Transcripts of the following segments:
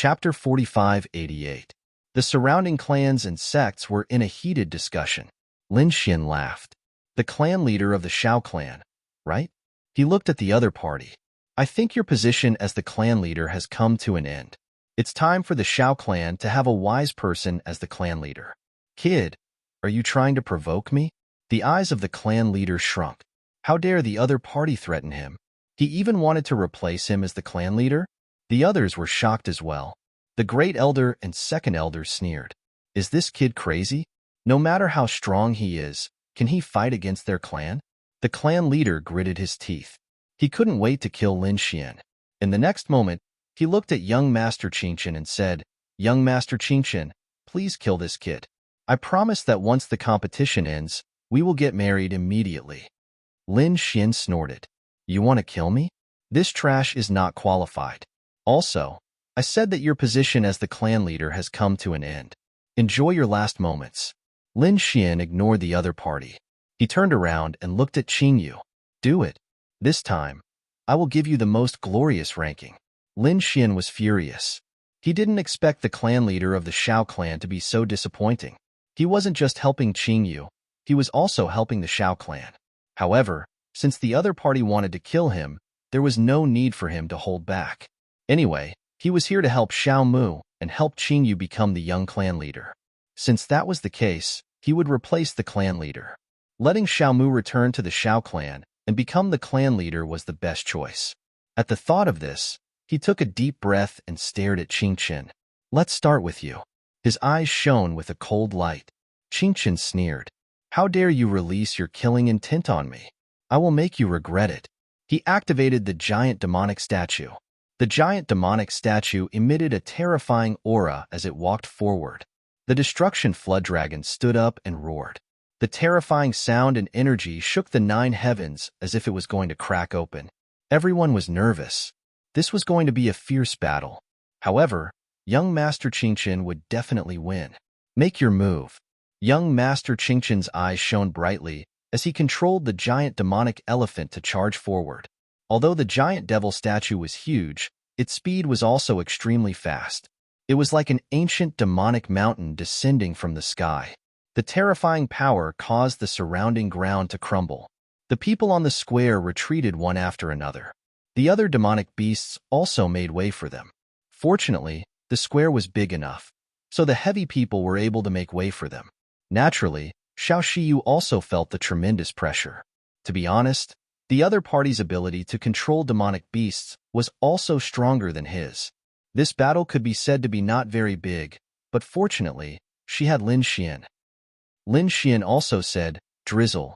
Chapter 4588. The surrounding clans and sects were in a heated discussion. Lin Xian laughed. The clan leader of the Shao clan, right? He looked at the other party. I think your position as the clan leader has come to an end. It's time for the Shao clan to have a wise person as the clan leader. Kid, are you trying to provoke me? The eyes of the clan leader shrunk. How dare the other party threaten him? He even wanted to replace him as the clan leader? The others were shocked as well. The great elder and second elder sneered. Is this kid crazy? No matter how strong he is, can he fight against their clan? The clan leader gritted his teeth. He couldn't wait to kill Lin Xian. In the next moment, he looked at young Master Qingqian and said, Young Master Qingqian, please kill this kid. I promise that once the competition ends, we will get married immediately. Lin Xian snorted. You want to kill me? This trash is not qualified. Also, I said that your position as the clan leader has come to an end. Enjoy your last moments. Lin Xian ignored the other party. He turned around and looked at Qingyu. Do it. This time, I will give you the most glorious ranking. Lin Xian was furious. He didn't expect the clan leader of the Shao clan to be so disappointing. He wasn't just helping Qingyu, he was also helping the Shao clan. However, since the other party wanted to kill him, there was no need for him to hold back. Anyway, he was here to help Xiao Mu and help Qingyu become the young clan leader. Since that was the case, he would replace the clan leader. Letting Xiao Mu return to the Shao clan and become the clan leader was the best choice. At the thought of this, he took a deep breath and stared at Qingqian. Let's start with you. His eyes shone with a cold light. Qingqian sneered. How dare you release your killing intent on me? I will make you regret it. He activated the giant demonic statue. The giant demonic statue emitted a terrifying aura as it walked forward. The destruction flood dragon stood up and roared. The terrifying sound and energy shook the 9 heavens as if it was going to crack open. Everyone was nervous. This was going to be a fierce battle. However, young Master Qingqian would definitely win. Make your move. Young Master Qingqian's eyes shone brightly as he controlled the giant demonic elephant to charge forward. Although the giant devil statue was huge, its speed was also extremely fast. It was like an ancient demonic mountain descending from the sky. The terrifying power caused the surrounding ground to crumble. The people on the square retreated one after another. The other demonic beasts also made way for them. Fortunately, the square was big enough, so the heavy people were able to make way for them. Naturally, Xiao Shiyu also felt the tremendous pressure. To be honest, the other party's ability to control demonic beasts was also stronger than his. This battle could be said to be not very big, but fortunately, she had Lin Xian. Lin Xian also said, Drizzle,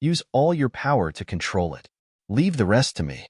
use all your power to control it. Leave the rest to me.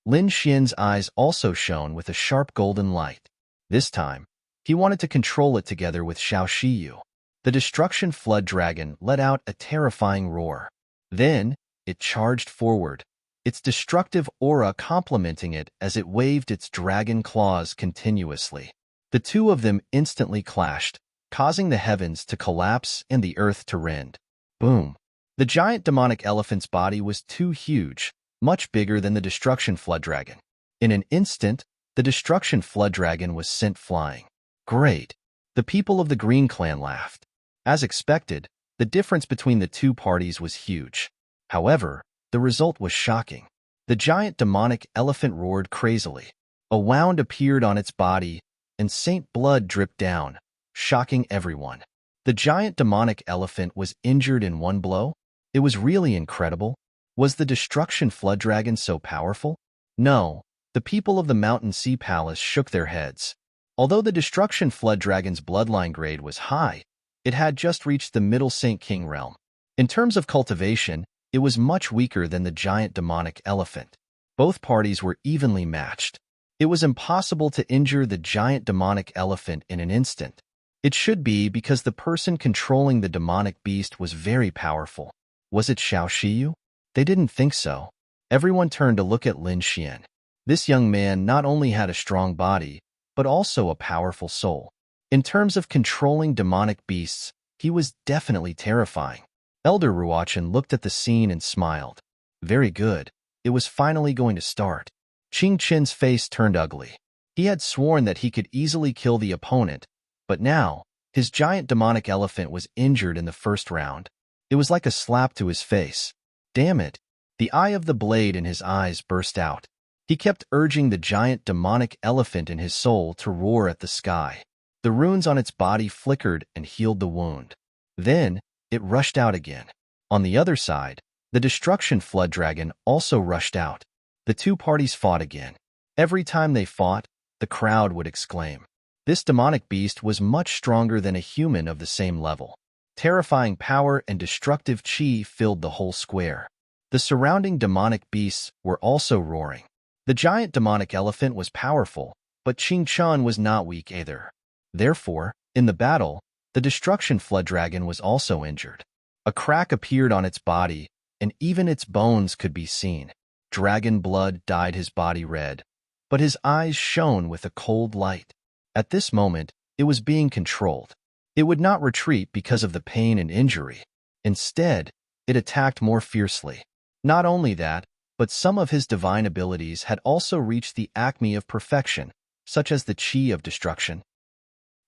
Lin Xian's eyes also shone with a sharp golden light. This time, he wanted to control it together with Xiao Shiyu. The destruction flood dragon let out a terrifying roar. Then, it charged forward, its destructive aura complementing it as it waved its dragon claws continuously. The two of them instantly clashed, causing the heavens to collapse and the earth to rend. Boom! The giant demonic elephant's body was too huge, much bigger than the destruction flood dragon. In an instant, the destruction flood dragon was sent flying. Great! The people of the Green clan laughed. As expected, the difference between the two parties was huge. However, the result was shocking. The giant demonic elephant roared crazily. A wound appeared on its body, and saint blood dripped down, shocking everyone. The giant demonic elephant was injured in one blow? It was really incredible. Was the destruction flood dragon so powerful? No, the people of the Mountain Sea Palace shook their heads. Although the destruction flood dragon's bloodline grade was high, it had just reached the Middle Saint King realm. In terms of cultivation, it was much weaker than the giant demonic elephant. Both parties were evenly matched. It was impossible to injure the giant demonic elephant in an instant. It should be because the person controlling the demonic beast was very powerful. Was it Xiao Shiyu? They didn't think so. Everyone turned to look at Lin Xian. This young man not only had a strong body, but also a powerful soul. In terms of controlling demonic beasts, he was definitely terrifying. Elder Ruochen looked at the scene and smiled. Very good. It was finally going to start. Qingqian's face turned ugly. He had sworn that he could easily kill the opponent, but now, his giant demonic elephant was injured in the first round. It was like a slap to his face. Damn it! The eye of the blade in his eyes burst out. He kept urging the giant demonic elephant in his soul to roar at the sky. The runes on its body flickered and healed the wound. Then, it rushed out again. On the other side, the destruction flood dragon also rushed out. The two parties fought again. Every time they fought, the crowd would exclaim, "This demonic beast was much stronger than a human of the same level." Terrifying power and destructive chi filled the whole square. The surrounding demonic beasts were also roaring. The giant demonic elephant was powerful, but Ching Chun was not weak either. Therefore, in the battle, the destruction flood dragon was also injured. A crack appeared on its body, and even its bones could be seen. Dragon blood dyed his body red, but his eyes shone with a cold light. At this moment, it was being controlled. It would not retreat because of the pain and injury. Instead, it attacked more fiercely. Not only that, but some of his divine abilities had also reached the acme of perfection, such as the chi of destruction.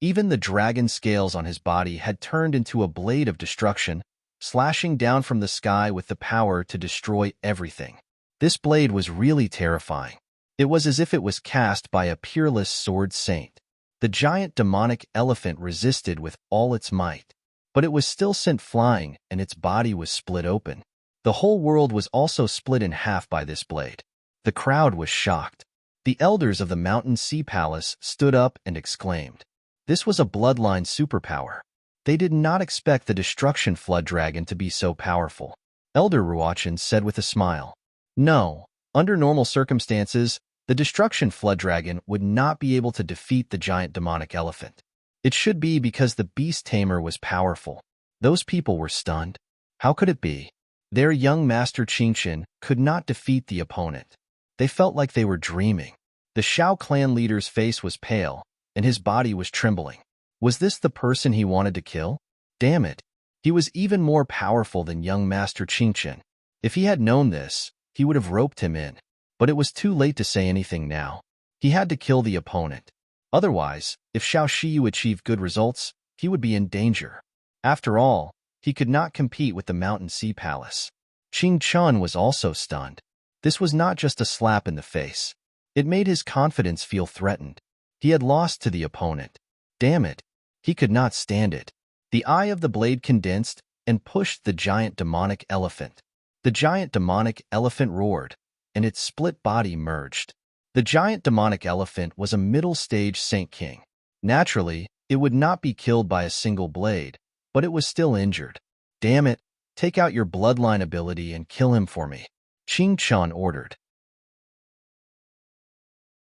Even the dragon scales on his body had turned into a blade of destruction, slashing down from the sky with the power to destroy everything. This blade was really terrifying. It was as if it was cast by a peerless sword saint. The giant demonic elephant resisted with all its might, but it was still sent flying and its body was split open. The whole world was also split in half by this blade. The crowd was shocked. The elders of the Mountain Sea Palace stood up and exclaimed, "This was a bloodline superpower." They did not expect the destruction flood dragon to be so powerful. Elder Ruachan said with a smile, "No, under normal circumstances, the destruction flood dragon would not be able to defeat the giant demonic elephant. It should be because the beast tamer was powerful." Those people were stunned. How could it be? Their young master Qingchen could not defeat the opponent. They felt like they were dreaming. The Shao clan leader's face was pale, and his body was trembling. Was this the person he wanted to kill? Damn it! He was even more powerful than young master Qingchen. If he had known this, he would have roped him in. But it was too late to say anything now. He had to kill the opponent. Otherwise, if Xiao Shiyu achieved good results, he would be in danger. After all, he could not compete with the Mountain Sea Palace. Ching Chun was also stunned. This was not just a slap in the face. It made his confidence feel threatened. He had lost to the opponent. Damn it! He could not stand it. The eye of the blade condensed and pushed the giant demonic elephant. The giant demonic elephant roared, and its split body merged. The giant demonic elephant was a middle-stage Saint King. Naturally, it would not be killed by a single blade, but it was still injured. Damn it, take out your bloodline ability and kill him for me, Ching Chun ordered.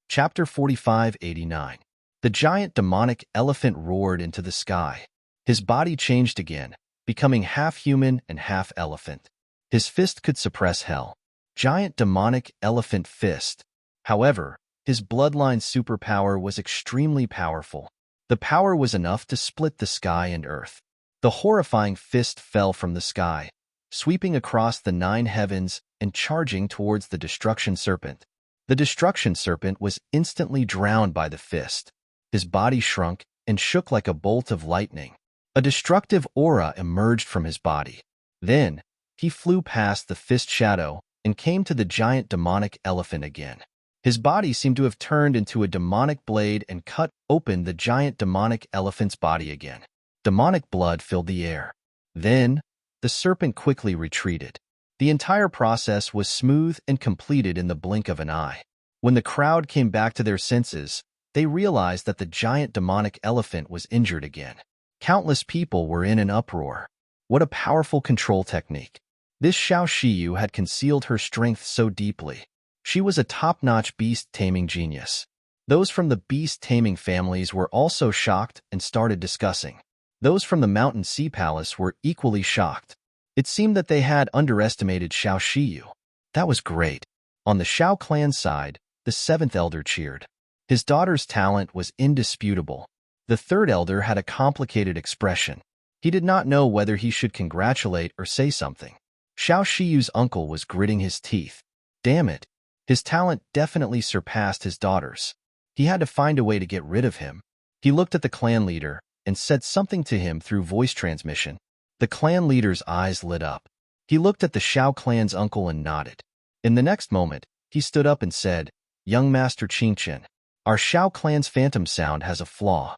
Chapter 4589. The giant demonic elephant roared into the sky. His body changed again, becoming half human and half elephant. His fist could suppress hell. Giant demonic elephant fist. However, his bloodline superpower was extremely powerful. The power was enough to split the sky and earth. The horrifying fist fell from the sky, sweeping across the 9 heavens and charging towards the destruction serpent. The destruction serpent was instantly drowned by the fist. His body shrunk and shook like a bolt of lightning. A destructive aura emerged from his body. Then, he flew past the fist shadow and came to the giant demonic elephant again. His body seemed to have turned into a demonic blade and cut open the giant demonic elephant's body again. Demonic blood filled the air. Then, the serpent quickly retreated. The entire process was smooth and completed in the blink of an eye. When the crowd came back to their senses, they realized that the giant demonic elephant was injured again. Countless people were in an uproar. What a powerful control technique. This Xiao Shiyu had concealed her strength so deeply. She was a top-notch beast-taming genius. Those from the beast-taming families were also shocked and started discussing. Those from the Mountain Sea Palace were equally shocked. It seemed that they had underestimated Xiao Shiyu. That was great. On the Shao clan side, the 7th elder cheered. His daughter's talent was indisputable. The 3rd elder had a complicated expression. He did not know whether he should congratulate or say something. Xiao Shiyu's uncle was gritting his teeth. Damn it. His talent definitely surpassed his daughter's. He had to find a way to get rid of him. He looked at the clan leader and said something to him through voice transmission. The clan leader's eyes lit up. He looked at the Shao clan's uncle and nodded. In the next moment, he stood up and said, "Young Master Qingchen, our Shao clan's phantom sound has a flaw."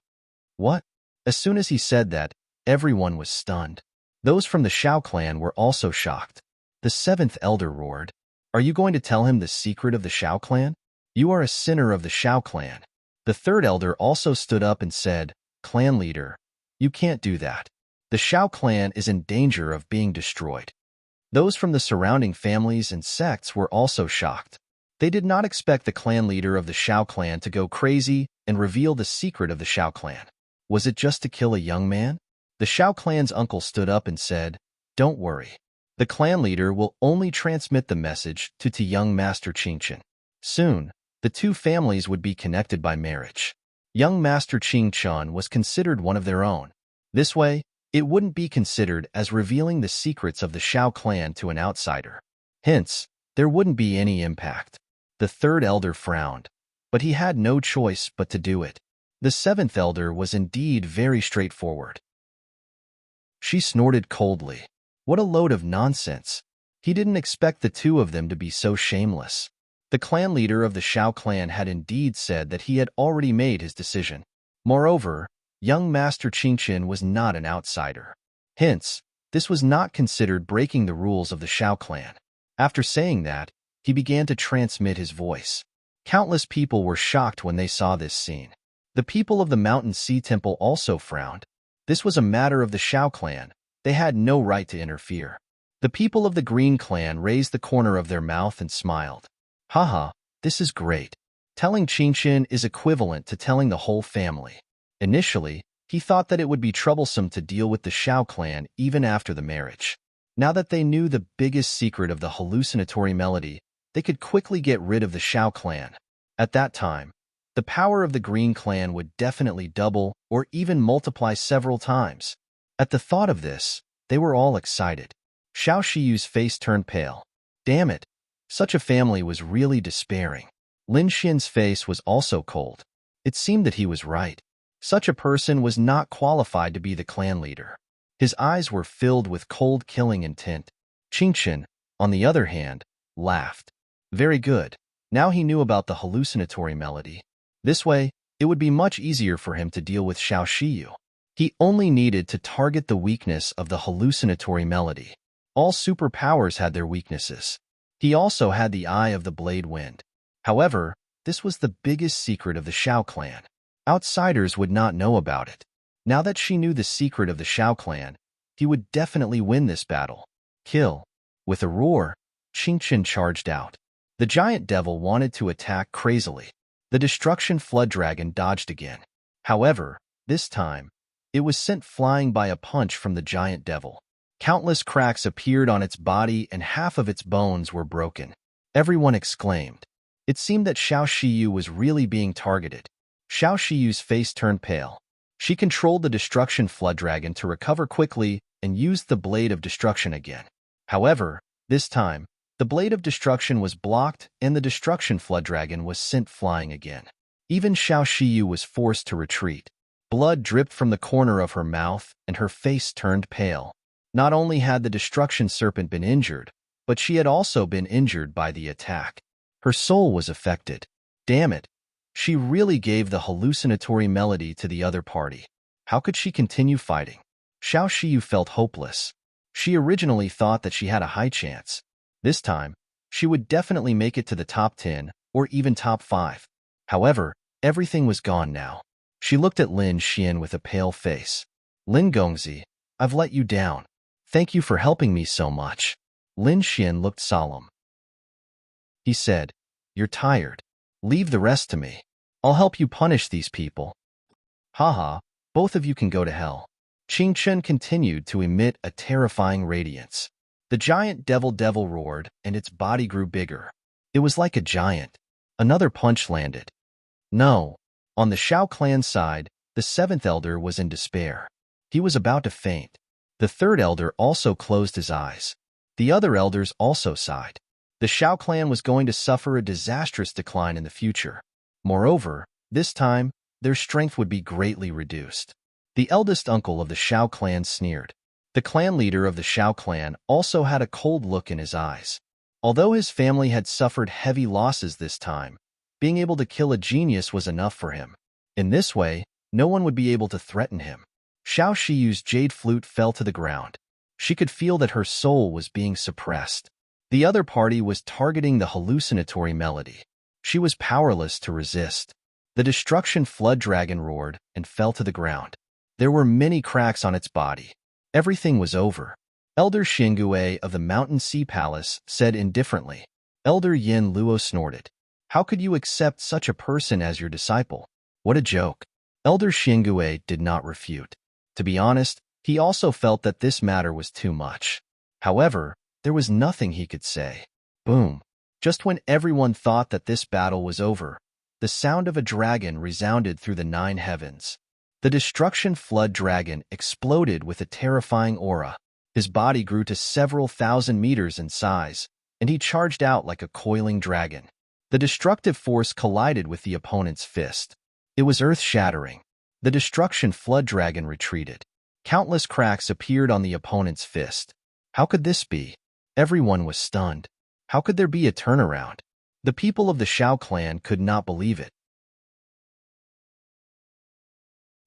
What? As soon as he said that, everyone was stunned. Those from the Shao clan were also shocked. The seventh elder roared, "Are you going to tell him the secret of the Shao clan? You are a sinner of the Shao clan." The third elder also stood up and said, "Clan leader, you can't do that. The Shao clan is in danger of being destroyed." Those from the surrounding families and sects were also shocked. They did not expect the clan leader of the Shao clan to go crazy and reveal the secret of the Shao clan. Was it just to kill a young man? The Shao clan's uncle stood up and said, "Don't worry. The clan leader will only transmit the message to young Master Qingchen. Soon, the two families would be connected by marriage. Young Master Qingchen was considered one of their own. This way, it wouldn't be considered as revealing the secrets of the Shao clan to an outsider. Hence, there wouldn't be any impact." The third elder frowned, but he had no choice but to do it. The seventh elder was indeed very straightforward. She snorted coldly. What a load of nonsense. He didn't expect the two of them to be so shameless. The clan leader of the Shao clan had indeed said that he had already made his decision. Moreover, young Master Qingchen was not an outsider. Hence, this was not considered breaking the rules of the Shao clan. After saying that, he began to transmit his voice. Countless people were shocked when they saw this scene. The people of the Mountain Sea Temple also frowned. This was a matter of the Shao clan. They had no right to interfere. The people of the Green clan raised the corner of their mouth and smiled. Haha, this is great. Telling Qingchen is equivalent to telling the whole family. Initially, he thought that it would be troublesome to deal with the Shao clan even after the marriage. Now that they knew the biggest secret of the hallucinatory melody, they could quickly get rid of the Shao clan. At that time, the power of the Green clan would definitely double or even multiply several times. At the thought of this, they were all excited. Xiao Shiyu's face turned pale. Damn it! Such a family was really despairing. Lin Xin's face was also cold. It seemed that he was right. Such a person was not qualified to be the clan leader. His eyes were filled with cold killing intent. Qingchen, on the other hand, laughed. Very good. Now he knew about the hallucinatory melody. This way, it would be much easier for him to deal with Xiao Shiyu. He only needed to target the weakness of the hallucinatory melody. All superpowers had their weaknesses. He also had the eye of the blade wind. However, this was the biggest secret of the Shao clan. Outsiders would not know about it. Now that she knew the secret of the Shao clan, he would definitely win this battle. Kill. With a roar, Qingchen charged out. The giant devil wanted to attack crazily. The destruction flood dragon dodged again. However, this time, it was sent flying by a punch from the giant devil. Countless cracks appeared on its body and half of its bones were broken. Everyone exclaimed. It seemed that Xiao Shiyu was really being targeted. Xiao Shiyu's face turned pale. She controlled the destruction flood dragon to recover quickly and used the blade of destruction again. However, this time, the blade of destruction was blocked and the destruction flood dragon was sent flying again. Even Xiao Shiyu was forced to retreat. Blood dripped from the corner of her mouth and her face turned pale. Not only had the destruction serpent been injured, but she had also been injured by the attack. Her soul was affected. Damn it! She really gave the hallucinatory melody to the other party. How could she continue fighting? Xiao Shiyu felt hopeless. She originally thought that she had a high chance. This time, she would definitely make it to the top 10 or even top 5. However, everything was gone now. She looked at Lin Xian with a pale face. Lin Gongzi, I've let you down. Thank you for helping me so much. Lin Xian looked solemn. He said, You're tired. Leave the rest to me. I'll help you punish these people. Haha, both of you can go to hell. Qingchen continued to emit a terrifying radiance. The giant devil roared, and its body grew bigger. It was like a giant. Another punch landed. No. On the Shao clan side, the seventh elder was in despair. He was about to faint. The third elder also closed his eyes. The other elders also sighed. The Shao clan was going to suffer a disastrous decline in the future. Moreover, This time, their strength would be greatly reduced. The eldest uncle of the Shao clan sneered. The clan leader of the Shao clan also had a cold look in his eyes. Although his family had suffered heavy losses this time, being able to kill a genius was enough for him. In this way, no one would be able to threaten him. Xiao Shiyu's jade flute fell to the ground. She could feel that her soul was being suppressed. The other party was targeting the hallucinatory melody. She was powerless to resist. The destruction flood dragon roared and fell to the ground. There were many cracks on its body. Everything was over. Elder Xingue of the Mountain Sea Palace said indifferently. Elder Yin Luo snorted. How could you accept such a person as your disciple? What a joke. Elder Xingue did not refute. To be honest, he also felt that this matter was too much. However, there was nothing he could say. Boom. Just when everyone thought that this battle was over, the sound of a dragon resounded through the 9 heavens. The destruction flood dragon exploded with a terrifying aura. His body grew to several thousand meters in size, and he charged out like a coiling dragon. The destructive force collided with the opponent's fist. It was earth-shattering. The destruction flood dragon retreated. Countless cracks appeared on the opponent's fist. How could this be? Everyone was stunned. How could there be a turnaround? The people of the Shao clan could not believe it.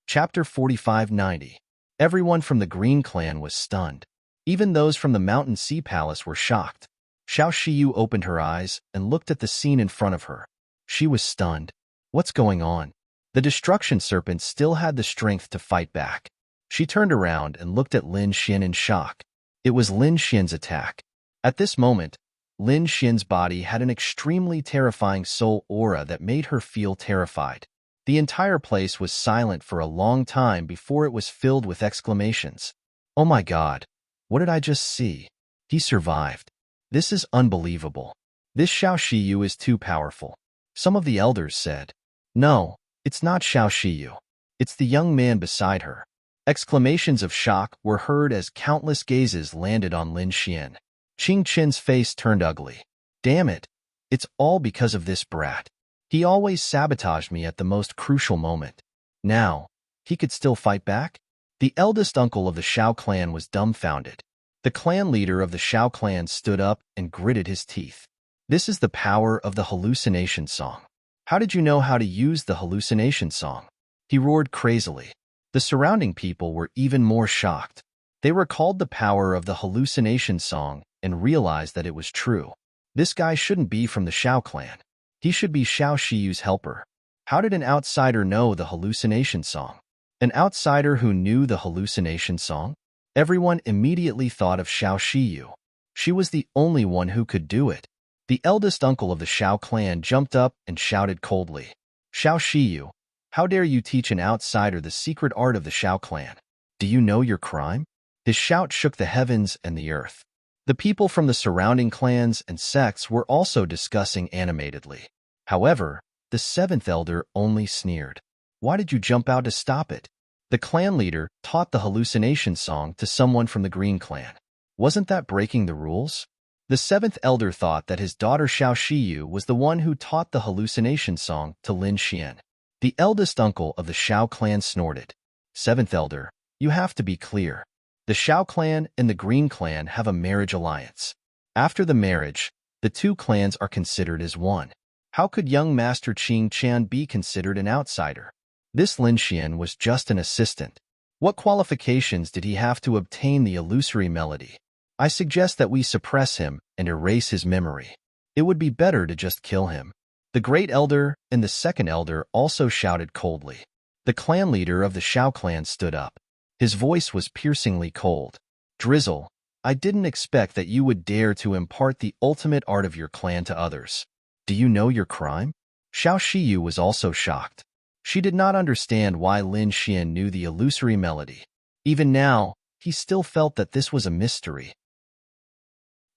Chapter 4590. Everyone from the Green clan was stunned. Even those from the Mountain Sea Palace were shocked. Xiao Shiyu opened her eyes and looked at the scene in front of her. She was stunned. What's going on? The destruction serpent still had the strength to fight back. She turned around and looked at Lin Xin in shock. It was Lin Xin's attack. At this moment, Lin Xin's body had an extremely terrifying soul aura that made her feel terrified. The entire place was silent for a long time before it was filled with exclamations. Oh my God, what did I just see? He survived. This is unbelievable. This Xiao Shiyu is too powerful. Some of the elders said. No, it's not Xiao Shiyu. It's the young man beside her. Exclamations of shock were heard as countless gazes landed on Lin Xian. Qing Qin's face turned ugly. Damn it. It's all because of this brat. He always sabotaged me at the most crucial moment. Now, he could still fight back? The eldest uncle of the Shao clan was dumbfounded. The clan leader of the Shao clan stood up and gritted his teeth. This is the power of the hallucination song. How did you know how to use the hallucination song? He roared crazily. The surrounding people were even more shocked. They recalled the power of the hallucination song and realized that it was true. This guy shouldn't be from the Shao clan. He should be Xiao Shiyu's helper. How did an outsider know the hallucination song? An outsider who knew the hallucination song? Everyone immediately thought of Xiao Shiyu. She was the only one who could do it. The eldest uncle of the Shao clan jumped up and shouted coldly. Xiao Shiyu, how dare you teach an outsider the secret art of the Shao clan? Do you know your crime? His shout shook the heavens and the earth. The people from the surrounding clans and sects were also discussing animatedly. However, the 7th elder only sneered. Why did you jump out to stop it? The clan leader taught the hallucination song to someone from the Green clan. Wasn't that breaking the rules? The 7th elder thought that his daughter Xiao Shiyu was the one who taught the hallucination song to Lin Xian. The eldest uncle of the Shao clan snorted. 7th elder, you have to be clear. The Shao clan and the Green clan have a marriage alliance. After the marriage, the 2 clans are considered as one. How could young Master Qing Chan be considered an outsider? This Lin Xian was just an assistant. What qualifications did he have to obtain the illusory melody? I suggest that we suppress him and erase his memory. It would be better to just kill him. The Great Elder and the 2nd Elder also shouted coldly. The clan leader of the Shao clan stood up. His voice was piercingly cold. Drizzle, I didn't expect that you would dare to impart the ultimate art of your clan to others. Do you know your crime? Xiao Shiyu was also shocked. She did not understand why Lin Xian knew the illusory melody. Even now, he still felt that this was a mystery.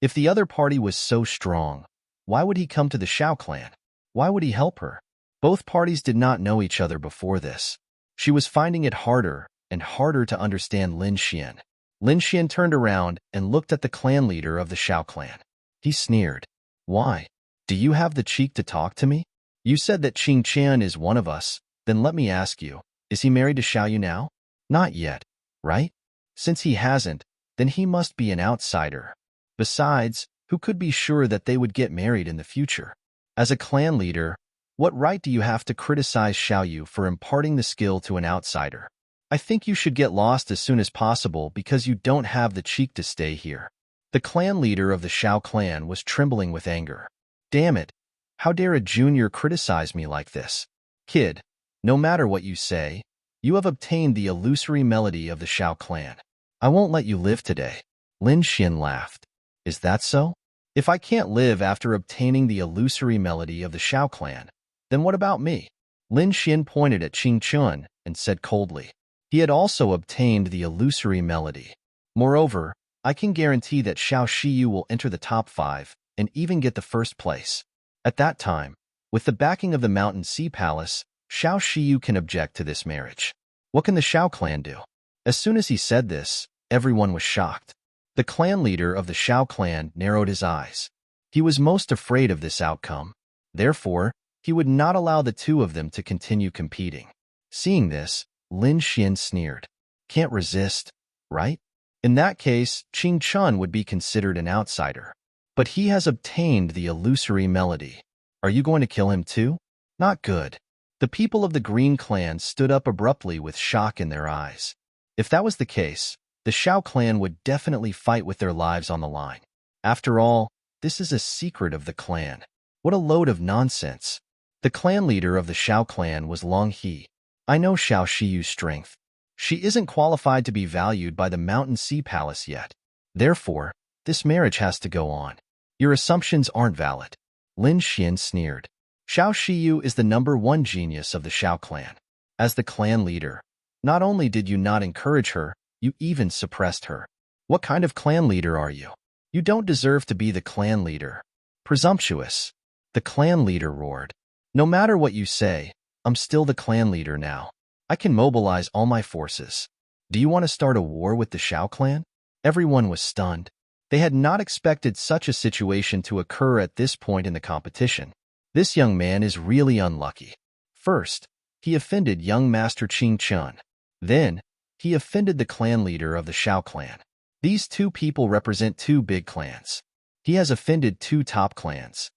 If the other party was so strong, why would he come to the Shao clan? Why would he help her? Both parties did not know each other before this. She was finding it harder and harder to understand Lin Xian. Lin Xian turned around and looked at the clan leader of the Shao clan. He sneered. Why? Do you have the cheek to talk to me? You said that Qing Qian is one of us. Then let me ask you, is he married to Xiaoyu now? Not yet, right? Since he hasn't, then he must be an outsider. Besides, who could be sure that they would get married in the future? As a clan leader, what right do you have to criticize Xiaoyu for imparting the skill to an outsider? I think you should get lost as soon as possible because you don't have the cheek to stay here. The clan leader of the Xiao clan was trembling with anger. Damn it! How dare a junior criticize me like this? Kid, no matter what you say, you have obtained the illusory melody of the Xiao clan. I won't let you live today. Lin Xin laughed. Is that so? If I can't live after obtaining the illusory melody of the Xiao clan, then what about me? Lin Xin pointed at Qing Chun and said coldly. He had also obtained the illusory melody. Moreover, I can guarantee that Xiao Shiyu will enter the top 5 and even get the first place. At that time, with the backing of the Mountain Sea Palace, Xiao Shiyu can object to this marriage. What can the Xiao clan do? As soon as he said this, everyone was shocked. The clan leader of the Xiao clan narrowed his eyes. He was most afraid of this outcome. Therefore, he would not allow the two of them to continue competing. Seeing this, Lin Xin sneered. Can't resist, right? In that case, Qing Chun would be considered an outsider. But he has obtained the illusory melody. Are you going to kill him too? Not good. The people of the Green clan stood up abruptly with shock in their eyes. If that was the case, the Xiao clan would definitely fight with their lives on the line. After all, this is a secret of the clan. What a load of nonsense. The clan leader of the Xiao clan was Long He. I know Xiao Shiyu's strength. She isn't qualified to be valued by the Mountain Sea Palace yet. Therefore, this marriage has to go on. Your assumptions aren't valid. Lin Xin sneered. Xiao Shiyu is the #1 genius of the Xiao clan. As the clan leader, not only did you not encourage her, you even suppressed her. What kind of clan leader are you? You don't deserve to be the clan leader. Presumptuous. The clan leader roared. No matter what you say, I'm still the clan leader now. I can mobilize all my forces. Do you want to start a war with the Xiao clan? Everyone was stunned. They had not expected such a situation to occur at this point in the competition. This young man is really unlucky. First, he offended young Master Qing Chun. Then, he offended the clan leader of the Xiao clan. These two people represent two big clans. He has offended two top clans.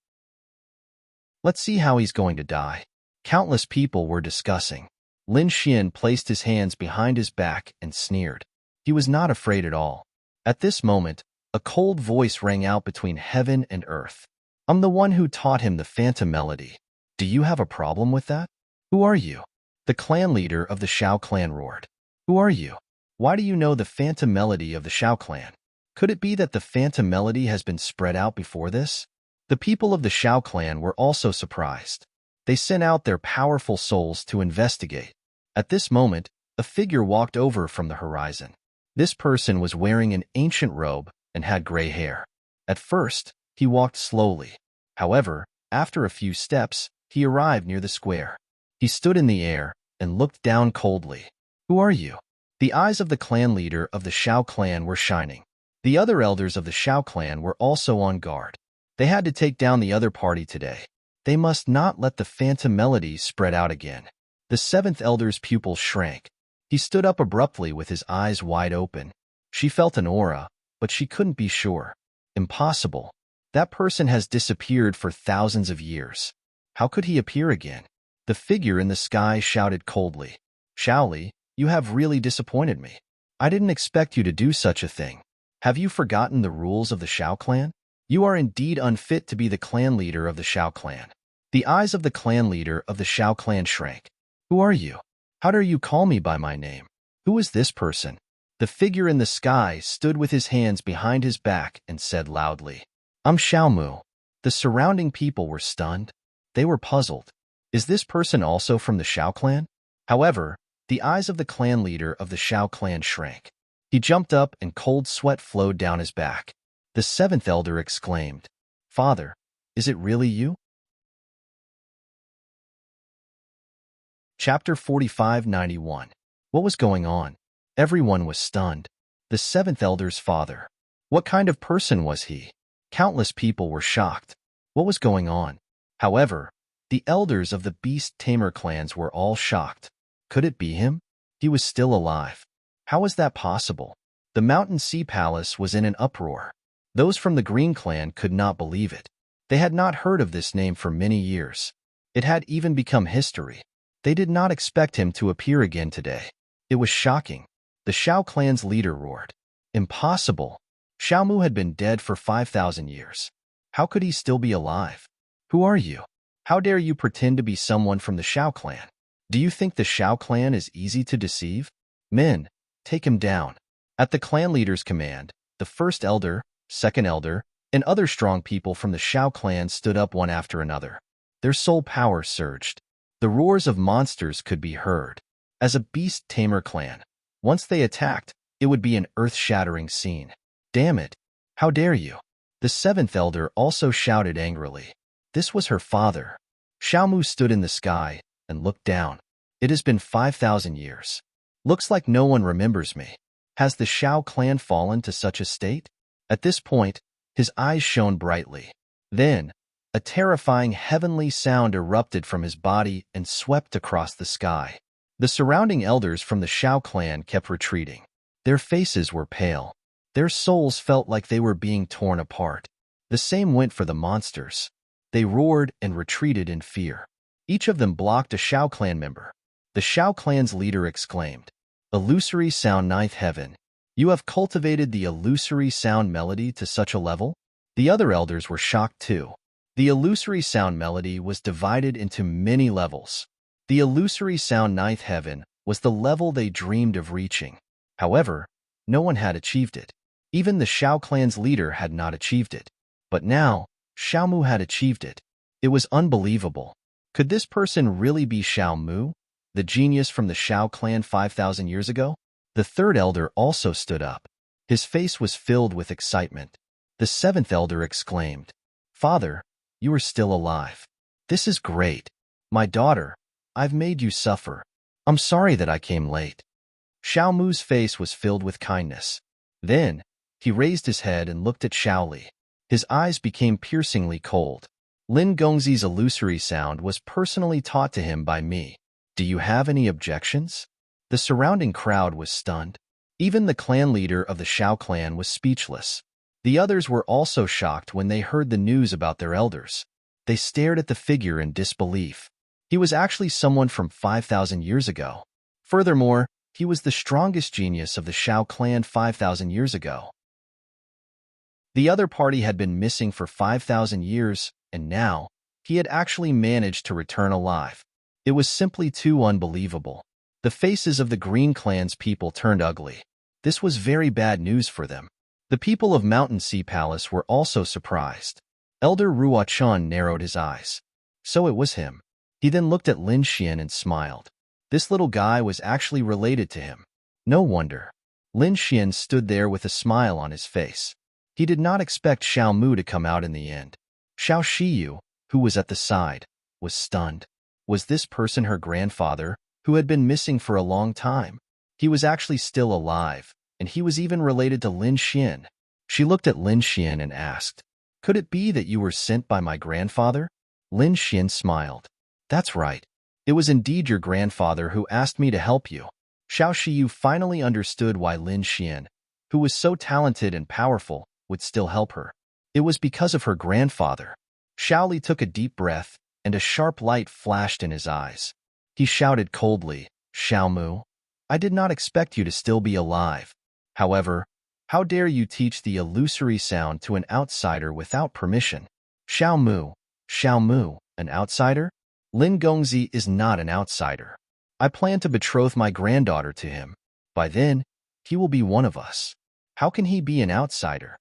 Let's see how he's going to die. Countless people were discussing. Lin Xin placed his hands behind his back and sneered. He was not afraid at all. At this moment, a cold voice rang out between heaven and earth. I'm the one who taught him the phantom melody. Do you have a problem with that? Who are you? The clan leader of the Xiao clan roared. Who are you? Why do you know the phantom melody of the Xiao clan? Could it be that the phantom melody has been spread out before this? The people of the Xiao clan were also surprised. They sent out their powerful souls to investigate. At this moment, a figure walked over from the horizon. This person was wearing an ancient robe and had gray hair. At first, he walked slowly. However, after a few steps, he arrived near the square. He stood in the air and looked down coldly. Who are you? The eyes of the clan leader of the Xiao clan were shining. The other elders of the Xiao clan were also on guard. They had to take down the other party today. They must not let the phantom melody spread out again. The seventh elder's pupils shrank. He stood up abruptly with his eyes wide open. She felt an aura, but she couldn't be sure. Impossible. That person has disappeared for thousands of years. How could he appear again? The figure in the sky shouted coldly. Shaoli, you have really disappointed me. I didn't expect you to do such a thing. Have you forgotten the rules of the Xiao clan? You are indeed unfit to be the clan leader of the Xiao clan. The eyes of the clan leader of the Xiao clan shrank. Who are you? How dare you call me by my name? Who is this person? The figure in the sky stood with his hands behind his back and said loudly, I'm Xiaomu. The surrounding people were stunned. They were puzzled. Is this person also from the Xiao clan? However, the eyes of the clan leader of the Xiao clan shrank. He jumped up and cold sweat flowed down his back. The seventh elder exclaimed, Father, is it really you? Chapter 4591. What was going on? Everyone was stunned. The seventh elder's father. What kind of person was he? Countless people were shocked. What was going on? However, The elders of the beast tamer clans were all shocked. Could it be him? He was still alive. How was that possible? The Mountain Sea Palace was in an uproar. Those from the Green Clan could not believe it. They had not heard of this name for many years. It had even become history. They did not expect him to appear again today. It was shocking. The Shao clan's leader roared. Impossible. Xiao Mu had been dead for 5,000 years. How could he still be alive? Who are you? How dare you pretend to be someone from the Shao clan? Do you think the Shao clan is easy to deceive? Men, take him down. At the clan leader's command, the first elder, second elder, and other strong people from the Shao clan stood up one after another. Their soul power surged. The roars of monsters could be heard. As a beast tamer clan, once they attacked, it would be an earth-shattering scene. Damn it! How dare you? The seventh elder also shouted angrily. This was her father. Xiao Mu stood in the sky and looked down. It has been 5,000 years. Looks like no one remembers me. Has the Shao clan fallen to such a state? At this point, his eyes shone brightly. Then, a terrifying heavenly sound erupted from his body and swept across the sky. The surrounding elders from the Shao clan kept retreating. Their faces were pale. Their souls felt like they were being torn apart. The same went for the monsters. They roared and retreated in fear. Each of them blocked a Shao clan member. The Shao clan's leader exclaimed, Illusory sound ninth heaven. You have cultivated the illusory sound melody to such a level? The other elders were shocked too. The illusory sound melody was divided into many levels. The illusory sound ninth heaven was the level they dreamed of reaching. However, no one had achieved it. Even the Shao clan's leader had not achieved it. But now, Xiao Mu had achieved it. It was unbelievable. Could this person really be Xiao Mu, the genius from the Shao clan 5,000 years ago? The third elder also stood up. His face was filled with excitement. The seventh elder exclaimed, Father, you are still alive. This is great. My daughter, I've made you suffer. I'm sorry that I came late. Xiao Mu's face was filled with kindness. Then, he raised his head and looked at Xiao Li. His eyes became piercingly cold. Lin Gongzi's illusory sound was personally taught to him by me. Do you have any objections? The surrounding crowd was stunned. Even the clan leader of the Shao clan was speechless. The others were also shocked when they heard the news about their elders. They stared at the figure in disbelief. He was actually someone from 5,000 years ago. Furthermore, he was the strongest genius of the Shao clan 5,000 years ago. The other party had been missing for 5,000 years, and now, he had actually managed to return alive. It was simply too unbelievable. The faces of the Green Clan's people turned ugly. This was very bad news for them. The people of Mountain Sea Palace were also surprised. Elder Ruochun narrowed his eyes. So it was him. He then looked at Lin Xian and smiled. This little guy was actually related to him. No wonder. Lin Xian stood there with a smile on his face. He did not expect Xiao Mu to come out in the end. Xiao Shiyu, who was at the side, was stunned. Was this person her grandfather, who had been missing for a long time? He was actually still alive, and he was even related to Lin Xian. She looked at Lin Xian and asked, Could it be that you were sent by my grandfather? Lin Xian smiled. That's right. It was indeed your grandfather who asked me to help you. Xiao Shiyu finally understood why Lin Xian, who was so talented and powerful, would still help her. It was because of her grandfather. Xiao Li took a deep breath, and a sharp light flashed in his eyes. He shouted coldly, Xiao Mu, I did not expect you to still be alive. However, how dare you teach the illusory sound to an outsider without permission? Xiao Mu, an outsider? Lin Gongzi is not an outsider. I plan to betroth my granddaughter to him. By then, he will be one of us. How can he be an outsider?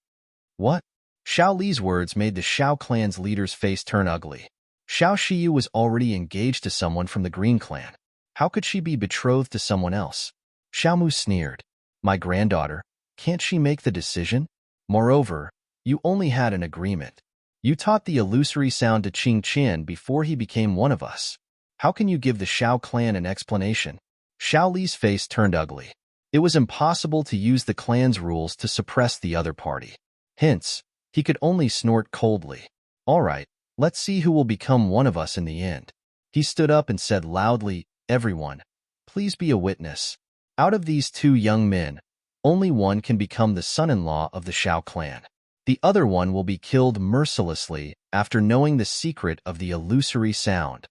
What? Xiao Li's words made the Shao clan's leader's face turn ugly. Xiao Shiyu was already engaged to someone from the Green Clan. How could she be betrothed to someone else? Xiao Mu sneered. My granddaughter, can't she make the decision? Moreover, you only had an agreement. You taught the illusory sound to Qing Qian before he became one of us. How can you give the Shao clan an explanation? Xiao Li's face turned ugly. It was impossible to use the clan's rules to suppress the other party. Hence, he could only snort coldly. All right, Let's see who will become one of us in the end. He stood up and said loudly, "Everyone, please be a witness. Out of these two young men, only one can become the son-in-law of the Shao clan. The other one will be killed mercilessly after knowing the secret of the illusory sound."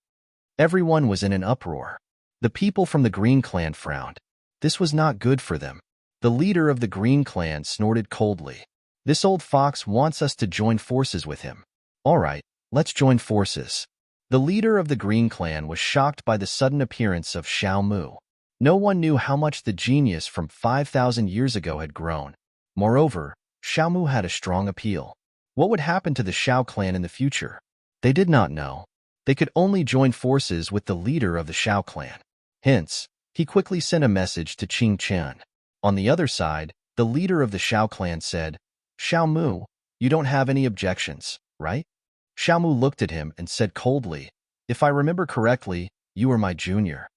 Everyone was in an uproar. The people from the Green clan frowned. This was not good for them. The leader of the Green clan snorted coldly. "This old fox wants us to join forces with him. All right, let's join forces." The leader of the Green clan was shocked by the sudden appearance of Xiao Mu. No one knew how much the genius from 5,000 years ago had grown. Moreover, Xiao Mu had a strong appeal. What would happen to the Shao clan in the future? They did not know. They could only join forces with the leader of the Shao clan. Hence, he quickly sent a message to Qing Chen. On the other side, the leader of the Shao clan said, "Xiao Mu, you don't have any objections, right?" Xiao Mu looked at him and said coldly, "If I remember correctly, you are my junior.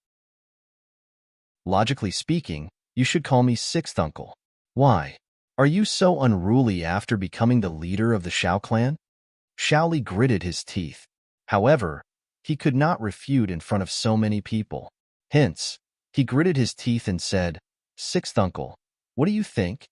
Logically speaking, you should call me sixth uncle. Why? Are you so unruly after becoming the leader of the Shao clan?" Xiaoli gritted his teeth. However, he could not refute in front of so many people. Hence, he gritted his teeth and said, "Sixth uncle, what do you think?"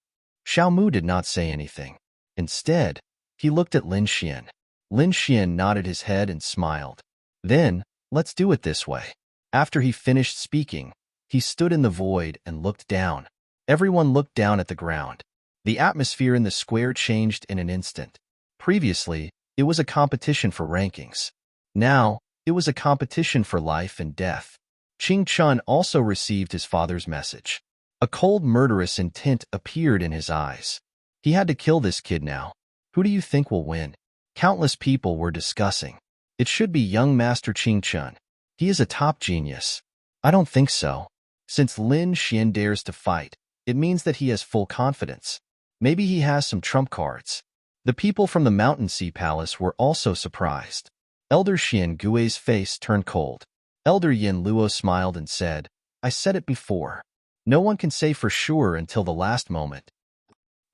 Xiao Mu did not say anything. Instead, he looked at Lin Xian. Lin Xian nodded his head and smiled. "Then, let's do it this way." After he finished speaking, he stood in the void and looked down. Everyone looked down at the ground. The atmosphere in the square changed in an instant. Previously, it was a competition for rankings. Now, it was a competition for life and death. Qing Chun also received his father's message. A cold, murderous intent appeared in his eyes. He had to kill this kid now. Who do you think will win? Countless people were discussing. It should be young Master Qing Chun. He is a top genius. I don't think so. Since Lin Xian dares to fight, it means that he has full confidence. Maybe he has some trump cards. The people from the Mountain Sea Palace were also surprised. Elder Xian Gui's face turned cold. Elder Yin Luo smiled and said, "I said it before. No one can say for sure until the last moment."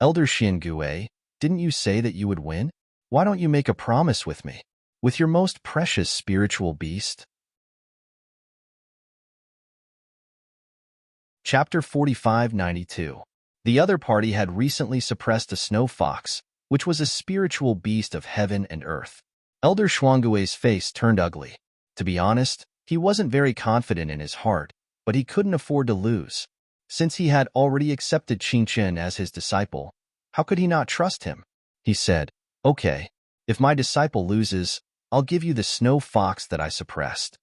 "Elder Xian Gui, didn't you say that you would win? Why don't you make a promise with me? With your most precious spiritual beast?" Chapter 4592. The other party had recently suppressed a snow fox, which was a spiritual beast of heaven and earth. Elder Shuanggui's face turned ugly. To be honest, he wasn't very confident in his heart, but he couldn't afford to lose. Since he had already accepted Qing Chen as his disciple, how could he not trust him? He said, "Okay, if my disciple loses, I'll give you the snow fox that I suppressed."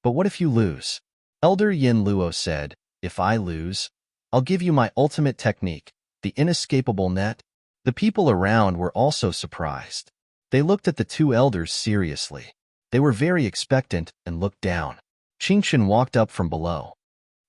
"But what if you lose?" Elder Yin Luo said, "If I lose, I'll give you my ultimate technique, the inescapable net." The people around were also surprised. They looked at the two elders seriously. They were very expectant and looked down. Qing Chen walked up from below.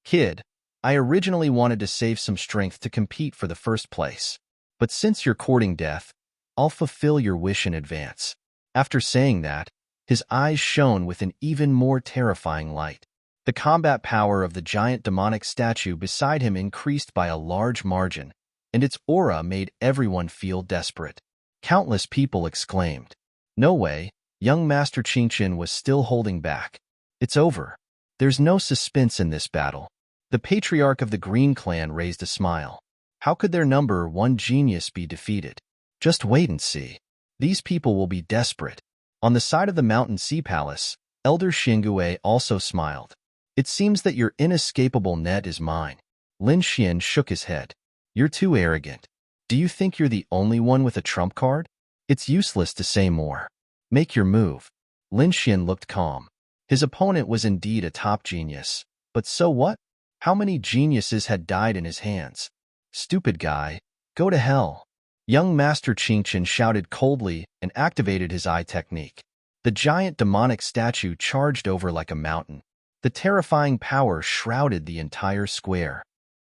"Kid, I originally wanted to save some strength to compete for the first place. But since you're courting death, I'll fulfill your wish in advance." After saying that, his eyes shone with an even more terrifying light. The combat power of the giant demonic statue beside him increased by a large margin, and its aura made everyone feel desperate. Countless people exclaimed, "No way!" Young Master Qing Chen was still holding back. "It's over. There's no suspense in this battle." The patriarch of the Green clan raised a smile. How could their number one genius be defeated? Just wait and see. These people will be desperate. On the side of the Mountain Sea Palace, Elder Xingue also smiled. "It seems that your inescapable net is mine." Lin Xian shook his head. "You're too arrogant. Do you think you're the only one with a trump card? It's useless to say more. Make your move." Lin Xian looked calm. His opponent was indeed a top genius. But so what? How many geniuses had died in his hands? "Stupid guy, go to hell." Young Master Qing Chen shouted coldly and activated his eye technique. The giant demonic statue charged over like a mountain. The terrifying power shrouded the entire square.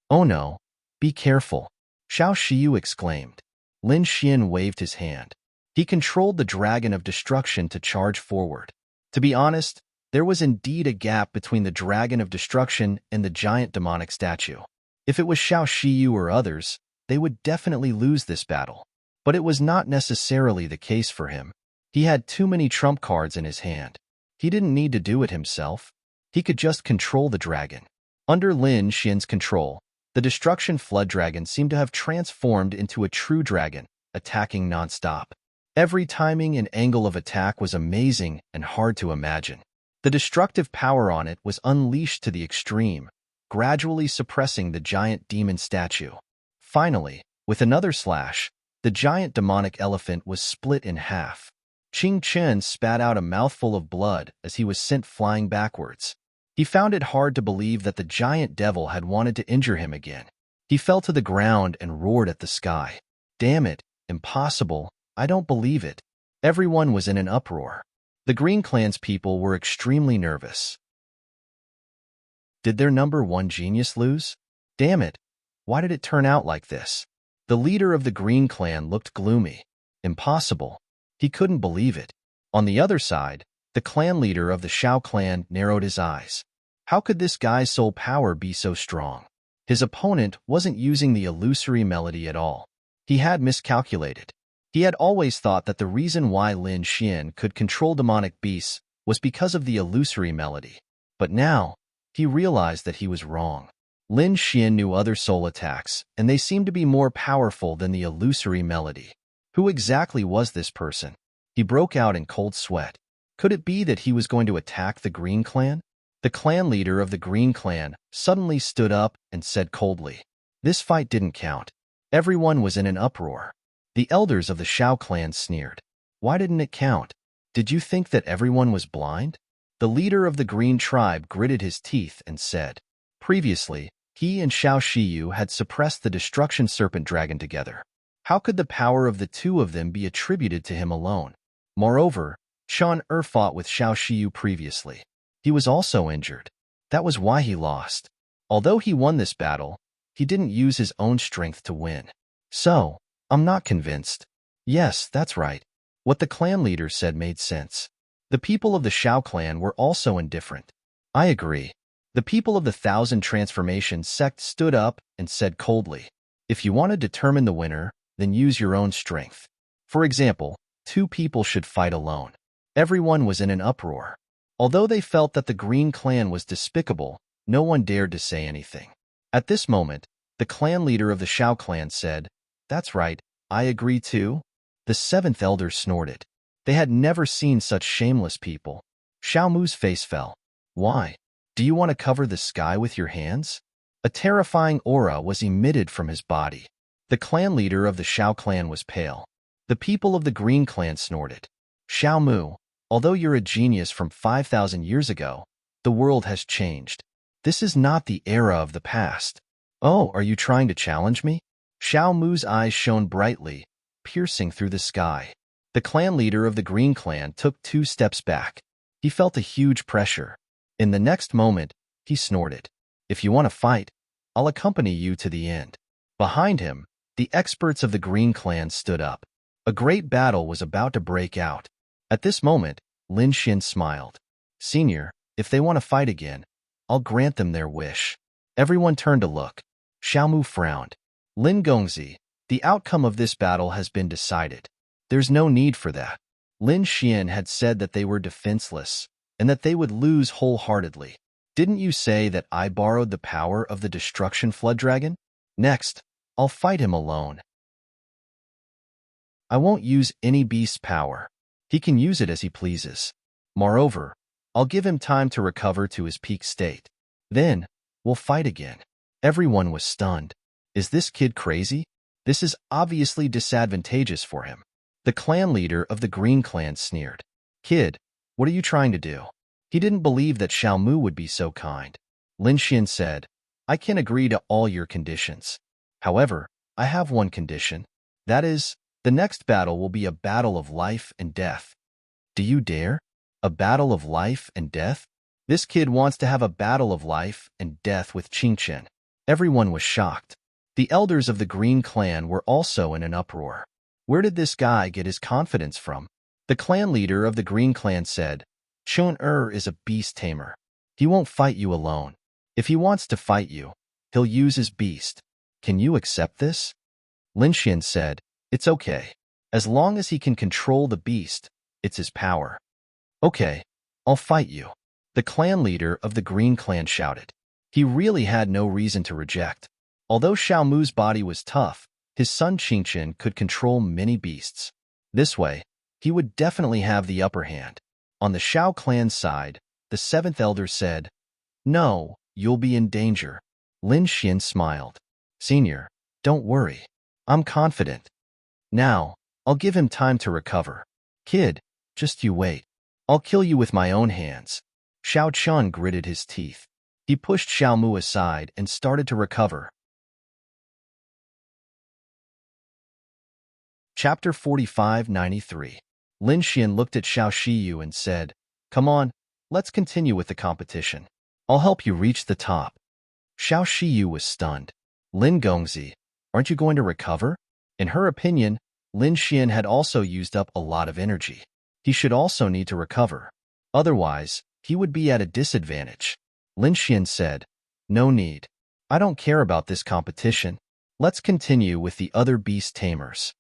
"Oh no, be careful," Xiao Shiyu exclaimed. Lin Xian waved his hand. He controlled the dragon of destruction to charge forward. To be honest, there was indeed a gap between the dragon of destruction and the giant demonic statue. If it was Xiao Shiyu or others, they would definitely lose this battle. But it was not necessarily the case for him. He had too many trump cards in his hand. He didn't need to do it himself. He could just control the dragon. Under Lin Xian's control, the destruction flood dragon seemed to have transformed into a true dragon, attacking nonstop. Every timing and angle of attack was amazing and hard to imagine. The destructive power on it was unleashed to the extreme, gradually suppressing the giant demon statue. Finally, with another slash, the giant demonic elephant was split in half. Qing Chen spat out a mouthful of blood as he was sent flying backwards. He found it hard to believe that the giant devil had wanted to injure him again. He fell to the ground and roared at the sky. Damn it, impossible, I don't believe it. Everyone was in an uproar. The Green Clan's people were extremely nervous. Did their number one genius lose? Damn it, why did it turn out like this? The leader of the Green Clan looked gloomy. Impossible. He couldn't believe it. On the other side, the clan leader of the Shao clan narrowed his eyes. How could this guy's soul power be so strong? His opponent wasn't using the illusory melody at all. He had miscalculated. He had always thought that the reason why Lin Xian could control demonic beasts was because of the illusory melody. But now, he realized that he was wrong. Lin Xian knew other soul attacks, and they seemed to be more powerful than the illusory melody. Who exactly was this person? He broke out in cold sweat. Could it be that he was going to attack the Green Clan? The clan leader of the Green Clan suddenly stood up and said coldly, "This fight didn't count." Everyone was in an uproar. The elders of the Shao clan sneered. Why didn't it count? Did you think that everyone was blind? The leader of the Green tribe gritted his teeth and said, previously, he and Shao Shiyu had suppressed the destruction serpent dragon together. How could the power of the two of them be attributed to him alone? Moreover, Shan fought with Shao Shiyu previously. He was also injured. That was why he lost. Although he won this battle, he didn't use his own strength to win. So, I'm not convinced. Yes, that's right. What the clan leader said made sense. The people of the Shao clan were also indifferent. I agree. The people of the Thousand Transformations sect stood up and said coldly, if you want to determine the winner, then use your own strength. For example, two people should fight alone. Everyone was in an uproar. Although they felt that the Green Clan was despicable, no one dared to say anything. At this moment, the clan leader of the Shao clan said, that's right, I agree too. The seventh elder snorted. They had never seen such shameless people. Xiao Mu's face fell. Why? Do you want to cover the sky with your hands? A terrifying aura was emitted from his body. The clan leader of the Shao clan was pale. The people of the Green Clan snorted. Xiao Mu, although you're a genius from 5,000 years ago, the world has changed. This is not the era of the past. Oh, are you trying to challenge me? Xiao Mu's eyes shone brightly, piercing through the sky. The clan leader of the Green Clan took 2 steps back. He felt a huge pressure. In the next moment, he snorted. If you want to fight, I'll accompany you to the end. Behind him, the experts of the Green Clan stood up. A great battle was about to break out. At this moment, Lin Xian smiled. Senior, if they want to fight again, I'll grant them their wish. Everyone turned to look. Xiao Mu frowned. Lin Gongzi, the outcome of this battle has been decided. There's no need for that. Lin Xian had said that they were defenseless, and that they would lose wholeheartedly. Didn't you say that I borrowed the power of the destruction flood dragon? Next, I'll fight him alone. I won't use any beast's power. He can use it as he pleases. Moreover, I'll give him time to recover to his peak state. Then, we'll fight again. Everyone was stunned. Is this kid crazy? This is obviously disadvantageous for him. The clan leader of the Green Clan sneered. Kid, what are you trying to do? He didn't believe that Xiao Mu would be so kind. Lin Xian said, I can agree to all your conditions. However, I have one condition. That is, the next battle will be a battle of life and death. Do you dare? A battle of life and death? This kid wants to have a battle of life and death with Qing Chen. Everyone was shocked. The elders of the Green Clan were also in an uproar. Where did this guy get his confidence from? The clan leader of the Green Clan said, Chun is a beast tamer. He won't fight you alone. If he wants to fight you, he'll use his beast. Can you accept this? Lin Xian said, it's okay. As long as he can control the beast, It's his power. Okay, I'll fight you. The clan leader of the Green Clan shouted. He really had no reason to reject. Although Xiao Mu's body was tough, his son Qingqian could control many beasts. This way, he would definitely have the upper hand. On the Xiao clan's side, the seventh elder said, "No, you'll be in danger." Lin Xian smiled. "Senior, don't worry. I'm confident. Now, I'll give him time to recover. Kid, just you wait. I'll kill you with my own hands." Xiao Chun gritted his teeth. He pushed Xiao Mu aside and started to recover. Chapter 45-93. Lin Xian looked at Xiao Shiyu and said, "Come on, let's continue with the competition. I'll help you reach the top." Xiao Shiyu was stunned. "Lin Gongzi, aren't you going to recover?" In her opinion, Lin Xian had also used up a lot of energy. He should also need to recover. Otherwise, he would be at a disadvantage. Lin Xian said, "No need. I don't care about this competition. Let's continue with the other beast tamers."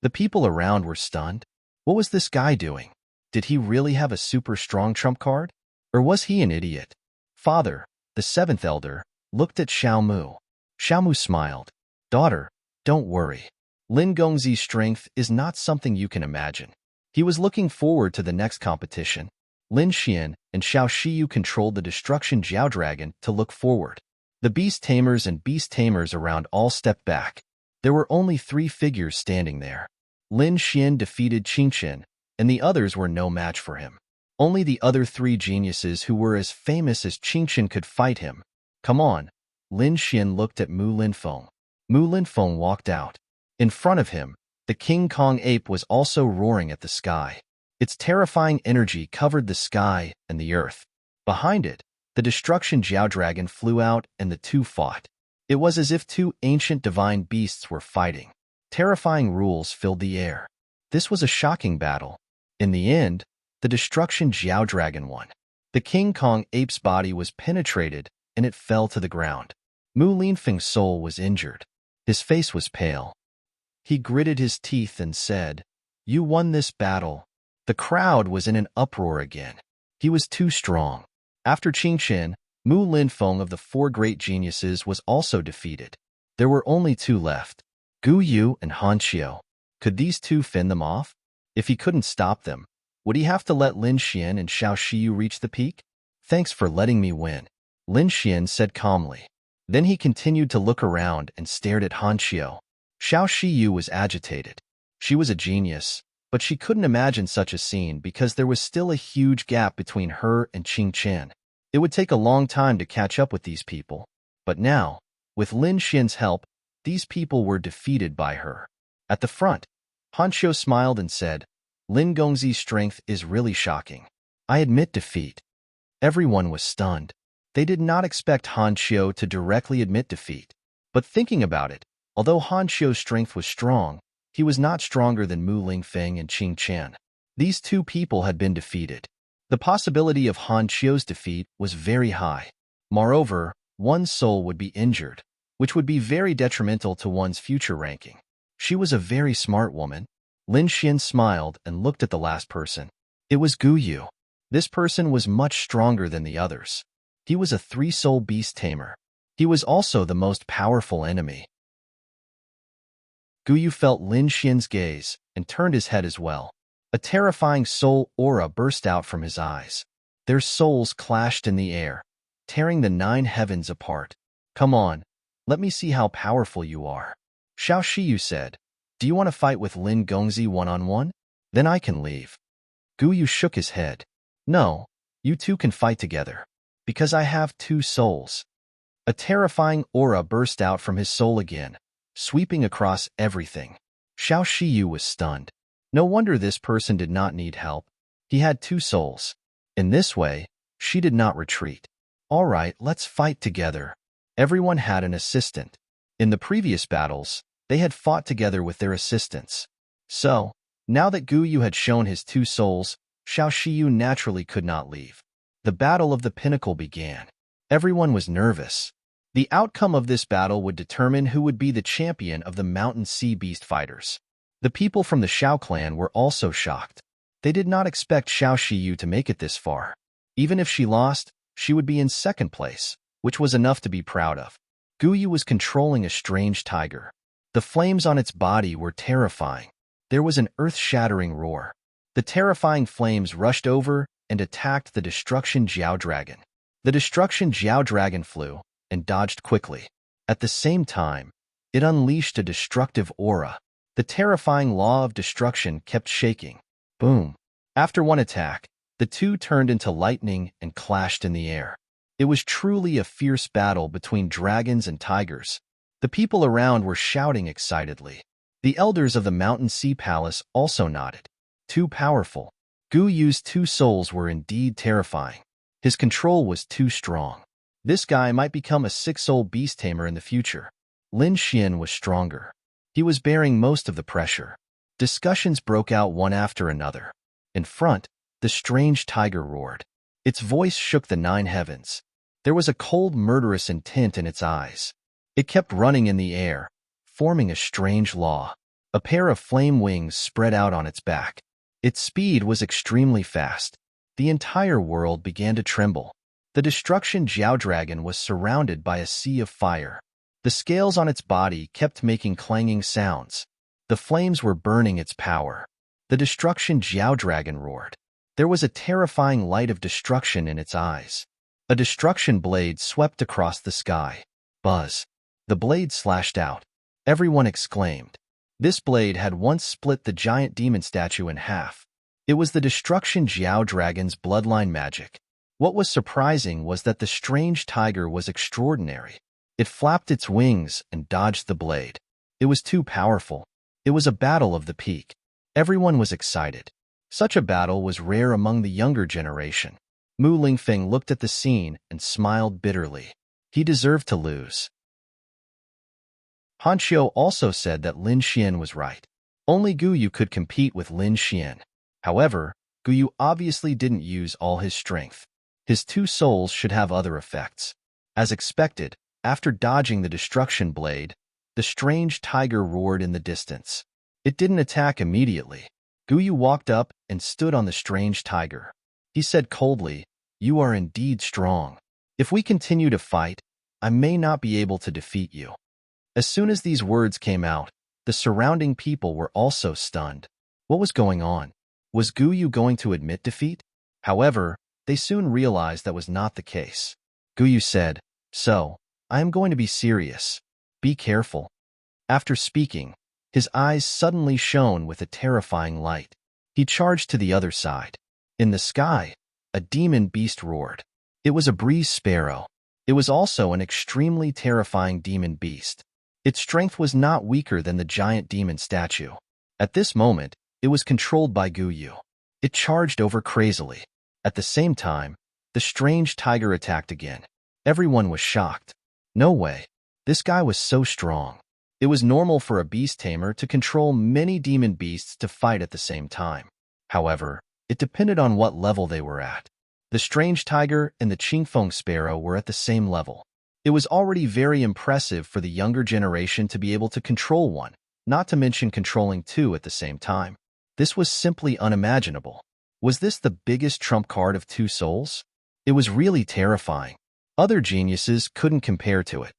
The people around were stunned. What was this guy doing? Did he really have a super strong trump card? Or was he an idiot? Father, the seventh elder, looked at Xiao Mu. Xiao Mu smiled. "Daughter, don't worry. Lin Gongzi's strength is not something you can imagine." He was looking forward to the next competition. Lin Xian and Xiao Shiyu controlled the Destruction Jiao Dragon to look forward. The beast tamers and beast tamers around all stepped back. There were only 3 figures standing there. Lin Xian defeated Qingqian, and the others were no match for him. Only the other 3 geniuses who were as famous as Qingqian could fight him. "Come on." Lin Xian looked at Mu Linfeng. Mu Linfeng walked out. In front of him, the King Kong ape was also roaring at the sky. Its terrifying energy covered the sky and the earth. Behind it, the Destruction Jiao Dragon flew out and the two fought. It was as if 2 ancient divine beasts were fighting. Terrifying rules filled the air. This was a shocking battle. In the end, the Destruction Jiao Dragon won. The King Kong ape's body was penetrated and it fell to the ground. Mu Linfeng's soul was injured. His face was pale. He gritted his teeth and said, "You won this battle." The crowd was in an uproar again. He was too strong. After Qingqian, Mu Linfeng of the 4 great geniuses was also defeated. There were only 2 left, Gu Yu and Han Xiu. Could these 2 fend them off? If he couldn't stop them, would he have to let Lin Xian and Xiao Shiyu reach the peak? "Thanks for letting me win," Lin Xian said calmly. Then he continued to look around and stared at Han Xiu. Xiao Shiyu was agitated. She was a genius, but she couldn't imagine such a scene because there was still a huge gap between her and Qingqian. It would take a long time to catch up with these people. But now, with Lin Xian's help, these people were defeated by her. At the front, Han Xiu smiled and said, "Lin Gongzi's strength is really shocking. I admit defeat." Everyone was stunned. They did not expect Han Xiu to directly admit defeat. But thinking about it, although Han Xiu's strength was strong, he was not stronger than Mu Linfeng and Qingqian. These 2 people had been defeated. The possibility of Han Xiu's defeat was very high. Moreover, one's soul would be injured, which would be very detrimental to one's future ranking. She was a very smart woman. Lin Xian smiled and looked at the last person. It was Gu Yu. This person was much stronger than the others. He was a 3-soul beast tamer. He was also the most powerful enemy. Gu Yu felt Lin Xian's gaze and turned his head as well. A terrifying soul aura burst out from his eyes. Their souls clashed in the air, tearing the 9 heavens apart. "Come on, let me see how powerful you are." Xiao Shiyu said, "Do you want to fight with Lin Gongzi one-on-one? Then I can leave." Gu Yu shook his head. "No, you 2 can fight together, because I have 2 souls." A terrifying aura burst out from his soul again, sweeping across everything. Xiao Shiyu was stunned. No wonder this person did not need help. He had 2 souls. In this way, she did not retreat. "All right, let's fight together." Everyone had an assistant. In the previous battles, they had fought together with their assistants. So, now that Gu Yu had shown his 2 souls, Xiao Shiyu naturally could not leave. The Battle of the Pinnacle began. Everyone was nervous. The outcome of this battle would determine who would be the champion of the Mountain Sea Beast Fighters. The people from the Xiao clan were also shocked. They did not expect Xiao Shiyu to make it this far. Even if she lost, she would be in second place, which was enough to be proud of. Guyu was controlling a strange tiger. The flames on its body were terrifying. There was an earth-shattering roar. The terrifying flames rushed over and attacked the Destruction Jiao Dragon. The Destruction Jiao Dragon flew and dodged quickly. At the same time, it unleashed a destructive aura. The terrifying law of destruction kept shaking. Boom. After one attack, the two turned into lightning and clashed in the air. It was truly a fierce battle between dragons and tigers. The people around were shouting excitedly. The elders of the Mountain Sea Palace also nodded. Too powerful. Gu Yu's two souls were indeed terrifying. His control was too strong. This guy might become a six-soul beast tamer in the future. Lin Xian was stronger. He was bearing most of the pressure. Discussions broke out one after another. In front, the strange tiger roared. Its voice shook the 9 heavens. There was a cold, murderous intent in its eyes. It kept running in the air, forming a strange law. A pair of flame wings spread out on its back. Its speed was extremely fast. The entire world began to tremble. The Destruction Jiao Dragon was surrounded by a sea of fire. The scales on its body kept making clanging sounds. The flames were burning its power. The Destruction Jiao Dragon roared. There was a terrifying light of destruction in its eyes. A destruction blade swept across the sky. Buzz. The blade slashed out. Everyone exclaimed. This blade had once split the giant demon statue in half. It was the Destruction Jiao Dragon's bloodline magic. What was surprising was that the strange tiger was extraordinary. It flapped its wings and dodged the blade. It was too powerful. It was a battle of the peak. Everyone was excited. Such a battle was rare among the younger generation. Mu Lingfeng looked at the scene and smiled bitterly. He deserved to lose. Han Xiu also said that Lin Xian was right. Only Guyu could compete with Lin Xian. However, Guyu obviously didn't use all his strength. His two souls should have other effects. As expected, after dodging the destruction blade, the strange tiger roared in the distance. It didn't attack immediately. Guyu walked up and stood on the strange tiger. He said coldly, "You are indeed strong. If we continue to fight, I may not be able to defeat you." As soon as these words came out, the surrounding people were also stunned. What was going on? Was Guyu going to admit defeat? However, they soon realized that was not the case. Guyu said, "So, I am going to be serious. Be careful." After speaking, his eyes suddenly shone with a terrifying light. He charged to the other side. In the sky, a demon beast roared. It was a breeze sparrow. It was also an extremely terrifying demon beast. Its strength was not weaker than the giant demon statue. At this moment, it was controlled by Guyu. It charged over crazily. At the same time, the strange tiger attacked again. Everyone was shocked. No way. This guy was so strong. It was normal for a beast tamer to control many demon beasts to fight at the same time. However, it depended on what level they were at. The strange tiger and the Qingfeng sparrow were at the same level. It was already very impressive for the younger generation to be able to control one, not to mention controlling two at the same time. This was simply unimaginable. Was this the biggest trump card of two souls? It was really terrifying. Other geniuses couldn't compare to it.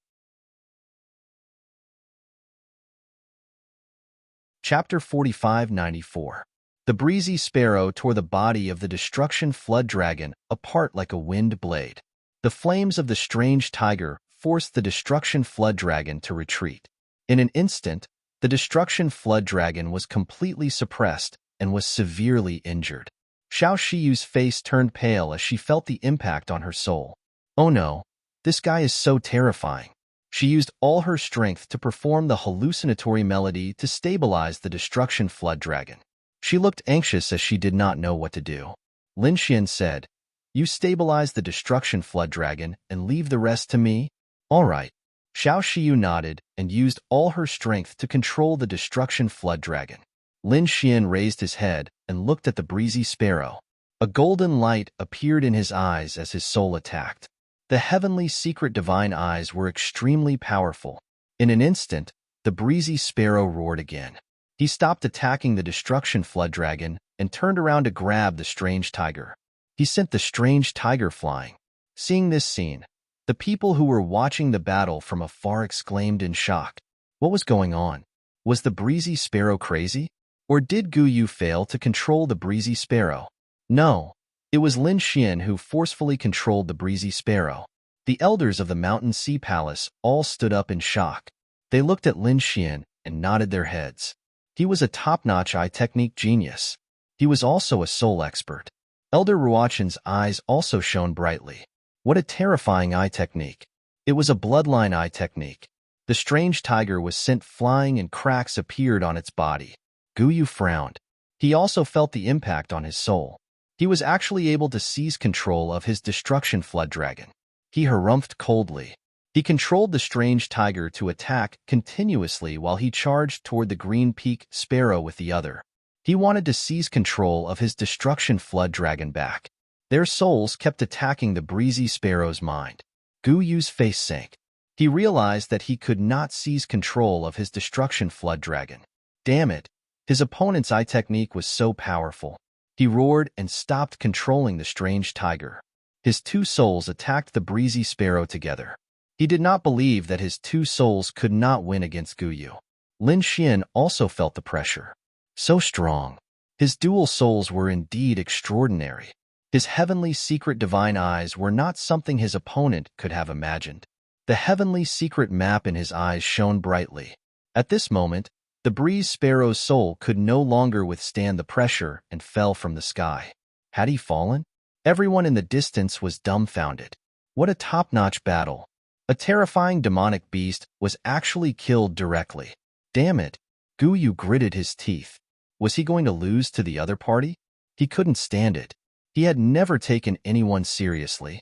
Chapter 4594. The breezy sparrow tore the body of the destruction flood dragon apart like a wind blade. The flames of the strange tiger forced the destruction flood dragon to retreat. In an instant, the destruction flood dragon was completely suppressed and was severely injured. Xiao Shiyu's face turned pale as she felt the impact on her soul. Oh no, this guy is so terrifying. She used all her strength to perform the hallucinatory melody to stabilize the destruction flood dragon. She looked anxious as she did not know what to do. Lin Xian said, "You stabilize the destruction flood dragon and leave the rest to me?" "All right." Xiao Shiyu nodded and used all her strength to control the destruction flood dragon. Lin Xian raised his head and looked at the breezy sparrow. A golden light appeared in his eyes as his soul attacked. The heavenly secret divine eyes were extremely powerful. In an instant, the breezy sparrow roared again. He stopped attacking the destruction flood dragon and turned around to grab the strange tiger. He sent the strange tiger flying. Seeing this scene, the people who were watching the battle from afar exclaimed in shock. What was going on? Was the breezy sparrow crazy? Or did Gu Yu fail to control the breezy sparrow? No, it was Lin Xian who forcefully controlled the breezy sparrow. The elders of the Mountain Sea Palace all stood up in shock. They looked at Lin Xian and nodded their heads. He was a top-notch eye technique genius. He was also a soul expert. Elder Ruochan's eyes also shone brightly. What a terrifying eye technique. It was a bloodline eye technique. The strange tiger was sent flying and cracks appeared on its body. Gu Yu frowned. He also felt the impact on his soul. He was actually able to seize control of his destruction flood dragon. He harumphed coldly. He controlled the strange tiger to attack continuously while he charged toward the green peak sparrow with the other. He wanted to seize control of his destruction flood dragon back. Their souls kept attacking the breezy sparrow's mind. Gu Yu's face sank. He realized that he could not seize control of his destruction flood dragon. Damn it! His opponent's eye technique was so powerful. He roared and stopped controlling the strange tiger. His two souls attacked the breezy sparrow together. He did not believe that his two souls could not win against Gu Yu. Lin Xian also felt the pressure. So strong. His dual souls were indeed extraordinary. His heavenly secret divine eyes were not something his opponent could have imagined. The heavenly secret map in his eyes shone brightly. At this moment, the breeze sparrow's soul could no longer withstand the pressure and fell from the sky. Had he fallen? Everyone in the distance was dumbfounded. What a top-notch battle. A terrifying demonic beast was actually killed directly. Damn it. Gu Yu gritted his teeth. Was he going to lose to the other party? He couldn't stand it. He had never taken anyone seriously.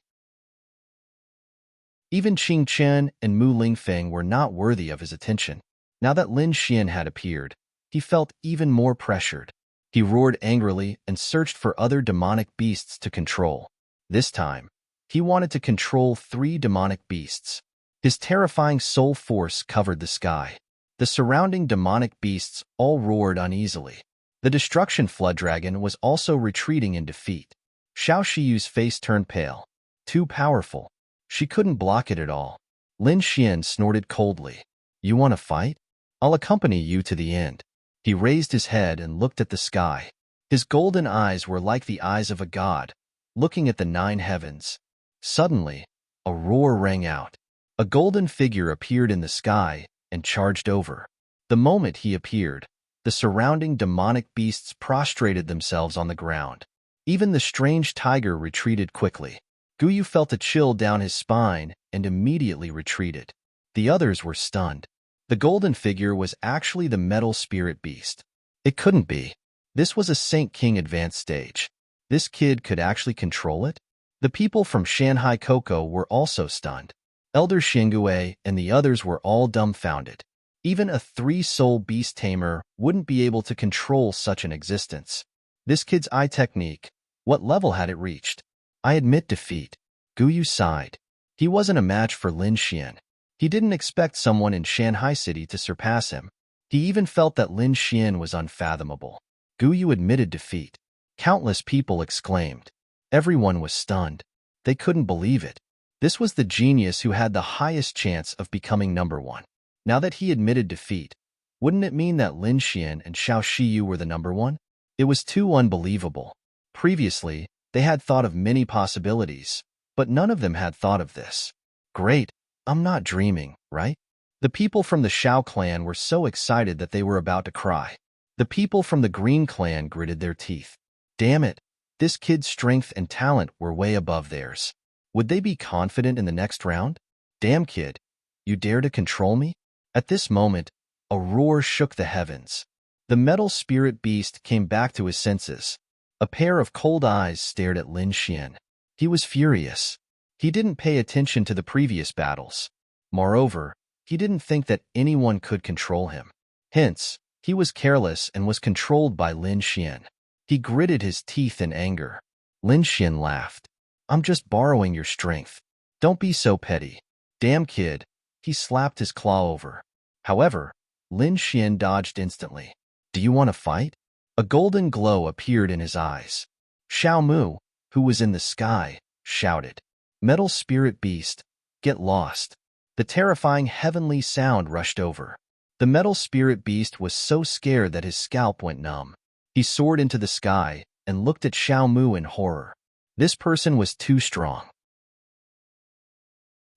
Even Qing Chen and Mu Lingfeng were not worthy of his attention. Now that Lin Xian had appeared, he felt even more pressured. He roared angrily and searched for other demonic beasts to control. This time, he wanted to control 3 demonic beasts. His terrifying soul force covered the sky. The surrounding demonic beasts all roared uneasily. The destruction flood dragon was also retreating in defeat. Xiao Shiyu's face turned pale. Too powerful. She couldn't block it at all. Lin Xian snorted coldly. You want to fight? I'll accompany you to the end. He raised his head and looked at the sky. His golden eyes were like the eyes of a god, looking at the 9 heavens. Suddenly, a roar rang out. A golden figure appeared in the sky and charged over. The moment he appeared, the surrounding demonic beasts prostrated themselves on the ground. Even the strange tiger retreated quickly. Gu Yu felt a chill down his spine and immediately retreated. The others were stunned. The golden figure was actually the metal spirit beast. It couldn't be. This was a Saint King advanced stage. This kid could actually control it? The people from Shanghai Cocoa were also stunned. Elder Xingui and the others were all dumbfounded. Even a 3-soul beast tamer wouldn't be able to control such an existence. This kid's eye technique, what level had it reached? I admit defeat. Gu Yu sighed. He wasn't a match for Lin Xian. He didn't expect someone in Shanghai City to surpass him. He even felt that Lin Xian was unfathomable. Gu Yu admitted defeat. Countless people exclaimed. Everyone was stunned. They couldn't believe it. This was the genius who had the highest chance of becoming number 1. Now that he admitted defeat, wouldn't it mean that Lin Xian and Xiao Shiyu were the number 1? It was too unbelievable. Previously, they had thought of many possibilities, but none of them had thought of this. Great. I'm not dreaming, right? The people from the Shao clan were so excited that they were about to cry. The people from the Green clan gritted their teeth. Damn it, this kid's strength and talent were way above theirs. Would they be confident in the next round? Damn kid, you dare to control me? At this moment, a roar shook the heavens. The metal spirit beast came back to his senses. A pair of cold eyes stared at Lin Xian. He was furious. He didn't pay attention to the previous battles. Moreover, he didn't think that anyone could control him. Hence, he was careless and was controlled by Lin Xian. He gritted his teeth in anger. Lin Xian laughed. I'm just borrowing your strength. Don't be so petty. Damn kid. He slapped his claw over. However, Lin Xian dodged instantly. Do you want to fight? A golden glow appeared in his eyes. Xiao Mu, who was in the sky, shouted, "Metal spirit beast, get lost." The terrifying heavenly sound rushed over. The metal spirit beast was so scared that his scalp went numb. He soared into the sky and looked at Xiao Mu in horror. This person was too strong.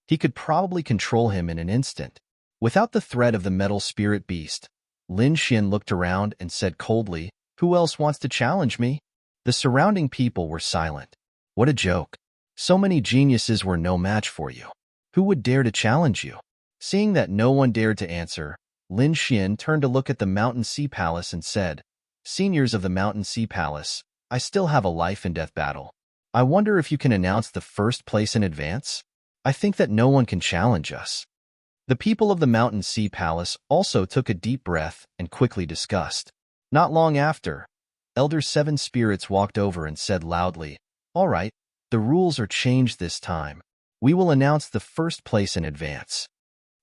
He could probably control him in an instant. Without the threat of the metal spirit beast, Lin Xin looked around and said coldly, "Who else wants to challenge me?" The surrounding people were silent. What a joke. So many geniuses were no match for you. Who would dare to challenge you? Seeing that no one dared to answer, Lin Xin turned to look at the Mountain Sea Palace and said, "Seniors of the Mountain Sea Palace, I still have a life and death battle. I wonder if you can announce the first place in advance? I think that no one can challenge us." The people of the Mountain Sea Palace also took a deep breath and quickly discussed. Not long after, Elder Seven Spirits walked over and said loudly, "All right, the rules are changed this time. We will announce the first place in advance."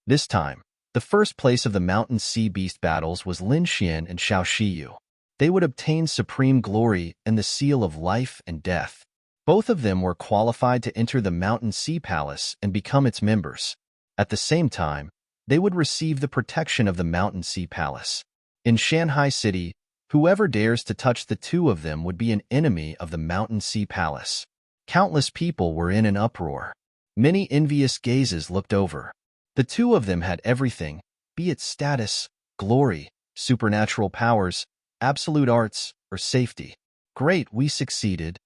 This time, the first place of the Mountain Sea Beast battles was Lin Xian and Xiao Shiyu. They would obtain supreme glory and the seal of life and death. Both of them were qualified to enter the Mountain Sea Palace and become its members. At the same time, they would receive the protection of the Mountain Sea Palace. In Shanghai City, whoever dares to touch the two of them would be an enemy of the Mountain Sea Palace. Countless people were in an uproar. Many envious gazes looked over. The two of them had everything, be it status, glory, supernatural powers, absolute arts, or safety. Great, we succeeded.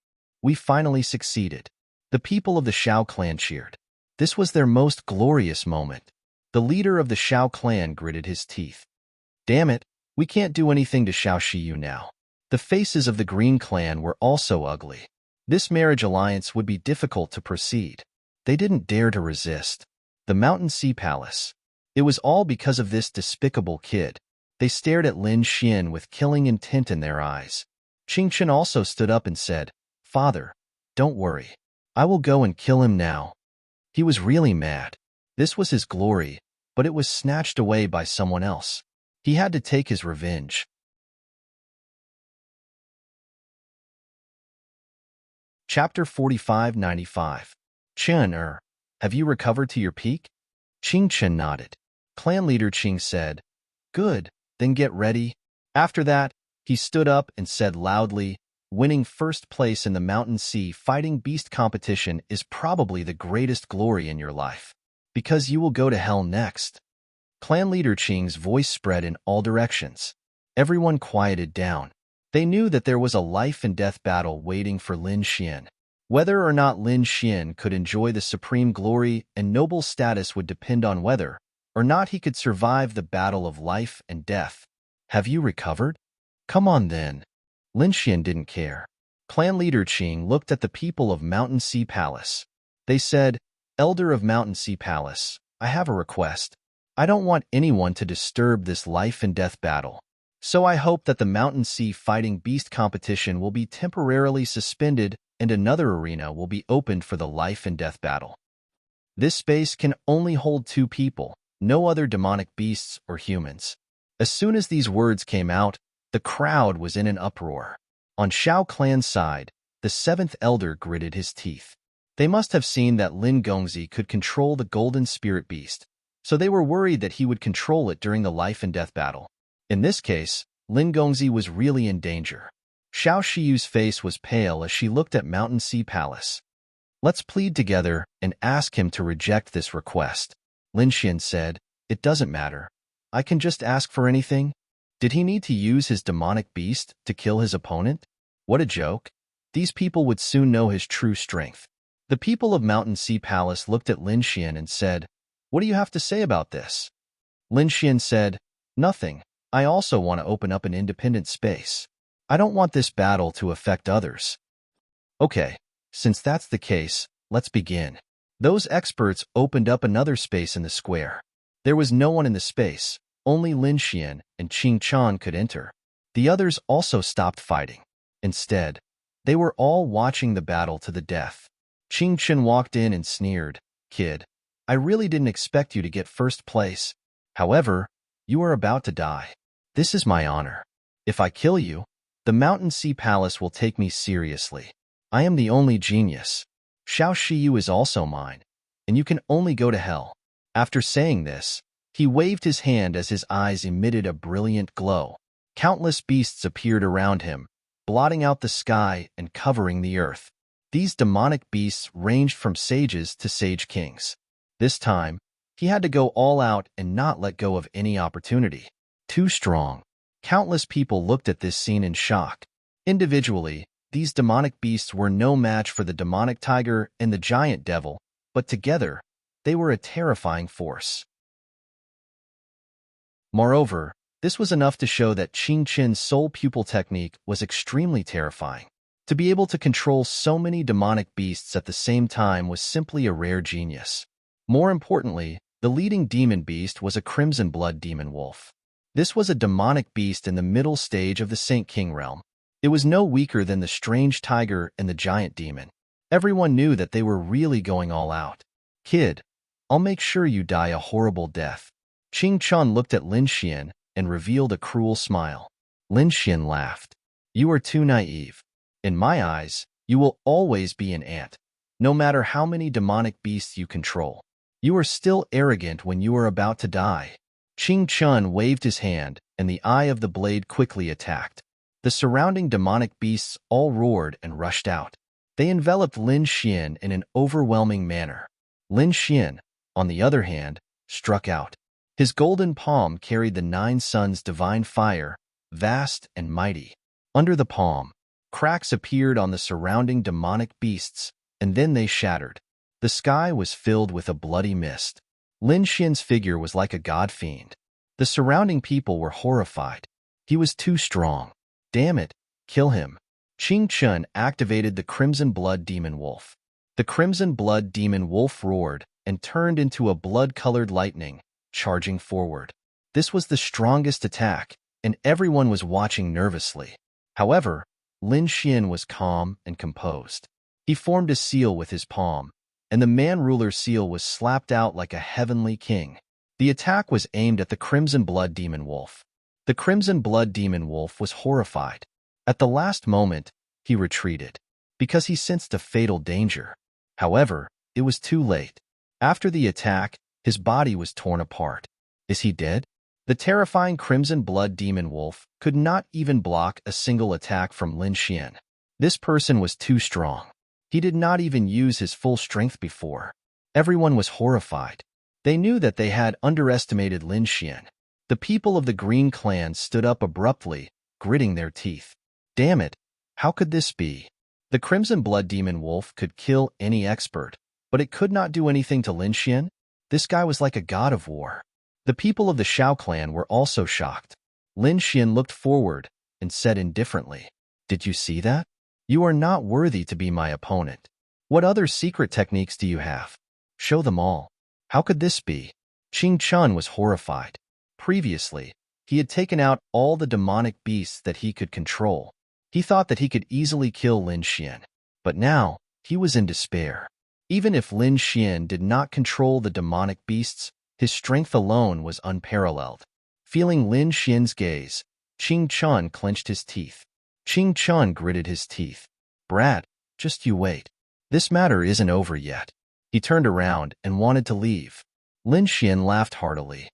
We finally succeeded. The people of the Shao clan cheered. This was their most glorious moment. The leader of the Shao clan gritted his teeth. Damn it, we can't do anything to Xiao Shiyu now. The faces of the Green clan were also ugly. This marriage alliance would be difficult to proceed. They didn't dare to resist. The Mountain Sea Palace. It was all because of this despicable kid. They stared at Lin Xian with killing intent in their eyes. Qingchen also stood up and said, "Father, don't worry. I will go and kill him now." He was really mad. This was his glory, but it was snatched away by someone else. He had to take his revenge. Chapter 4595. Chen, have you recovered to your peak? Qingchen nodded. Clan leader Qing said, "Good, then get ready." After that, he stood up and said loudly, "Winning first place in the Mountain Sea Fighting Beast competition is probably the greatest glory in your life, because you will go to hell next." Clan leader Qing's voice spread in all directions. Everyone quieted down. They knew that there was a life and death battle waiting for Lin Xian. Whether or not Lin Xian could enjoy the supreme glory and noble status would depend on whether or not he could survive the battle of life and death. "Have you recovered? Come on then." Lin Xian didn't care. Clan leader Qing looked at the people of Mountain Sea Palace. They said, "Elder of Mountain Sea Palace, I have a request. I don't want anyone to disturb this life and death battle. So I hope that the Mountain Sea Fighting Beast competition will be temporarily suspended and another arena will be opened for the life and death battle. This space can only hold 2 people, no other demonic beasts or humans." As soon as these words came out, the crowd was in an uproar. On Shao clan's side, the 7th elder gritted his teeth. They must have seen that Lin Gongzi could control the golden spirit beast, so they were worried that he would control it during the life and death battle. In this case, Lin Gongzi was really in danger. Xiao Shiyu's face was pale as she looked at Mountain Sea Palace. "Let's plead together and ask him to reject this request." Lin Xian said, "It doesn't matter. I can just ask for anything." Did he need to use his demonic beast to kill his opponent? What a joke. These people would soon know his true strength. The people of Mountain Sea Palace looked at Lin Xian and said, "What do you have to say about this?" Lin Xian said, "Nothing. I also want to open up an independent space. I don't want this battle to affect others." "Okay, since that's the case, let's begin." Those experts opened up another space in the square. There was no one in the space. Only Lin Xian and Qing Chan could enter. The others also stopped fighting. Instead, they were all watching the battle to the death. Qing Chen walked in and sneered, "Kid, I really didn't expect you to get first place. However, you are about to die. This is my honor. If I kill you, The Mountain Sea Palace will take me seriously. I am the only genius. Xiao Shiyu is also mine, and you can only go to hell. After saying this, he waved his hand as his eyes emitted a brilliant glow. Countless beasts appeared around him, blotting out the sky and covering the earth. These demonic beasts ranged from sages to sage kings. This time, he had to go all out and not let go of any opportunity. Too strong. Countless people looked at this scene in shock. Individually, these demonic beasts were no match for the demonic tiger and the giant devil, but together, they were a terrifying force. Moreover, this was enough to show that Qing Qin's soul pupil technique was extremely terrifying. To be able to control so many demonic beasts at the same time was simply a rare genius. More importantly, the leading demon beast was a crimson blood demon wolf. This was a demonic beast in the middle stage of the Saint King realm. It was no weaker than the strange tiger and the giant demon. Everyone knew that they were really going all out. Kid, I'll make sure you die a horrible death. Qing Chun looked at Lin Xian and revealed a cruel smile. Lin Xian laughed. You are too naive. In my eyes, you will always be an ant, no matter how many demonic beasts you control. You are still arrogant when you are about to die. Qing Chun waved his hand, and the eye of the blade quickly attacked. The surrounding demonic beasts all roared and rushed out. They enveloped Lin Xian in an overwhelming manner. Lin Xian, on the other hand, struck out. His golden palm carried the 9 suns' divine fire, vast and mighty. Under the palm, cracks appeared on the surrounding demonic beasts, and then they shattered. The sky was filled with a bloody mist. Lin Xian's figure was like a god-fiend. The surrounding people were horrified. He was too strong. Damn it, kill him. Qing Chun activated the Crimson Blood Demon Wolf. The Crimson Blood Demon Wolf roared and turned into a blood-colored lightning, charging forward. This was the strongest attack, and everyone was watching nervously. However, Lin Xian was calm and composed. He formed a seal with his palm, and the man-ruler seal was slapped out like a heavenly king. The attack was aimed at the Crimson Blood Demon Wolf. The Crimson Blood Demon Wolf was horrified. At the last moment, he retreated, because he sensed a fatal danger. However, it was too late. After the attack, his body was torn apart. Is he dead? The terrifying Crimson Blood Demon Wolf could not even block a single attack from Lin Xian. This person was too strong. He did not even use his full strength before. Everyone was horrified. They knew that they had underestimated Lin Xian. The people of the Green Clan stood up abruptly, gritting their teeth. Damn it, how could this be? The Crimson Blood Demon Wolf could kill any expert, but it could not do anything to Lin Xian? This guy was like a god of war. The people of the Shao clan were also shocked. Lin Xian looked forward and said indifferently, Did you see that? You are not worthy to be my opponent. What other secret techniques do you have? Show them all. How could this be? Qing Chun was horrified. Previously, he had taken out all the demonic beasts that he could control. He thought that he could easily kill Lin Xian. But now, he was in despair. Even if Lin Xian did not control the demonic beasts, his strength alone was unparalleled. Feeling Lin Xian's gaze, Qing Chun clenched his teeth. Qing Chun gritted his teeth. Brat, just you wait. This matter isn't over yet. He turned around and wanted to leave. Lin Xian laughed heartily.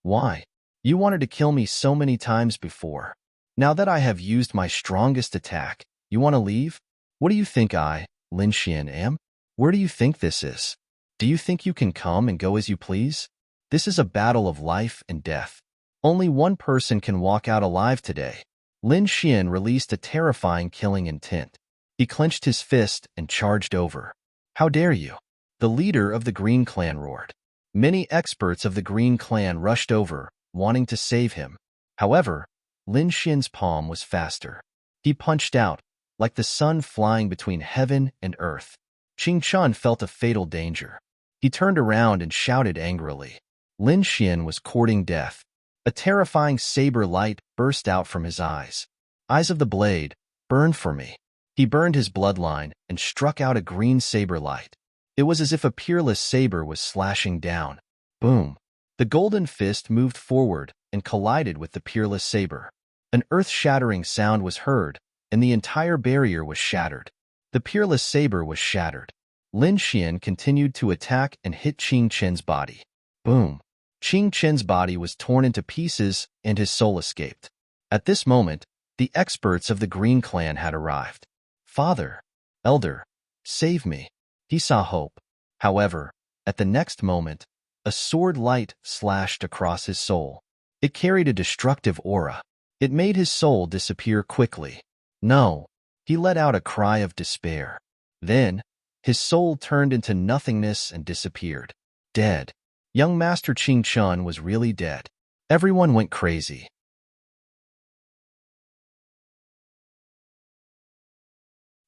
Why? You wanted to kill me so many times before. Now that I have used my strongest attack, you want to leave? What do you think I, Lin Xian, am? Where do you think this is? Do you think you can come and go as you please? This is a battle of life and death. Only one person can walk out alive today. Lin Xian released a terrifying killing intent. He clenched his fist and charged over. How dare you? The leader of the Green Clan roared. Many experts of the Green Clan rushed over, wanting to save him. However, Lin Xian's palm was faster. He punched out, like the sun flying between heaven and earth. Qing Chun felt a fatal danger. He turned around and shouted angrily. Lin Xian was courting death. A terrifying saber light burst out from his eyes. Eyes of the blade, burn for me. He burned his bloodline and struck out a green saber light. It was as if a peerless saber was slashing down. Boom. The golden fist moved forward and collided with the peerless saber. An earth-shattering sound was heard, and the entire barrier was shattered. The peerless saber was shattered. Lin Xian continued to attack and hit Qing Chen's body. Boom! Qing Chen's body was torn into pieces, and his soul escaped. At this moment, the experts of the Green Clan had arrived. "Father, Elder, save me." He saw hope. However, at the next moment, a sword light slashed across his soul. It carried a destructive aura. It made his soul disappear quickly. No! He let out a cry of despair. Then, his soul turned into nothingness and disappeared. Dead. Young Master Qing Chun was really dead. Everyone went crazy.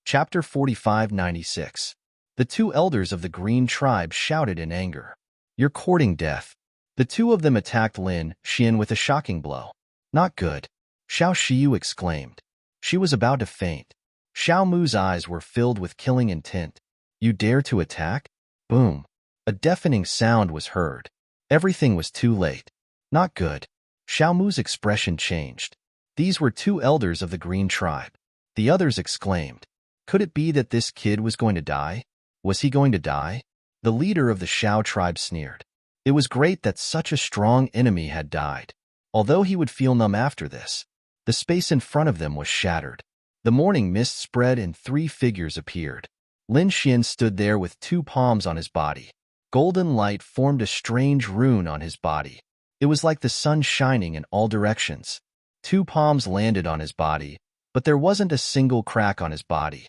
Chapter 4596. The two elders of the Green Tribe shouted in anger. "You're courting death." The two of them attacked Lin Xian with a shocking blow. "Not good," Xiao Shiyu exclaimed. She was about to faint. Xiao Mu's eyes were filled with killing intent. "You dare to attack?" Boom! A deafening sound was heard. Everything was too late. "Not good." Xiao Mu's expression changed. These were two elders of the Green Tribe. The others exclaimed. Could it be that this kid was going to die? Was he going to die? The leader of the Shao tribe sneered. It was great that such a strong enemy had died. Although he would feel numb after this, the space in front of them was shattered. The morning mist spread and three figures appeared. Lin Xian stood there with two palms on his body. Golden light formed a strange rune on his body. It was like the sun shining in all directions. Two palms landed on his body, but there wasn't a single crack on his body.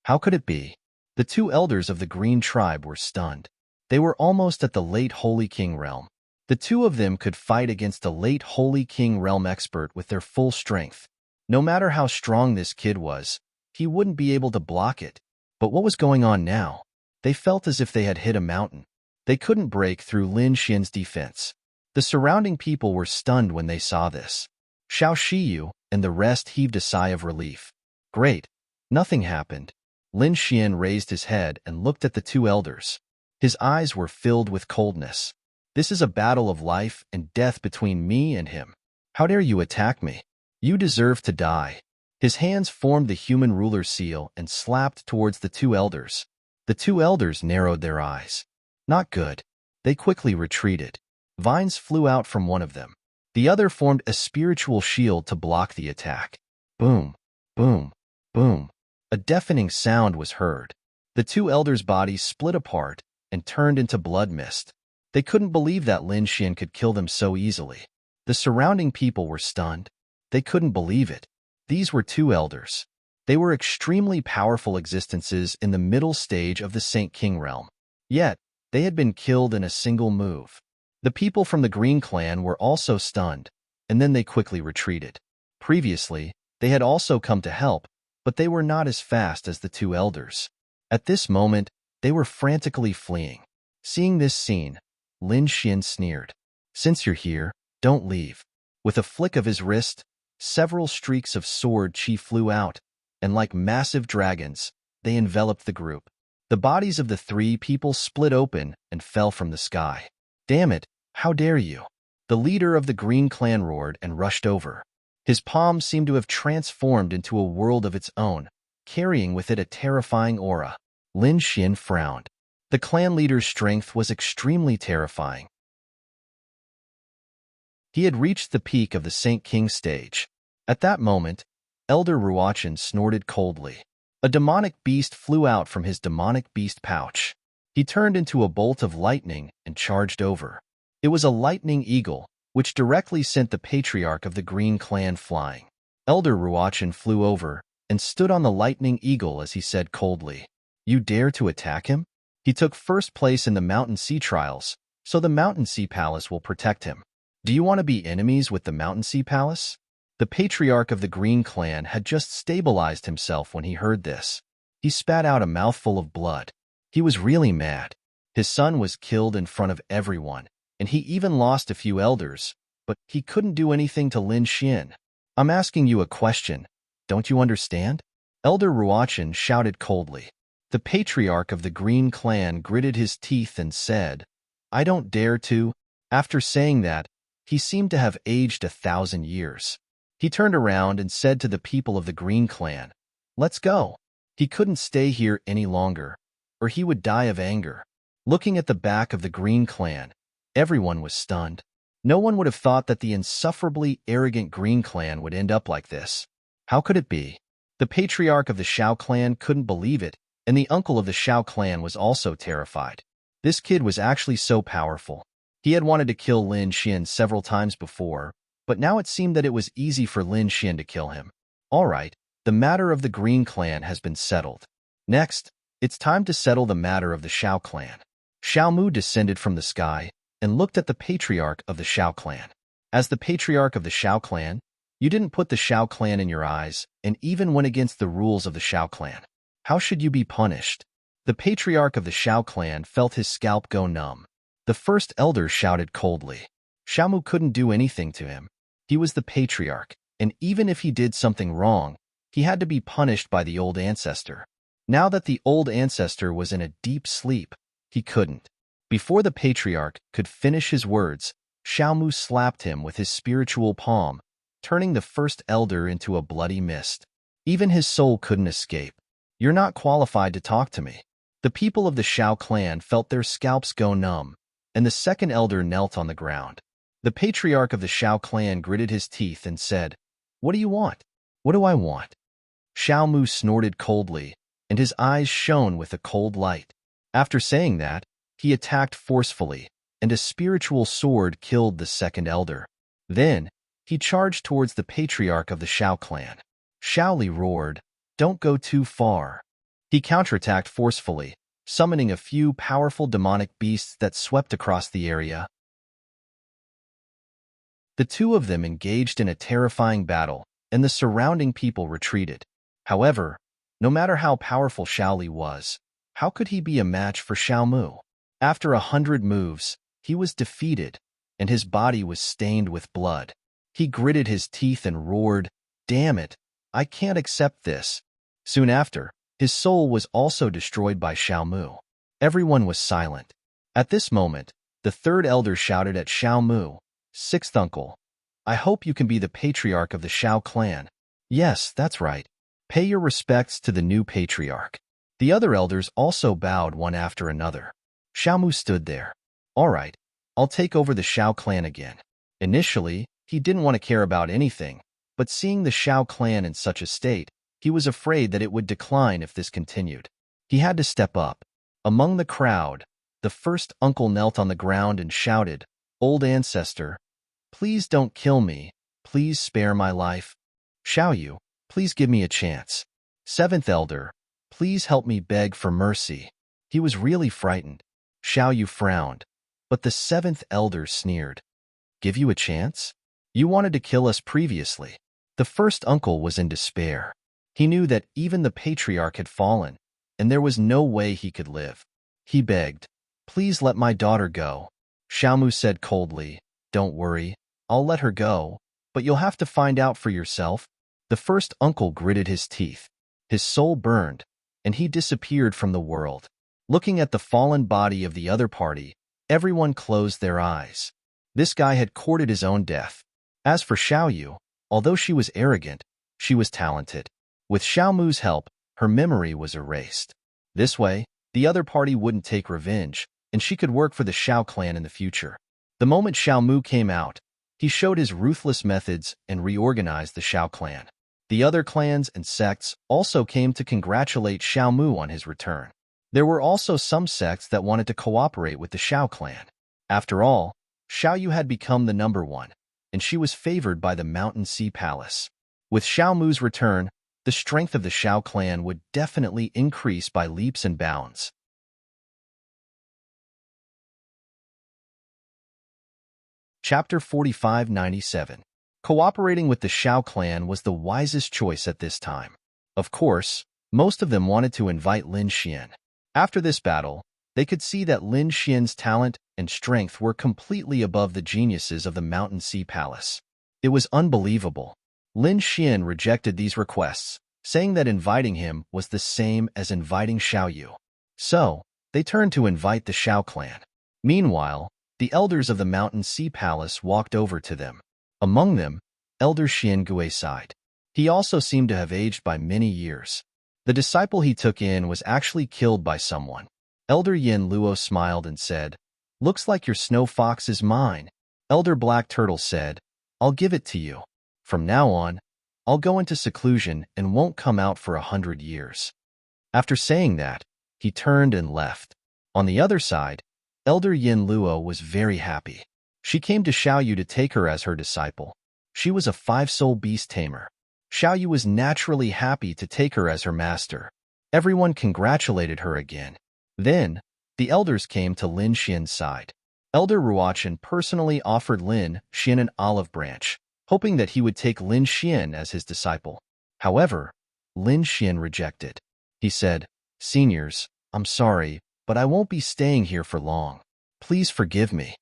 How could it be? The two elders of the Green Tribe were stunned. They were almost at the late Holy King realm. The two of them could fight against a late Holy King realm expert with their full strength. No matter how strong this kid was, he wouldn't be able to block it. But what was going on now? They felt as if they had hit a mountain. They couldn't break through Lin Xian's defense. The surrounding people were stunned when they saw this. Xiao Shiyu and the rest heaved a sigh of relief. Great. Nothing happened. Lin Xian raised his head and looked at the two elders. His eyes were filled with coldness. This is a battle of life and death between me and him. How dare you attack me? You deserve to die. His hands formed the human ruler seal and slapped towards the two elders. The two elders narrowed their eyes. Not good. They quickly retreated. Vines flew out from one of them. The other formed a spiritual shield to block the attack. Boom, boom, boom. A deafening sound was heard. The two elders' bodies split apart and turned into blood mist. They couldn't believe that Lin Xian could kill them so easily. The surrounding people were stunned. They couldn't believe it. These were two elders. They were extremely powerful existences in the middle stage of the Saint King realm. Yet, they had been killed in a single move. The people from the Green Clan were also stunned, and then they quickly retreated. Previously, they had also come to help, but they were not as fast as the two elders. At this moment, they were frantically fleeing. Seeing this scene, Lin Xian sneered. Since you're here, don't leave. With a flick of his wrist, several streaks of sword chi flew out, and like massive dragons, they enveloped the group. The bodies of the three people split open and fell from the sky. Damn it, how dare you? The leader of the Green Clan roared and rushed over. His palm seemed to have transformed into a world of its own, carrying with it a terrifying aura. Lin Xian frowned. The clan leader's strength was extremely terrifying. He had reached the peak of the Saint King stage. At that moment, Elder Ruochen snorted coldly. A demonic beast flew out from his demonic beast pouch. He turned into a bolt of lightning and charged over. It was a lightning eagle, which directly sent the patriarch of the Green Clan flying. Elder Ruochen flew over and stood on the lightning eagle as he said coldly, "You dare to attack him? He took first place in the Mountain Sea Trials, so the Mountain Sea Palace will protect him. Do you want to be enemies with the Mountain Sea Palace?" The patriarch of the Green Clan had just stabilized himself when he heard this. He spat out a mouthful of blood. He was really mad. His son was killed in front of everyone, and he even lost a few elders, but he couldn't do anything to Lin Xian. "I'm asking you a question. Don't you understand?" Elder Ruochen shouted coldly. The patriarch of the Green Clan gritted his teeth and said, "I don't dare to." After saying that, he seemed to have aged 1,000 years. He turned around and said to the people of the Green Clan, "Let's go." He couldn't stay here any longer, or he would die of anger. Looking at the back of the Green Clan, everyone was stunned. No one would have thought that the insufferably arrogant Green Clan would end up like this. How could it be? The patriarch of the Shao Clan couldn't believe it, and the uncle of the Shao Clan was also terrified. This kid was actually so powerful. He had wanted to kill Lin Xin several times before, but now it seemed that it was easy for Lin Xin to kill him. All right, the matter of the Green Clan has been settled. Next, it's time to settle the matter of the Shao Clan. Xiao Mu descended from the sky and looked at the patriarch of the Shao Clan. As the patriarch of the Shao Clan, you didn't put the Shao Clan in your eyes and even went against the rules of the Shao Clan. How should you be punished? The patriarch of the Shao Clan felt his scalp go numb. The first elder shouted coldly. Xiao Mu couldn't do anything to him. He was the patriarch, and even if he did something wrong, he had to be punished by the old ancestor. Now that the old ancestor was in a deep sleep, he couldn't. Before the patriarch could finish his words, Xiao Mu slapped him with his spiritual palm, turning the first elder into a bloody mist. Even his soul couldn't escape. "You're not qualified to talk to me." The people of the Shao Clan felt their scalps go numb, and the second elder knelt on the ground. The patriarch of the Shao Clan gritted his teeth and said, "What do you want?" "What do I want?" Xiao Mu snorted coldly, and his eyes shone with a cold light. After saying that, he attacked forcefully, and a spiritual sword killed the second elder. Then, he charged towards the patriarch of the Shao Clan. Shaoli roared, "Don't go too far." He counterattacked forcefully, summoning a few powerful demonic beasts that swept across the area. The two of them engaged in a terrifying battle, and the surrounding people retreated. However, no matter how powerful Shaoli was, how could he be a match for Xiao Mu? After 100 moves, he was defeated, and his body was stained with blood. He gritted his teeth and roared, "Damn it, I can't accept this." Soon after, his soul was also destroyed by Xiao Mu. Everyone was silent. At this moment, the third elder shouted at Xiao Mu, "Sixth uncle, I hope you can be the patriarch of the Shao Clan." "Yes, that's right. Pay your respects to the new patriarch." The other elders also bowed one after another. Xiao Mu stood there. "All right, I'll take over the Shao Clan again." Initially, he didn't want to care about anything, but seeing the Shao Clan in such a state, he was afraid that it would decline if this continued. He had to step up. Among the crowd, the first uncle knelt on the ground and shouted, "Old ancestor, please don't kill me. Please spare my life. Xiao Yu, please give me a chance. Seventh elder, please help me beg for mercy." He was really frightened. Xiao Yu frowned, but the seventh elder sneered. "Give you a chance? You wanted to kill us previously." The first uncle was in despair. He knew that even the patriarch had fallen, and there was no way he could live. He begged, "Please let my daughter go." Xiao Mu said coldly, "Don't worry, I'll let her go, but you'll have to find out for yourself." The first uncle gritted his teeth. His soul burned, and he disappeared from the world. Looking at the fallen body of the other party, everyone closed their eyes. This guy had courted his own death. As for Xiao Yu, although she was arrogant, she was talented. With Xiao Mu's help, her memory was erased. This way, the other party wouldn't take revenge, and she could work for the Shao Clan in the future. The moment Xiao Mu came out, he showed his ruthless methods and reorganized the Shao Clan. The other clans and sects also came to congratulate Xiao Mu on his return. There were also some sects that wanted to cooperate with the Shao Clan. After all, Xiao Yu had become the number one, and she was favored by the Mountain Sea Palace. With Xiao Mu's return, the strength of the Shao Clan would definitely increase by leaps and bounds. Chapter 4597. Cooperating with the Shao Clan was the wisest choice at this time. Of course, most of them wanted to invite Lin Xian. After this battle, they could see that Lin Xian's talent and strength were completely above the geniuses of the Mountain Sea Palace. It was unbelievable. Lin Xian rejected these requests, saying that inviting him was the same as inviting Xiao Yu. So, they turned to invite the Shao Clan. Meanwhile, the elders of the Mountain Sea Palace walked over to them. Among them, Elder Xian Gui sighed. He also seemed to have aged by many years. The disciple he took in was actually killed by someone. Elder Yin Luo smiled and said, "Looks like your snow fox is mine." Elder Black Turtle said, "I'll give it to you. From now on, I'll go into seclusion and won't come out for 100 years." After saying that, he turned and left. On the other side, Elder Yin Luo was very happy. She came to Xiaoyu to take her as her disciple. She was a 5-soul beast tamer. Xiaoyu was naturally happy to take her as her master. Everyone congratulated her again. Then, the elders came to Lin Xian's side. Elder Ruochen personally offered Lin Xian an olive branch, hoping that he would take Lin Xian as his disciple. However, Lin Xian rejected. He said, "Seniors, I'm sorry, but I won't be staying here for long. Please forgive me."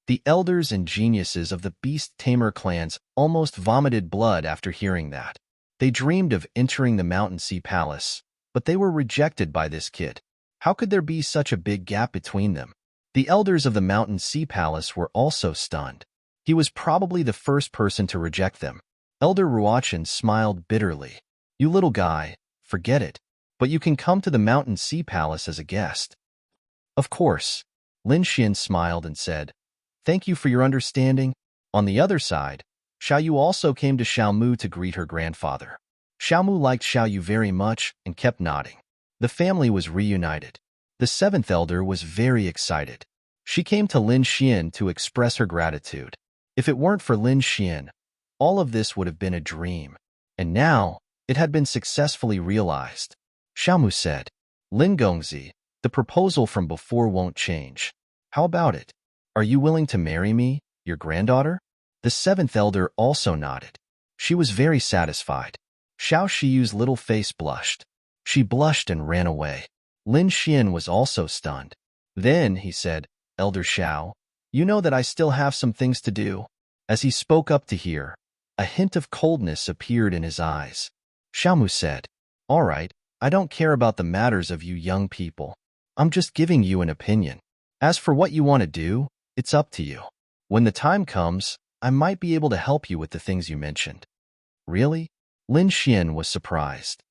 The elders and geniuses of the beast tamer clans almost vomited blood after hearing that. They dreamed of entering the Mountain Sea Palace, but they were rejected by this kid. How could there be such a big gap between them? The elders of the Mountain Sea Palace were also stunned. He was probably the first person to reject them. Elder Ruochen smiled bitterly. "You little guy, forget it. But you can come to the Mountain Sea Palace as a guest." "Of course." Lin Xian smiled and said, "Thank you for your understanding." On the other side, Xiaoyu also came to Xiaomu to greet her grandfather. Xiaomu liked Xiaoyu very much and kept nodding. The family was reunited. The 7th elder was very excited. She came to Lin Xian to express her gratitude. If it weren't for Lin Xian, all of this would have been a dream. And now, it had been successfully realized. Xiaomu said, "Lin Gongzi, the proposal from before won't change. How about it? Are you willing to marry me, your granddaughter?" The 7th elder also nodded. She was very satisfied. Xiao Shiyu's little face blushed. She blushed and ran away. Lin Xian was also stunned. Then he said, "Elder Xiao, you know that I still have some things to do." As he spoke up to her, a hint of coldness appeared in his eyes. Xiaomu said, "All right, I don't care about the matters of you young people. I'm just giving you an opinion. As for what you want to do, it's up to you. When the time comes, I might be able to help you with the things you mentioned." "Really?" Lin Xian was surprised.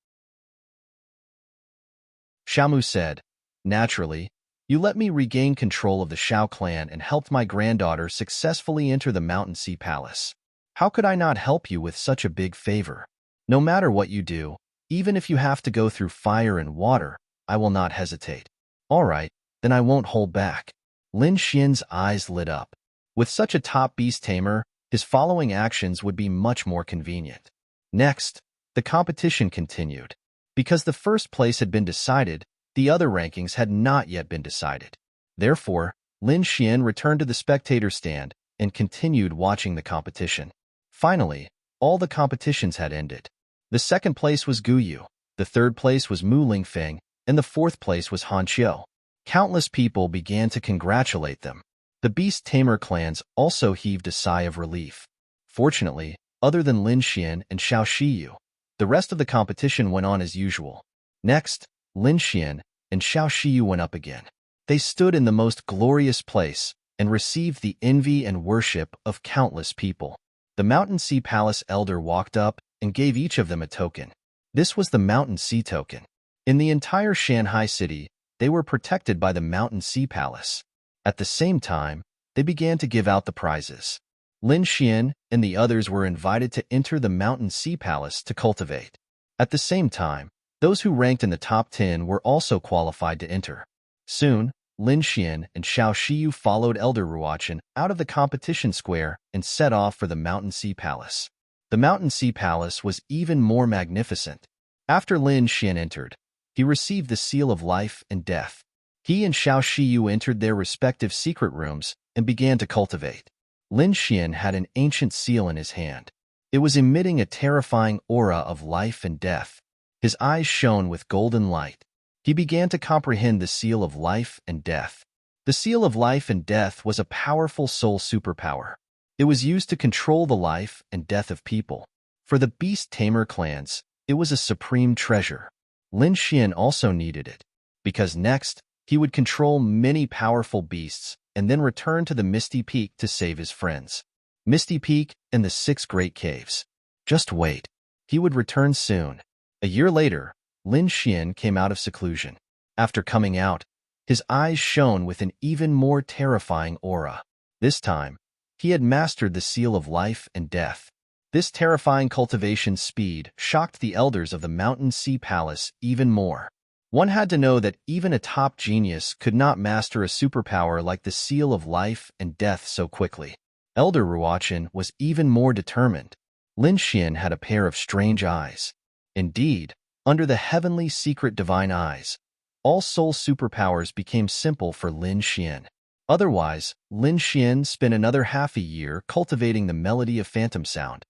Xiaomu said, "Naturally, you let me regain control of the Xiao clan and helped my granddaughter successfully enter the Mountain Sea Palace. How could I not help you with such a big favor? No matter what you do, even if you have to go through fire and water, I will not hesitate." "All right, then I won't hold back." Lin Xian's eyes lit up. With such a top beast tamer, his following actions would be much more convenient. Next, the competition continued. Because the first place had been decided, the other rankings had not yet been decided. Therefore, Lin Xian returned to the spectator stand and continued watching the competition. Finally, all the competitions had ended. The second place was Gu Yu, the third place was Mu Lingfeng, and the fourth place was Han Qiu. Countless people began to congratulate them. The beast tamer clans also heaved a sigh of relief. Fortunately, other than Lin Xian and Xiao Shiyu, the rest of the competition went on as usual. Next, Lin Xian and Xiao Shiyu went up again. They stood in the most glorious place and received the envy and worship of countless people. The Mountain Sea Palace elder walked up and gave each of them a token. This was the Mountain Sea token. In the entire Shanghai city, they were protected by the Mountain Sea Palace. At the same time, they began to give out the prizes. Lin Xian and the others were invited to enter the Mountain Sea Palace to cultivate. At the same time, those who ranked in the top 10 were also qualified to enter. Soon, Lin Xian and Xiao Shiyu followed Elder Ruochen out of the competition square and set off for the Mountain Sea Palace. The Mountain Sea Palace was even more magnificent. After Lin Xian entered, he received the seal of life and death. He and Xiao Shiyu entered their respective secret rooms and began to cultivate. Lin Xian had an ancient seal in his hand. It was emitting a terrifying aura of life and death. His eyes shone with golden light. He began to comprehend the seal of life and death. The seal of life and death was a powerful soul superpower. It was used to control the life and death of people. For the beast tamer clans, it was a supreme treasure. Lin Xian also needed it, because next, he would control many powerful beasts and then return to the Misty Peak to save his friends. Misty Peak, and the 6 Great Caves. Just wait. He would return soon. A year later, Lin Xian came out of seclusion. After coming out, his eyes shone with an even more terrifying aura. This time, he had mastered the seal of life and death. This terrifying cultivation speed shocked the elders of the Mountain Sea Palace even more. One had to know that even a top genius could not master a superpower like the seal of life and death so quickly. Elder Ruochen was even more determined. Lin Xian had a pair of strange eyes. Indeed, under the heavenly secret divine eyes, all soul superpowers became simple for Lin Xian. Otherwise, Lin Xian spent another half a year cultivating the melody of phantom sound.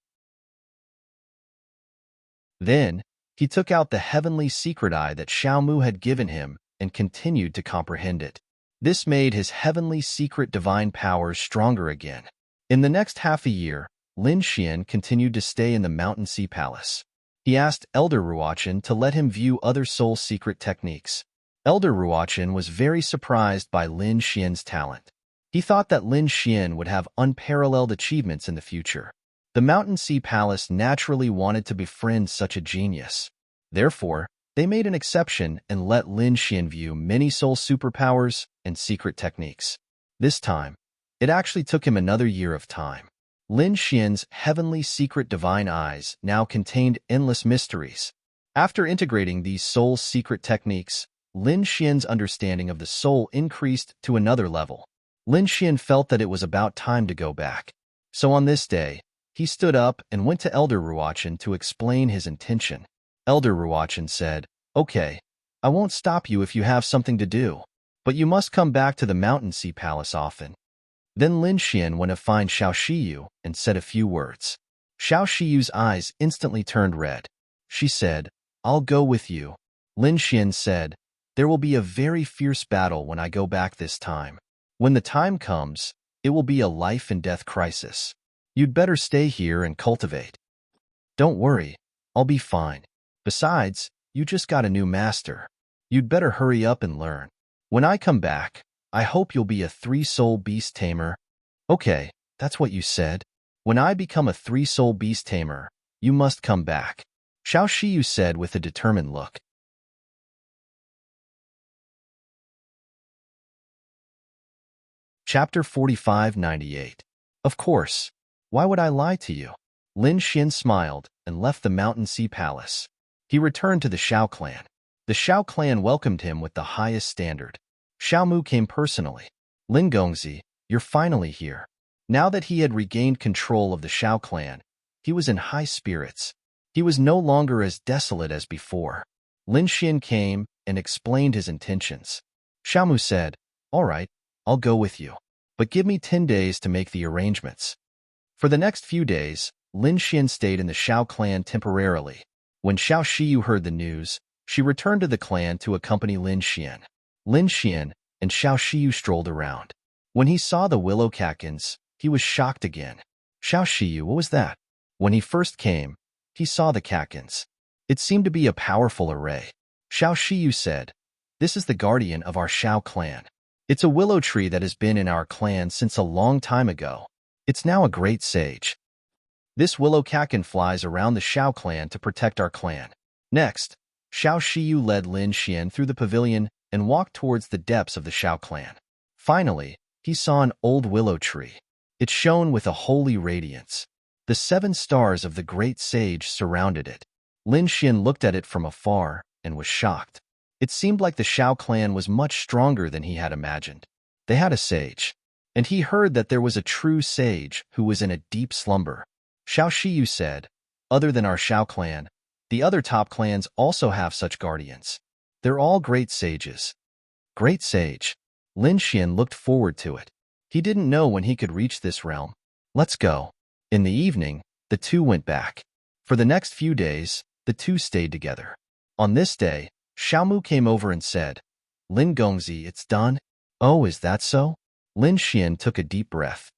Then, he took out the heavenly secret eye that Xiaomu had given him and continued to comprehend it. This made his heavenly secret divine powers stronger again. In the next half a year, Lin Xian continued to stay in the Mountain Sea Palace. He asked Elder Ruochen to let him view other soul secret techniques. Elder Ruochen was very surprised by Lin Xian's talent. He thought that Lin Xian would have unparalleled achievements in the future. The Mountain Sea Palace naturally wanted to befriend such a genius. Therefore, they made an exception and let Lin Xian view many soul superpowers and secret techniques. This time, it actually took him another year of time. Lin Xian's heavenly secret divine eyes now contained endless mysteries. After integrating these soul secret techniques, Lin Xian's understanding of the soul increased to another level. Lin Xian felt that it was about time to go back. So on this day, he stood up and went to Elder Ruochen to explain his intention. Elder Ruochen said, "Okay, I won't stop you if you have something to do, but you must come back to the Mountain Sea Palace often." Then Lin Xian went to find Xiao Shiyu and said a few words. Xiao Shiyu's eyes instantly turned red. She said, "I'll go with you." Lin Xian said, "There will be a very fierce battle when I go back this time. When the time comes, it will be a life and death crisis. You'd better stay here and cultivate." "Don't worry, I'll be fine. Besides, you just got a new master. You'd better hurry up and learn. When I come back, I hope you'll be a 3-soul beast tamer." "Okay, that's what you said. When I become a 3-soul beast tamer, you must come back," Xiao Shiyu said with a determined look. Chapter 4598. Of course. Why would I lie to you? Lin Xian smiled and left the Mountain Sea Palace. He returned to the Xiao clan. The Xiao clan welcomed him with the highest standard. Xiaomu came personally. "Lin Gongzi, you're finally here." Now that he had regained control of the Xiao clan, he was in high spirits. He was no longer as desolate as before. Lin Xian came and explained his intentions. Xiaomu said, "All right, I'll go with you, but give me 10 days to make the arrangements." For the next few days, Lin Xian stayed in the Xiao clan temporarily. When Xiao Shiyu heard the news, she returned to the clan to accompany Lin Xian. Lin Xian and Xiao Shiyu strolled around. When he saw the willow catkins, he was shocked again. "Xiao Shiyu, what was that?" When he first came, he saw the catkins. It seemed to be a powerful array. Xiao Shiyu said, "This is the guardian of our Xiao clan. It's a willow tree that has been in our clan since a long time ago. It's now a great sage. This willow catkin flies around the Xiao clan to protect our clan." Next, Xiao Shiyu led Lin Xian through the pavilion and walked towards the depths of the Xiao clan. Finally, he saw an old willow tree. It shone with a holy radiance. The 7 stars of the great sage surrounded it. Lin Xian looked at it from afar and was shocked. It seemed like the Xiao clan was much stronger than he had imagined. They had a sage, and he heard that there was a true sage who was in a deep slumber. Xiao Shiyu said, "Other than our Xiao clan, the other top clans also have such guardians. They're all great sages." Great sage. Lin Xian looked forward to it. He didn't know when he could reach this realm. "Let's go." In the evening, the two went back. For the next few days, the two stayed together. On this day, Xiaomu came over and said, "Lin Gongzi, it's done?" "Oh, is that so?" Lin Xian took a deep breath.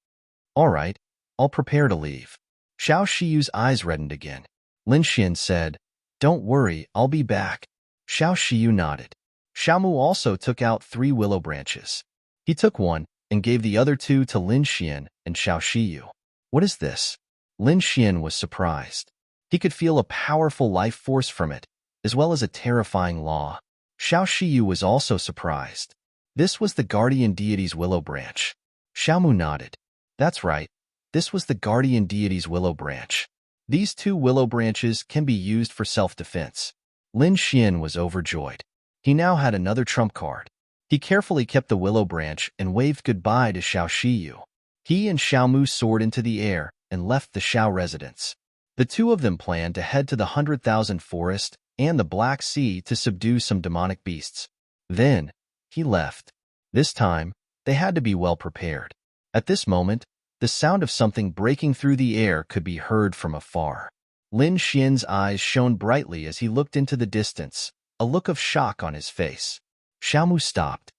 "All right, I'll prepare to leave." Xiao Shiyu's eyes reddened again. Lin Xian said, "Don't worry, I'll be back." Xiao Shiyu nodded. Xiaomu also took out 3 willow branches. He took one and gave the other 2 to Lin Xian and Xiao Shiyu. What is this? Lin Xian was surprised. He could feel a powerful life force from it, as well as a terrifying law. Xiao Shiyu was also surprised. This was the guardian deity's willow branch. Xiaomu nodded. That's right. This was the guardian deity's willow branch. These two willow branches can be used for self-defense. Lin Xian was overjoyed. He now had another trump card. He carefully kept the willow branch and waved goodbye to Xiao Shiyu. He and Xiaomu soared into the air and left the Xiao residence. The two of them planned to head to the 100,000 Forest and the Black Sea to subdue some demonic beasts. Then, he left. This time, they had to be well prepared. At this moment, the sound of something breaking through the air could be heard from afar. Lin Xian's eyes shone brightly as he looked into the distance, a look of shock on his face. Xiaomu stopped.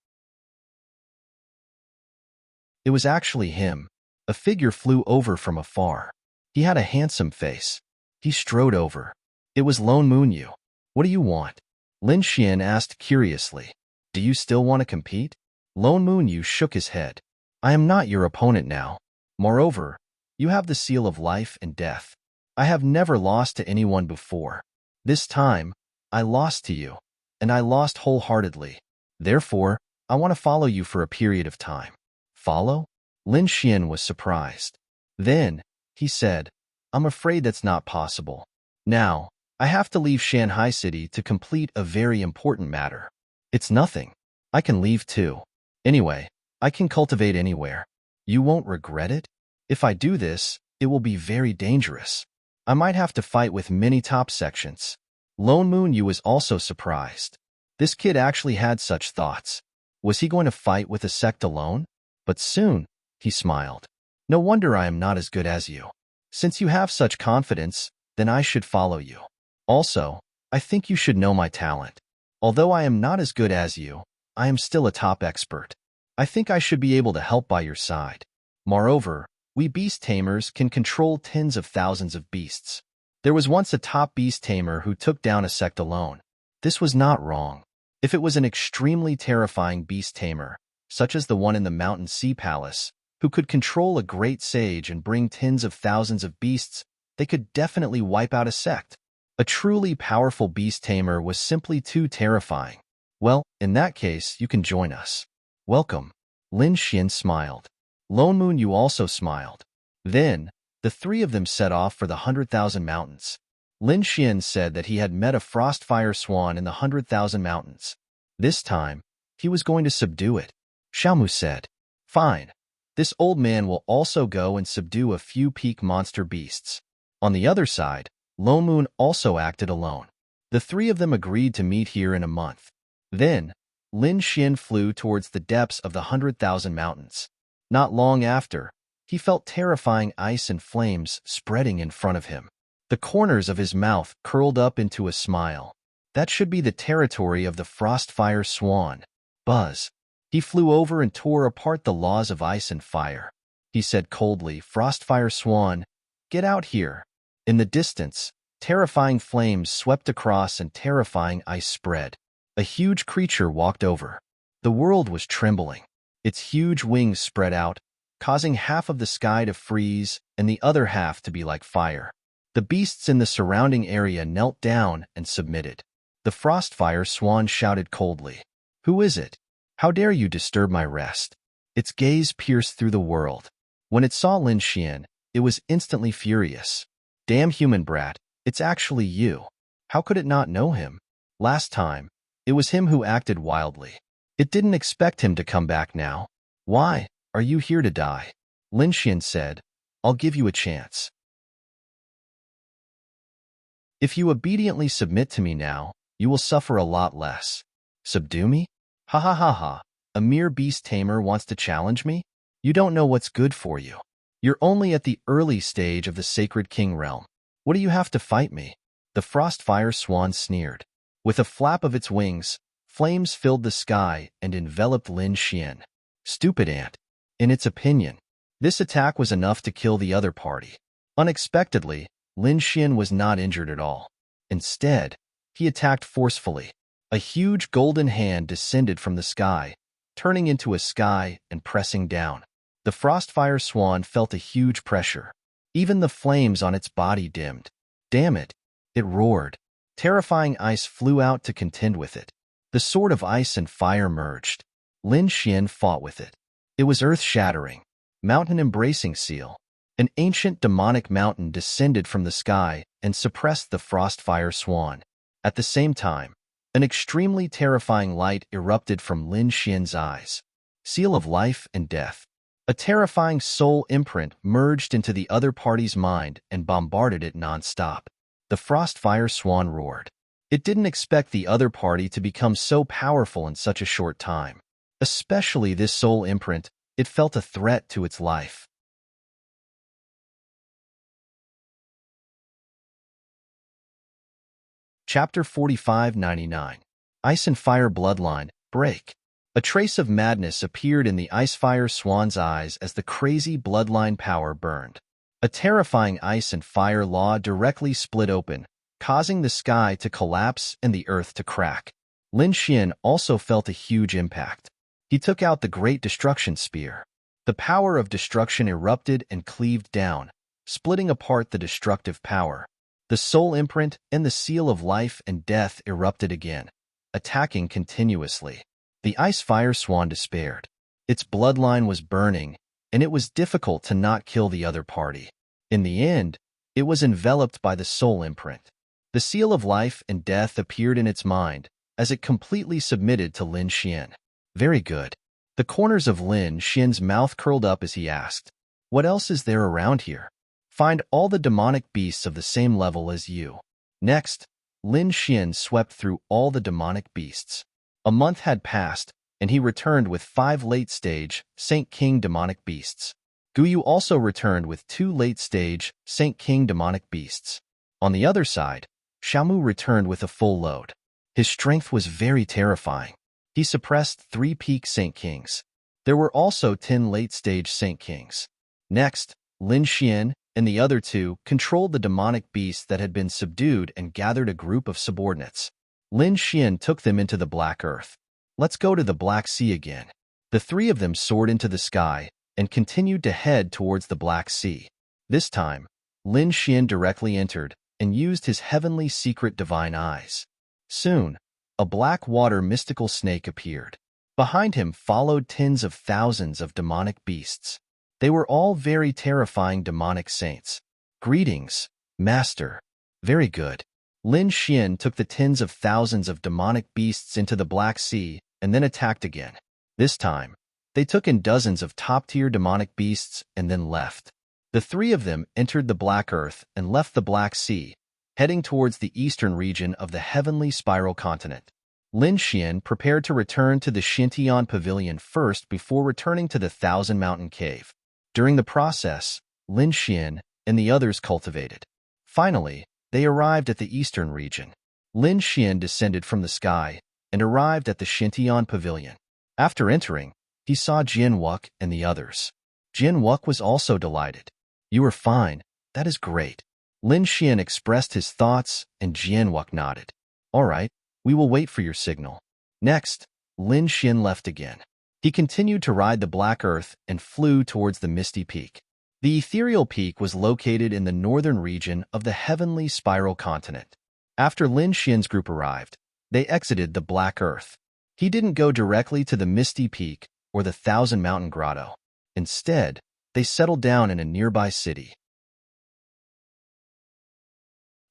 It was actually him. A figure flew over from afar. He had a handsome face. He strode over. It was Lone Moonyu. What do you want? Lin Xian asked curiously. Do you still want to compete? Lone Moonyu shook his head. I am not your opponent now. Moreover, you have the seal of life and death. I have never lost to anyone before. This time, I lost to you, and I lost wholeheartedly. Therefore, I want to follow you for a period of time. Follow? Lin Xian was surprised. Then, he said, I'm afraid that's not possible. Now, I have to leave Shanghai City to complete a very important matter. It's nothing. I can leave too. Anyway, I can cultivate anywhere. You won't regret it? If I do this, it will be very dangerous. I might have to fight with many top sections. Lone Moonyu was also surprised. This kid actually had such thoughts. Was he going to fight with a sect alone? But soon, he smiled. No wonder I am not as good as you. Since you have such confidence, then I should follow you. Also, I think you should know my talent. Although I am not as good as you, I am still a top expert. I think I should be able to help by your side. Moreover, we beast tamers can control tens of thousands of beasts. There was once a top beast tamer who took down a sect alone. This was not wrong. If it was an extremely terrifying beast tamer, such as the one in the Mountain Sea Palace, who could control a great sage and bring tens of thousands of beasts, they could definitely wipe out a sect. A truly powerful beast tamer was simply too terrifying. Well, in that case, you can join us. Welcome. Lin Xian smiled. Lone Moonyu also smiled. Then, the three of them set off for the 100,000 Mountains. Lin Xian said that he had met a frostfire swan in the 100,000 Mountains. This time, he was going to subdue it. Xiaomu said, Fine. This old man will also go and subdue a few peak monster beasts. On the other side, Lone Moon also acted alone. The three of them agreed to meet here in a month. Then, Lin Xian flew towards the depths of the 100,000 Mountains. Not long after, he felt terrifying ice and flames spreading in front of him. The corners of his mouth curled up into a smile. That should be the territory of the frostfire swan. Buzz. He flew over and tore apart the laws of ice and fire. He said coldly, Frostfire Swan, get out here. In the distance, terrifying flames swept across and terrifying ice spread. A huge creature walked over. The world was trembling. Its huge wings spread out, causing half of the sky to freeze and the other half to be like fire. The beasts in the surrounding area knelt down and submitted. The Frostfire Swan shouted coldly, Who is it? How dare you disturb my rest? Its gaze pierced through the world. When it saw Lin Xian, it was instantly furious. Damn human brat, it's actually you. How could it not know him? Last time, it was him who acted wildly. It didn't expect him to come back now. Why, are you here to die? Lin Xian said, I'll give you a chance. If you obediently submit to me now, you will suffer a lot less. Subdue me? Ha ha ha ha, a mere beast tamer wants to challenge me? You don't know what's good for you. You're only at the early stage of the Sacred King realm. What do you have to fight me? The Frostfire Swan sneered. With a flap of its wings, flames filled the sky and enveloped Lin Xian. Stupid ant. In its opinion, this attack was enough to kill the other party. Unexpectedly, Lin Xian was not injured at all. Instead, he attacked forcefully. A huge golden hand descended from the sky, turning into a sky and pressing down. The Frostfire Swan felt a huge pressure. Even the flames on its body dimmed. Damn it! It roared. Terrifying ice flew out to contend with it. The sword of ice and fire merged. Lin Xian fought with it. It was earth-shattering. Mountain-embracing seal. An ancient demonic mountain descended from the sky and suppressed the frost-fire swan. At the same time, an extremely terrifying light erupted from Lin Xian's eyes. Seal of life and death. A terrifying soul imprint merged into the other party's mind and bombarded it non-stop. The frost-fire swan roared. It didn't expect the other party to become so powerful in such a short time. Especially this soul imprint, it felt a threat to its life. Chapter 4599. Ice and Fire Bloodline, Break. A trace of madness appeared in the Icefire Swan's eyes as the crazy bloodline power burned. A terrifying ice and fire law directly split open, causing the sky to collapse and the earth to crack. Lin Xian also felt a huge impact. He took out the Great Destruction Spear. The power of destruction erupted and cleaved down, splitting apart the destructive power. The soul imprint and the seal of life and death erupted again, attacking continuously. The Ice-Fire Swan despaired. Its bloodline was burning, and it was difficult to not kill the other party. In the end, it was enveloped by the soul imprint. The seal of life and death appeared in its mind as it completely submitted to Lin Xian. Very good. The corners of Lin Xian's mouth curled up as he asked, "What else is there around here?" "Find all the demonic beasts of the same level as you." Next, Lin Xian swept through all the demonic beasts. A month had passed, and he returned with 5 late-stage Saint King demonic beasts. Guyu also returned with 2 late-stage Saint King demonic beasts. On the other side, Xiaomu returned with a full load. His strength was very terrifying. He suppressed 3 peak Saint Kings. There were also 10 late-stage Saint Kings. Next, Lin Xian and the other 2 controlled the demonic beasts that had been subdued and gathered a group of subordinates. Lin Xian took them into the Black Earth. "Let's go to the Black Sea again." The 3 of them soared into the sky and continued to head towards the Black Sea. This time, Lin Xian directly entered and used his heavenly secret divine eyes. Soon, a black water mystical snake appeared. Behind him followed tens of thousands of demonic beasts. They were all very terrifying demonic saints. "Greetings, Master." "Very good." Lin Xian took the tens of thousands of demonic beasts into the Black Sea and then attacked again. This time, they took in dozens of top-tier demonic beasts and then left. The 3 of them entered the Black Earth and left the Black Sea, heading towards the eastern region of the heavenly spiral continent. Lin Xian prepared to return to the Xintian Pavilion first before returning to the Thousand Mountain Cave. During the process, Lin Xian and the others cultivated. Finally, they arrived at the eastern region. Lin Xian descended from the sky and arrived at the Xintian Pavilion. After entering, he saw Jian Wuk and the others. Jian Wuk was also delighted. "You are fine. That is great." Lin Xian expressed his thoughts and Jian Wuk nodded. "All right, we will wait for your signal." Next, Lin Xian left again. He continued to ride the Black Earth and flew towards the Misty Peak. The ethereal peak was located in the northern region of the heavenly spiral continent. After Lin Xian's group arrived, they exited the Black Earth. He didn't go directly to the Misty Peak or the Thousand Mountain Grotto. Instead, they settled down in a nearby city.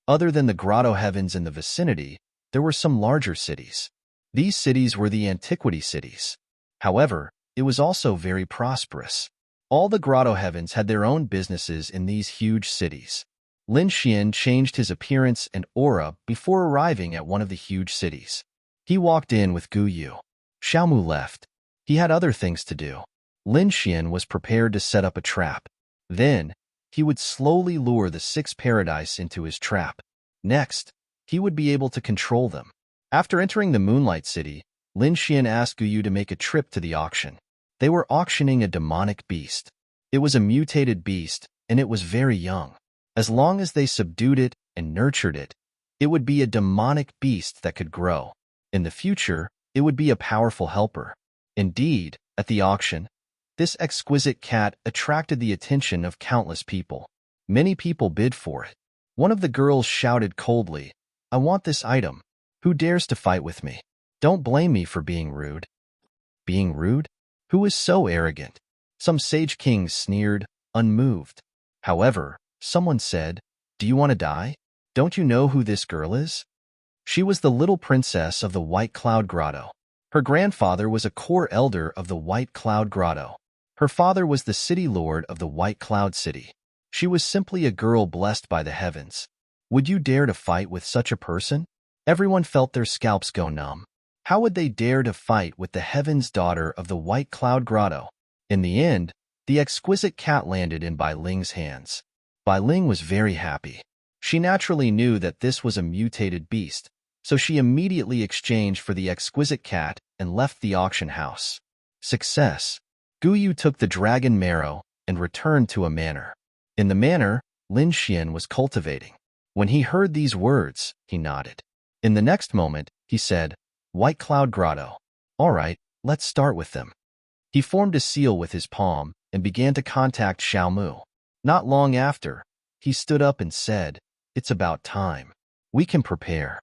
Other than the grotto heavens in the vicinity, there were some larger cities. These cities were the antiquity cities. However, it was also very prosperous. All the grotto heavens had their own businesses in these huge cities. Lin Xian changed his appearance and aura before arriving at one of the huge cities. He walked in with Guyu. Xiaomu left. He had other things to do. Lin Xian was prepared to set up a trap. Then, he would slowly lure the 6 paradise into his trap. Next, he would be able to control them. After entering the Moonlight City, Lin Xian asked Guyu to make a trip to the auction. They were auctioning a demonic beast. It was a mutated beast, and it was very young. As long as they subdued it and nurtured it, it would be a demonic beast that could grow. In the future, it would be a powerful helper. Indeed, at the auction, this exquisite cat attracted the attention of countless people. Many people bid for it. One of the girls shouted coldly, "I want this item. Who dares to fight with me? Don't blame me for being rude." Being rude? Who is so arrogant? Some sage kings sneered, unmoved. However, someone said, "Do you want to die? Don't you know who this girl is?" She was the little princess of the White Cloud Grotto. Her grandfather was a core elder of the White Cloud Grotto. Her father was the city lord of the White Cloud City. She was simply a girl blessed by the heavens. Would you dare to fight with such a person? Everyone felt their scalps go numb. How would they dare to fight with the heaven's daughter of the White Cloud Grotto? In the end, the exquisite cat landed in Bai Ling's hands. Bai Ling was very happy. She naturally knew that this was a mutated beast, so she immediately exchanged for the exquisite cat and left the auction house. Success. Guyu took the dragon marrow and returned to a manor. In the manor, Lin Xian was cultivating. When he heard these words, he nodded. In the next moment, he said, "White Cloud Grotto. All right, let's start with them." He formed a seal with his palm and began to contact Xiaomu. Not long after, he stood up and said, "It's about time. We can prepare."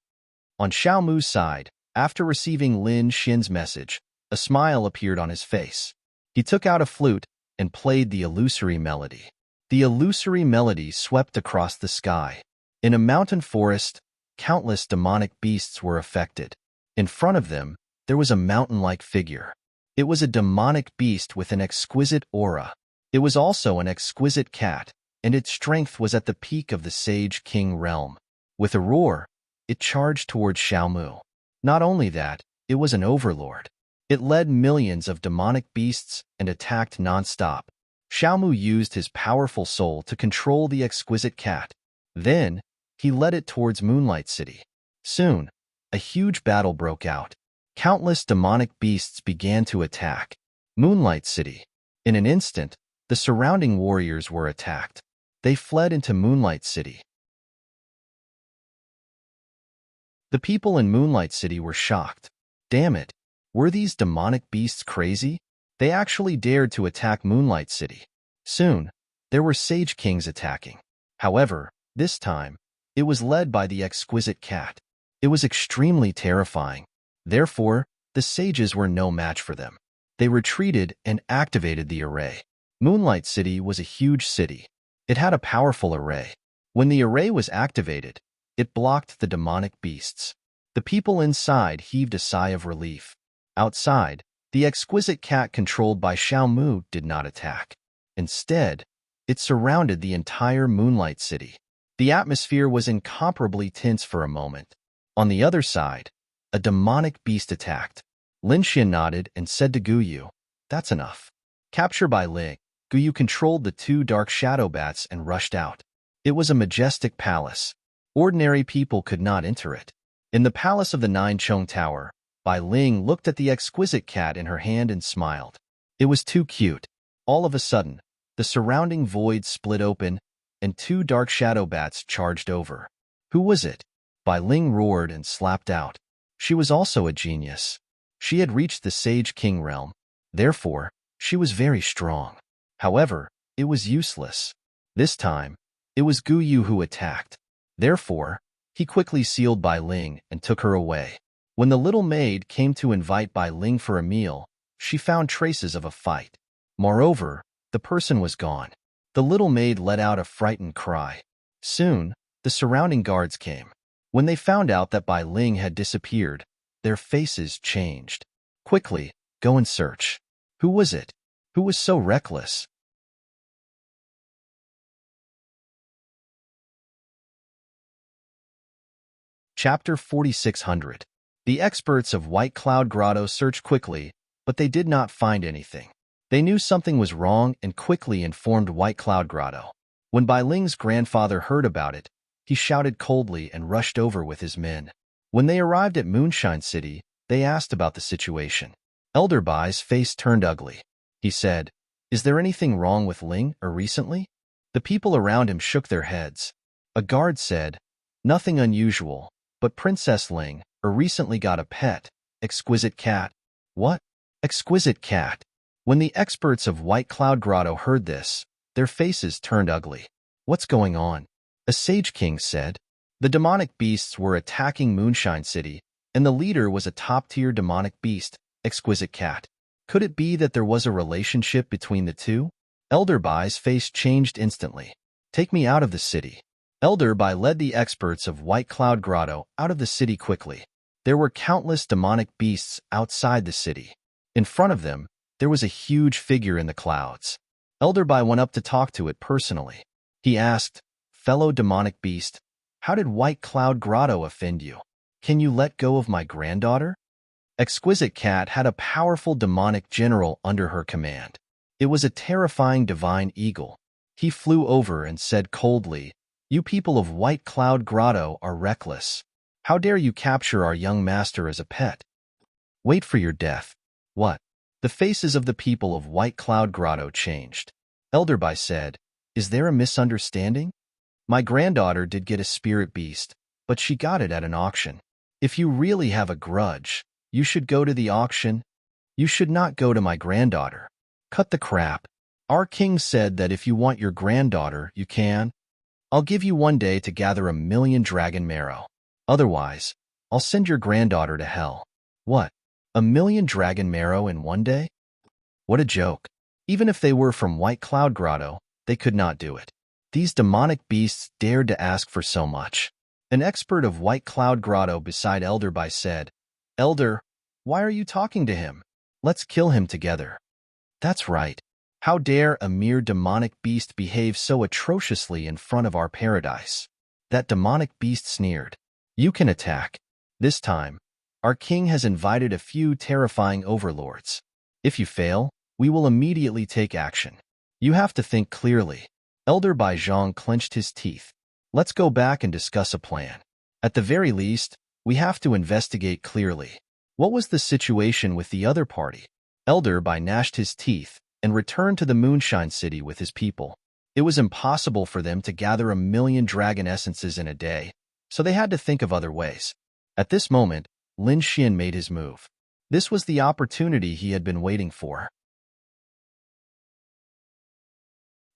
On Xiaomu's side, after receiving Lin Xian's message, a smile appeared on his face. He took out a flute and played the illusory melody. The illusory melody swept across the sky. In a mountain forest, countless demonic beasts were affected. In front of them, there was a mountain-like figure. It was a demonic beast with an exquisite aura. It was also an exquisite cat, and its strength was at the peak of the Sage King realm. With a roar, it charged towards Xiaomu. Not only that, it was an overlord. It led millions of demonic beasts and attacked non-stop. Xiaomu used his powerful soul to control the exquisite cat. Then, he led it towards Moonlight City. Soon, a huge battle broke out. Countless demonic beasts began to attack Moonlight City. In an instant, the surrounding warriors were attacked. They fled into Moonlight City. The people in Moonlight City were shocked. Damn it, were these demonic beasts crazy? They actually dared to attack Moonlight City. Soon, there were Sage Kings attacking. However, this time, it was led by the exquisite cat. It was extremely terrifying. Therefore, the sages were no match for them. They retreated and activated the array. Moonlight City was a huge city. It had a powerful array. When the array was activated, it blocked the demonic beasts. The people inside heaved a sigh of relief. Outside, the exquisite cat controlled by Xiaomu did not attack. Instead, it surrounded the entire Moonlight City. The atmosphere was incomparably tense for a moment. On the other side, a demonic beast attacked. Lin Xian nodded and said to Guyu, "That's enough." Captured by Ling, Guyu controlled the two dark shadow bats and rushed out. It was a majestic palace. Ordinary people could not enter it. In the palace of the Nine Chong Tower, Bai Ling looked at the exquisite cat in her hand and smiled. It was too cute. All of a sudden, the surrounding void split open, and two dark shadow bats charged over. Who was it? Bai Ling roared and slapped out. She was also a genius. She had reached the Sage King realm. Therefore, she was very strong. However, it was useless. This time, it was Guyu who attacked. Therefore, he quickly sealed Bai Ling and took her away. When the little maid came to invite Bai Ling for a meal, she found traces of a fight. Moreover, the person was gone. The little maid let out a frightened cry. Soon, the surrounding guards came. When they found out that Bai Ling had disappeared, their faces changed. Quickly, go and search. Who was it? Who was so reckless? Chapter 4600. The experts of White Cloud Grotto searched quickly, but they did not find anything. They knew something was wrong and quickly informed White Cloud Grotto. When Bai Ling's grandfather heard about it, he shouted coldly and rushed over with his men. When they arrived at Moonshine City, they asked about the situation. Elder Bai's face turned ugly. He said, "Is there anything wrong with Ling or recently?" The people around him shook their heads. A guard said, "Nothing unusual, but Princess Ling recently got a pet, exquisite cat." What? Exquisite cat? When the experts of White Cloud Grotto heard this, their faces turned ugly. What's going on? A sage king said. The demonic beasts were attacking Moonshine City, and the leader was a top-tier demonic beast, Exquisite Cat. Could it be that there was a relationship between the two? Elderbai's face changed instantly. Take me out of the city. Elderbai led the experts of White Cloud Grotto out of the city quickly. There were countless demonic beasts outside the city. In front of them, there was a huge figure in the clouds. Elderbai went up to talk to it personally. He asked, "Fellow demonic beast, how did White Cloud Grotto offend you? Can you let go of my granddaughter?" Exquisite Cat had a powerful demonic general under her command. It was a terrifying divine eagle. He flew over and said coldly, "You people of White Cloud Grotto are reckless. How dare you capture our young master as a pet? Wait for your death." What? The faces of the people of White Cloud Grotto changed. Elderbai said, "Is there a misunderstanding? My granddaughter did get a spirit beast, but she got it at an auction. If you really have a grudge, you should go to the auction. You should not go to my granddaughter. Cut the crap. Our king said that if you want your granddaughter, you can. I'll give you 1 day to gather 1,000,000 dragon marrow. Otherwise, I'll send your granddaughter to hell." What? 1,000,000 dragon marrow in 1 day? What a joke. Even if they were from White Cloud Grotto, they could not do it. These demonic beasts dared to ask for so much. An expert of White Cloud Grotto beside Elderbai said, "Elder, why are you talking to him? Let's kill him together." That's right. How dare a mere demonic beast behave so atrociously in front of our paradise? That demonic beast sneered. "You can attack. This time, our king has invited a few terrifying overlords. If you fail, we will immediately take action. You have to think clearly." Elderbai Zhang clenched his teeth. "Let's go back and discuss a plan. At the very least, we have to investigate clearly. What was the situation with the other party?" Elderbai gnashed his teeth and returned to the Moonshine City with his people. It was impossible for them to gather 1,000,000 dragon essences in a day, so they had to think of other ways. At this moment, Lin Xian made his move. This was the opportunity he had been waiting for.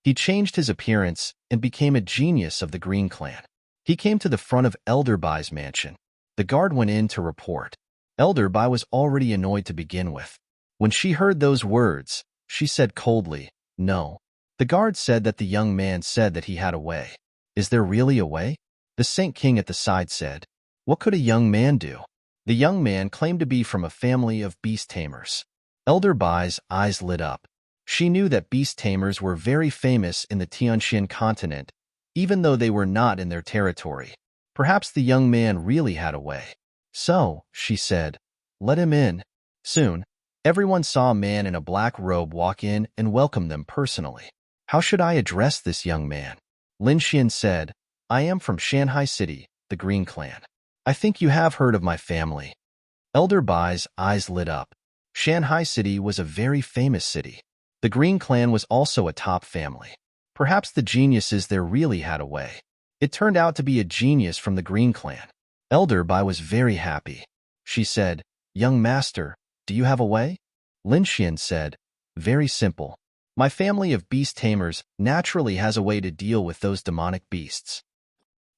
He changed his appearance and became a genius of the Green Clan. He came to the front of Elderbai's mansion. The guard went in to report. Elderbai was already annoyed to begin with. When she heard those words, she said coldly, "No." The guard said that the young man said that he had a way. "Is there really a way?" The Saint King at the side said, "What could a young man do?" The young man claimed to be from a family of beast tamers. Elderbai's eyes lit up. She knew that beast tamers were very famous in the Tianxian continent, even though they were not in their territory. Perhaps the young man really had a way. "So," she said, "let him in." Soon, everyone saw a man in a black robe walk in and welcome them personally. "How should I address this young man?" Lin Xian said, "I am from Shanghai City, the Green Clan. I think you have heard of my family." Elderbai's eyes lit up. Shanghai City was a very famous city. The Green Clan was also a top family. Perhaps the geniuses there really had a way. It turned out to be a genius from the Green Clan. Elderbai was very happy. She said, "Young master, do you have a way?" Lin Xian said, "Very simple. My family of beast tamers naturally has a way to deal with those demonic beasts.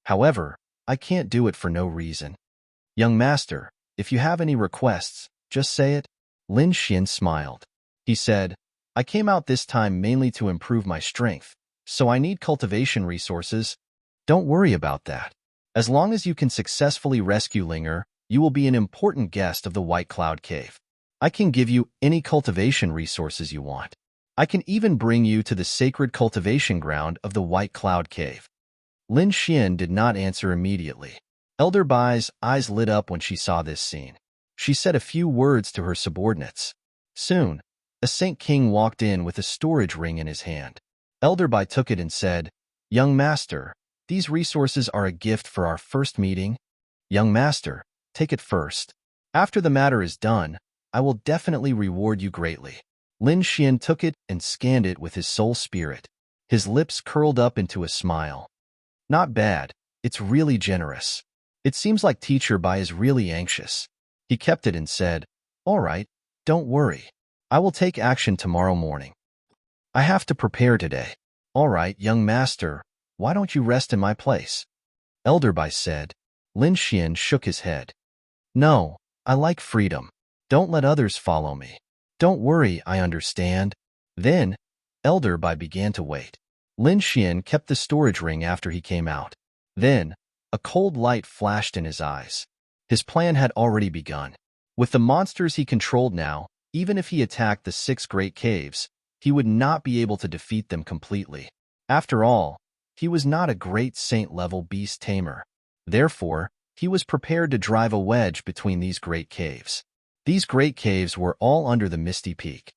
However, I can't do it for no reason. Young master, if you have any requests, just say it." Lin Xian smiled. He said, "I came out this time mainly to improve my strength, so I need cultivation resources. Don't worry about that. As long as you can successfully rescue Linger, you will be an important guest of the White Cloud Cave. I can give you any cultivation resources you want. I can even bring you to the sacred cultivation ground of the White Cloud Cave." Lin Xian did not answer immediately. Elderbai's eyes lit up when she saw this scene. She said a few words to her subordinates. Soon, a Saint King walked in with a storage ring in his hand. Elderbai took it and said, "Young master, these resources are a gift for our first meeting. Young master, take it first. After the matter is done, I will definitely reward you greatly." Lin Xian took it and scanned it with his soul spirit. His lips curled up into a smile. "Not bad. It's really generous. It seems like Teacher Bai is really anxious." He kept it and said, "All right, don't worry. I will take action tomorrow morning. I have to prepare today." "All right, young master, Why don't you rest in my place? Elderby said. Lin Xian shook his head. No, I like freedom. Don't let others follow me. Don't worry, I understand. Then, Elderby began to wait. Lin Xian kept the storage ring after he came out. Then, a cold light flashed in his eyes. His plan had already begun. With the monsters he controlled now, even if he attacked the 6 great caves, he would not be able to defeat them completely. After all, he was not a great saint-level beast tamer. Therefore, he was prepared to drive a wedge between these great caves. These great caves were all under the Misty Peak.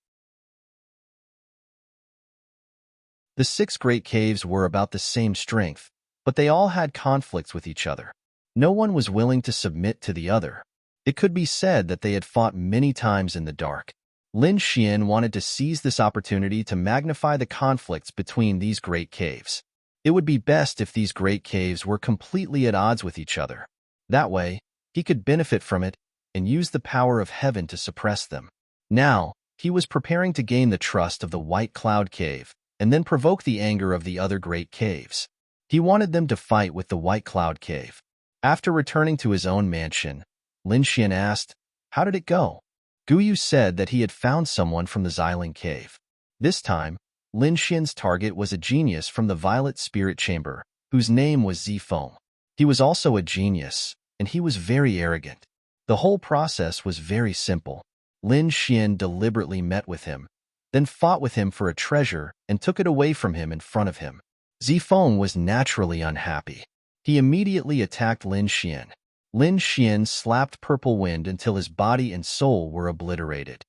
The 6 great caves were about the same strength, but they all had conflicts with each other. No one was willing to submit to the other. It could be said that they had fought many times in the dark. Lin Xian wanted to seize this opportunity to magnify the conflicts between these great caves. It would be best if these great caves were completely at odds with each other. That way, he could benefit from it and use the power of heaven to suppress them. Now, he was preparing to gain the trust of the White Cloud Cave and then provoke the anger of the other great caves. He wanted them to fight with the White Cloud Cave. After returning to his own mansion, Lin Xian asked, "How did it go?" Guyu said that he had found someone from the Xiling Cave. This time, Lin Xian's target was a genius from the Violet Spirit Chamber, whose name was Zifeng. He was also a genius, and he was very arrogant. The whole process was very simple. Lin Xian deliberately met with him, then fought with him for a treasure and took it away from him in front of him. Zifeng was naturally unhappy. He immediately attacked Lin Xian. Lin Xian slapped Purple Wind until his body and soul were obliterated.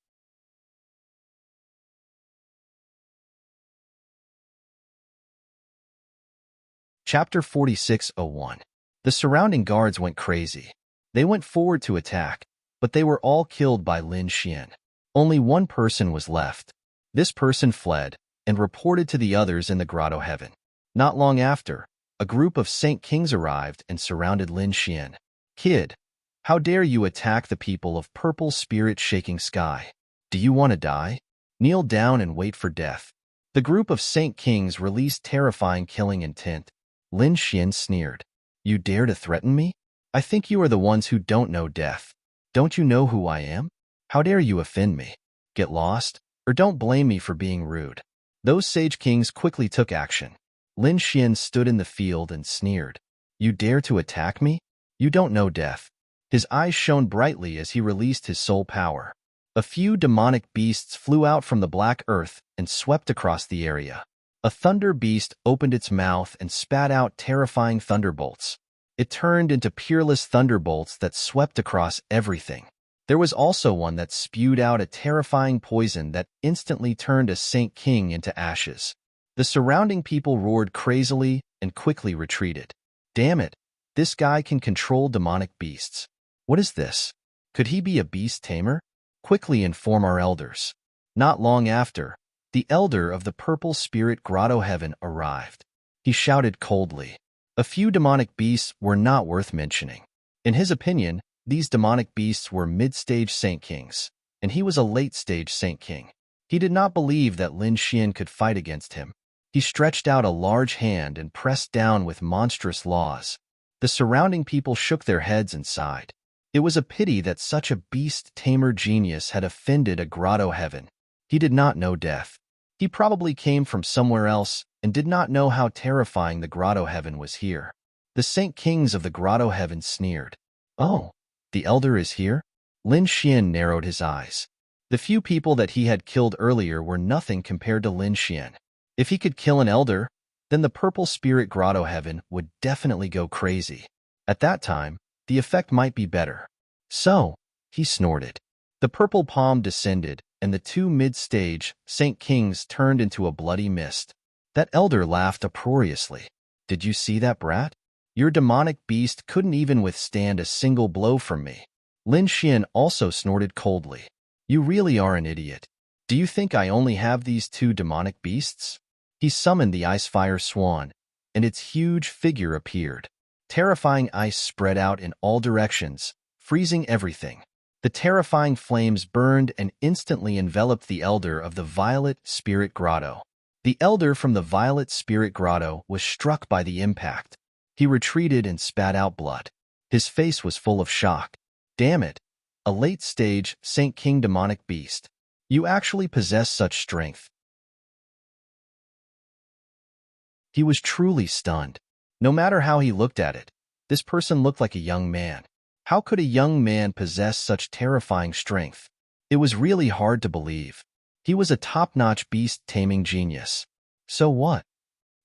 Chapter 46:01. The surrounding guards went crazy. They went forward to attack, but they were all killed by Lin Xian. Only one person was left. This person fled and reported to the others in the Grotto Heaven. Not long after, a group of Saint Kings arrived and surrounded Lin Xian. "Kid, how dare you attack the people of Purple Spirit Shaking Sky? Do you want to die? Kneel down and wait for death." The group of Saint Kings released terrifying killing intent. Lin Xian sneered. "You dare to threaten me? I think you are the ones who don't know death. Don't you know who I am? How dare you offend me? Get lost, or don't blame me for being rude." Those Sage Kings quickly took action. Lin Xian stood in the field and sneered. "You dare to attack me? You don't know death." His eyes shone brightly as he released his soul power. A few demonic beasts flew out from the black earth and swept across the area. A thunder beast opened its mouth and spat out terrifying thunderbolts. It turned into peerless thunderbolts that swept across everything. There was also one that spewed out a terrifying poison that instantly turned a Saint King into ashes. The surrounding people roared crazily and quickly retreated. "Damn it! This guy can control demonic beasts. What is this? Could he be a beast tamer? Quickly inform our elders." Not long after, the elder of the Purple Spirit Grotto Heaven arrived. He shouted coldly. A few demonic beasts were not worth mentioning. In his opinion, these demonic beasts were mid-stage Saint Kings, and he was a late-stage Saint King. He did not believe that Lin Xian could fight against him. He stretched out a large hand and pressed down with monstrous laws. The surrounding people shook their heads and sighed. It was a pity that such a beast-tamer genius had offended a Grotto Heaven. He did not know death. He probably came from somewhere else and did not know how terrifying the Grotto Heaven was here. The Saint Kings of the Grotto Heaven sneered. "Oh, the elder is here?" Lin Xian narrowed his eyes. The few people that he had killed earlier were nothing compared to Lin Xian. If he could kill an elder, then the Purple Spirit Grotto Heaven would definitely go crazy. At that time, the effect might be better. "So," he snorted. The purple palm descended, and the two mid-stage Saint Kings turned into a bloody mist. That elder laughed uproariously. "Did you see that, brat? Your demonic beast couldn't even withstand a single blow from me." Lin Xian also snorted coldly. "You really are an idiot. Do you think I only have these 2 demonic beasts?" He summoned the Ice-Fire Swan, and its huge figure appeared. Terrifying ice spread out in all directions, freezing everything. The terrifying flames burned and instantly enveloped the elder of the Violet Spirit Grotto. The elder from the Violet Spirit Grotto was struck by the impact. He retreated and spat out blood. His face was full of shock. Damn it! A late-stage Saint King demonic beast. You actually possess such strength. He was truly stunned. No matter how he looked at it, this person looked like a young man. How could a young man possess such terrifying strength? It was really hard to believe. He was a top-notch beast-taming genius. So what?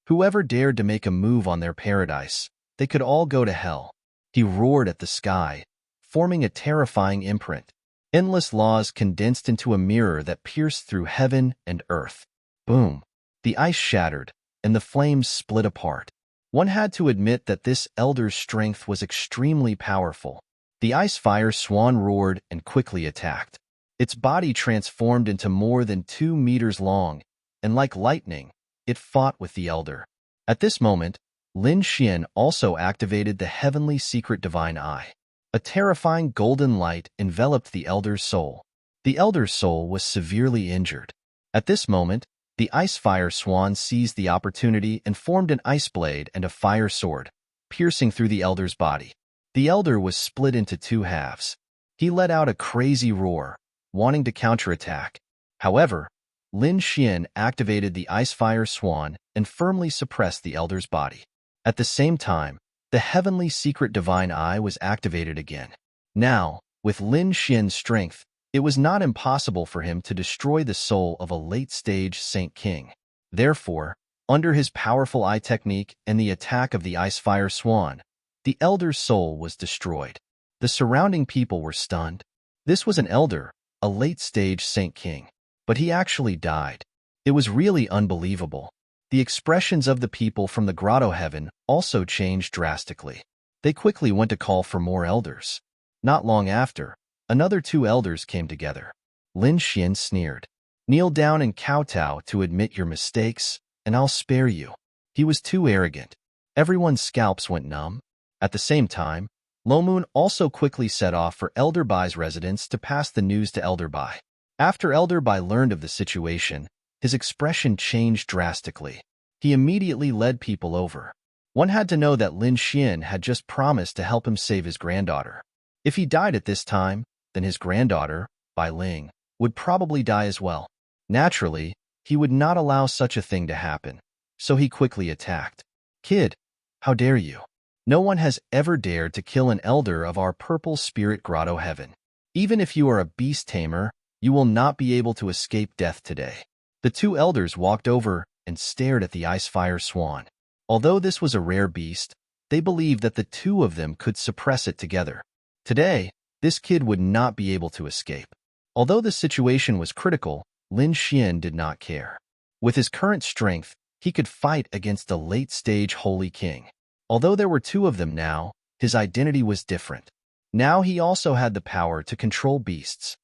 Whoever dared to make a move on their paradise, they could all go to hell. He roared at the sky, forming a terrifying imprint. Endless laws condensed into a mirror that pierced through heaven and earth. Boom! The ice shattered, and the flames split apart. One had to admit that this elder's strength was extremely powerful. The ice-fire swan roared and quickly attacked. Its body transformed into more than 2 meters long, and like lightning, it fought with the elder. At this moment, Lin Xian also activated the heavenly secret divine eye. A terrifying golden light enveloped the elder's soul. The elder's soul was severely injured. At this moment, the ice-fire swan seized the opportunity and formed an ice blade and a fire sword, piercing through the elder's body. The elder was split into 2 halves. He let out a crazy roar, wanting to counterattack. However, Lin Xian activated the ice-fire swan and firmly suppressed the elder's body. At the same time, the heavenly secret divine eye was activated again. Now, with Lin Xian's strength, it was not impossible for him to destroy the soul of a late-stage Saint King. Therefore, under his powerful eye technique and the attack of the ice-fire swan, the elder's soul was destroyed. The surrounding people were stunned. This was an elder, a late-stage Saint King. But he actually died. It was really unbelievable. The expressions of the people from the grotto heaven also changed drastically. They quickly went to call for more elders. Not long after, another 2 elders came together. Lin Xian sneered. "Kneel down and kowtow to admit your mistakes, and I'll spare you." He was too arrogant. Everyone's scalps went numb. At the same time, Lo Moon also quickly set off for Elder Bai's residence to pass the news to Elder Bai. After Elder Bai learned of the situation, his expression changed drastically. He immediately led people over. One had to know that Lin Xian had just promised to help him save his granddaughter. If he died at this time, then his granddaughter, Bai Ling, would probably die as well. Naturally, he would not allow such a thing to happen, so he quickly attacked. "Kid, how dare you? No one has ever dared to kill an elder of our Purple Spirit Grotto Heaven. Even if you are a beast tamer, you will not be able to escape death today." The 2 elders walked over and stared at the ice-fire swan. Although this was a rare beast, they believed that the 2 of them could suppress it together. Today, this kid would not be able to escape. Although the situation was critical, Lin Xian did not care. With his current strength, he could fight against a late-stage Holy King. Although there were 2 of them now, his identity was different. Now he also had the power to control beasts.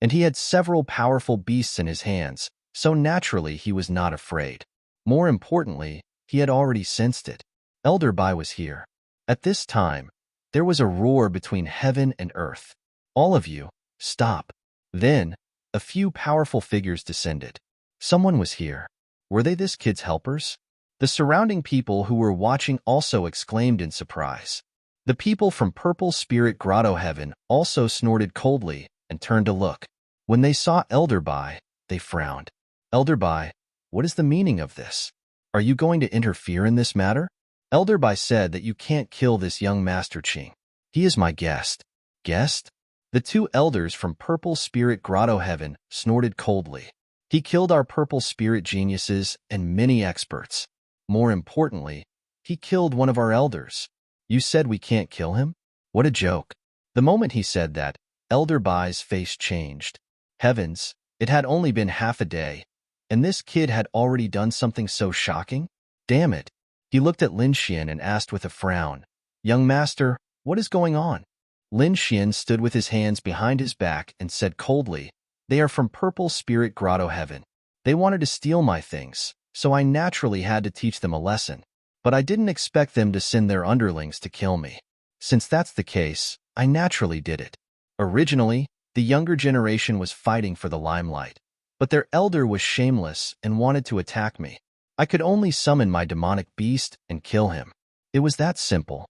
And he had several powerful beasts in his hands, so naturally he was not afraid. More importantly, he had already sensed it. Elder Bai was here. At this time, there was a roar between heaven and earth. "All of you, stop." Then, a few powerful figures descended. Someone was here. Were they this kid's helpers? The surrounding people who were watching also exclaimed in surprise. The people from Purple Spirit Grotto Heaven also snorted coldly and turned to look. When they saw Elder Bai, they frowned. "Elder Bai, what is the meaning of this? Are you going to interfere in this matter?" Elder Bai said that you can't kill this young Master Qing. He is my guest. Guest? The 2 elders from Purple Spirit Grotto Heaven snorted coldly. He killed our Purple Spirit geniuses and many experts. More importantly, he killed one of our elders. You said we can't kill him? What a joke. The moment he said that, Elder Bai's face changed. Heavens, it had only been half a day, and this kid had already done something so shocking? Damn it. He looked at Lin Xian and asked with a frown, "Young master, what is going on?" Lin Xian stood with his hands behind his back and said coldly, "They are from Purple Spirit Grotto Heaven. They wanted to steal my things, so I naturally had to teach them a lesson. But I didn't expect them to send their underlings to kill me. Since that's the case, I naturally did it. Originally, the younger generation was fighting for the limelight. but their elder was shameless and wanted to attack me. I could only summon my demonic beast and kill him. It was that simple.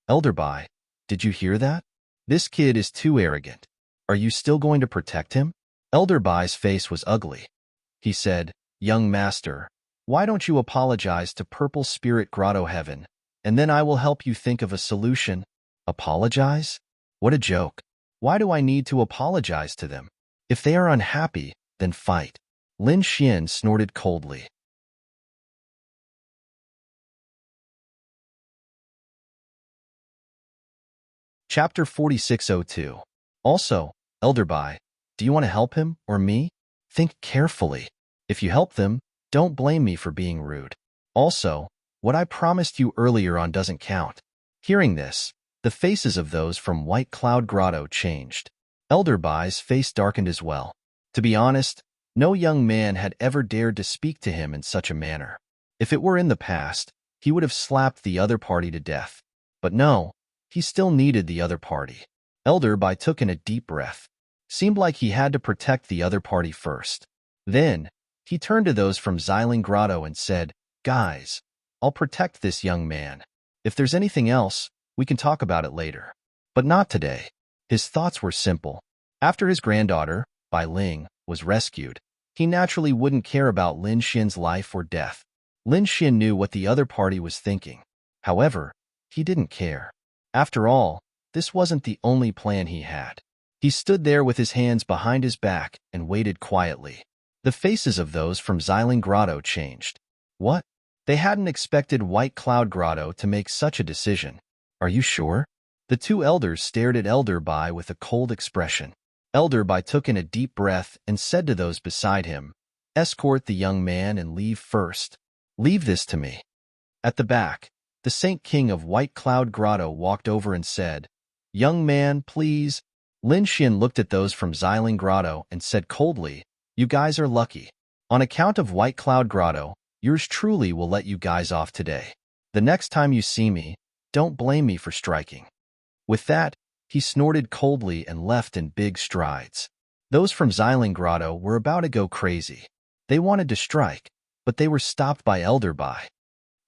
Elderby, did you hear that? This kid is too arrogant. Are you still going to protect him? Elderby's face was ugly. He said, Young master, why don't you apologize to Purple Spirit Grotto Heaven, and then I will help you think of a solution? Apologize? What a joke. Why do I need to apologize to them? If they are unhappy, then fight. Lin Xian snorted coldly. Chapter 4602. Also, Elderby, do you want to help him or me? Think carefully. If you help them, don't blame me for being rude. Also, what I promised you earlier on doesn't count. Hearing this, the faces of those from White Cloud Grotto changed. Elderby's face darkened as well. To be honest, no young man had ever dared to speak to him in such a manner. If it were in the past, he would have slapped the other party to death. But no, he still needed the other party. Elderby took in a deep breath. Seemed like he had to protect the other party first. Then, he turned to those from Xiling Grotto and said, Guys, I'll protect this young man. If there's anything else, we can talk about it later. But not today. His thoughts were simple. After his granddaughter, Bai Ling, was rescued, he naturally wouldn't care about Lin Xian's life or death. Lin Xian knew what the other party was thinking. However, he didn't care. After all, this wasn't the only plan he had. He stood there with his hands behind his back and waited quietly. The faces of those from Xiling Grotto changed. What? They hadn't expected White Cloud Grotto to make such a decision. Are you sure? The two elders stared at Elderby with a cold expression. Elderby took in a deep breath and said to those beside him, Escort the young man and leave first. Leave this to me. At the back, the Saint King of White Cloud Grotto walked over and said, Young man, please. Lin Xian looked at those from Xiling Grotto and said coldly, You guys are lucky. On account of White Cloud Grotto, yours truly will let you guys off today. The next time you see me, don't blame me for striking. With that, he snorted coldly and left in big strides. Those from Xiling Grotto were about to go crazy. They wanted to strike, but they were stopped by Elderby.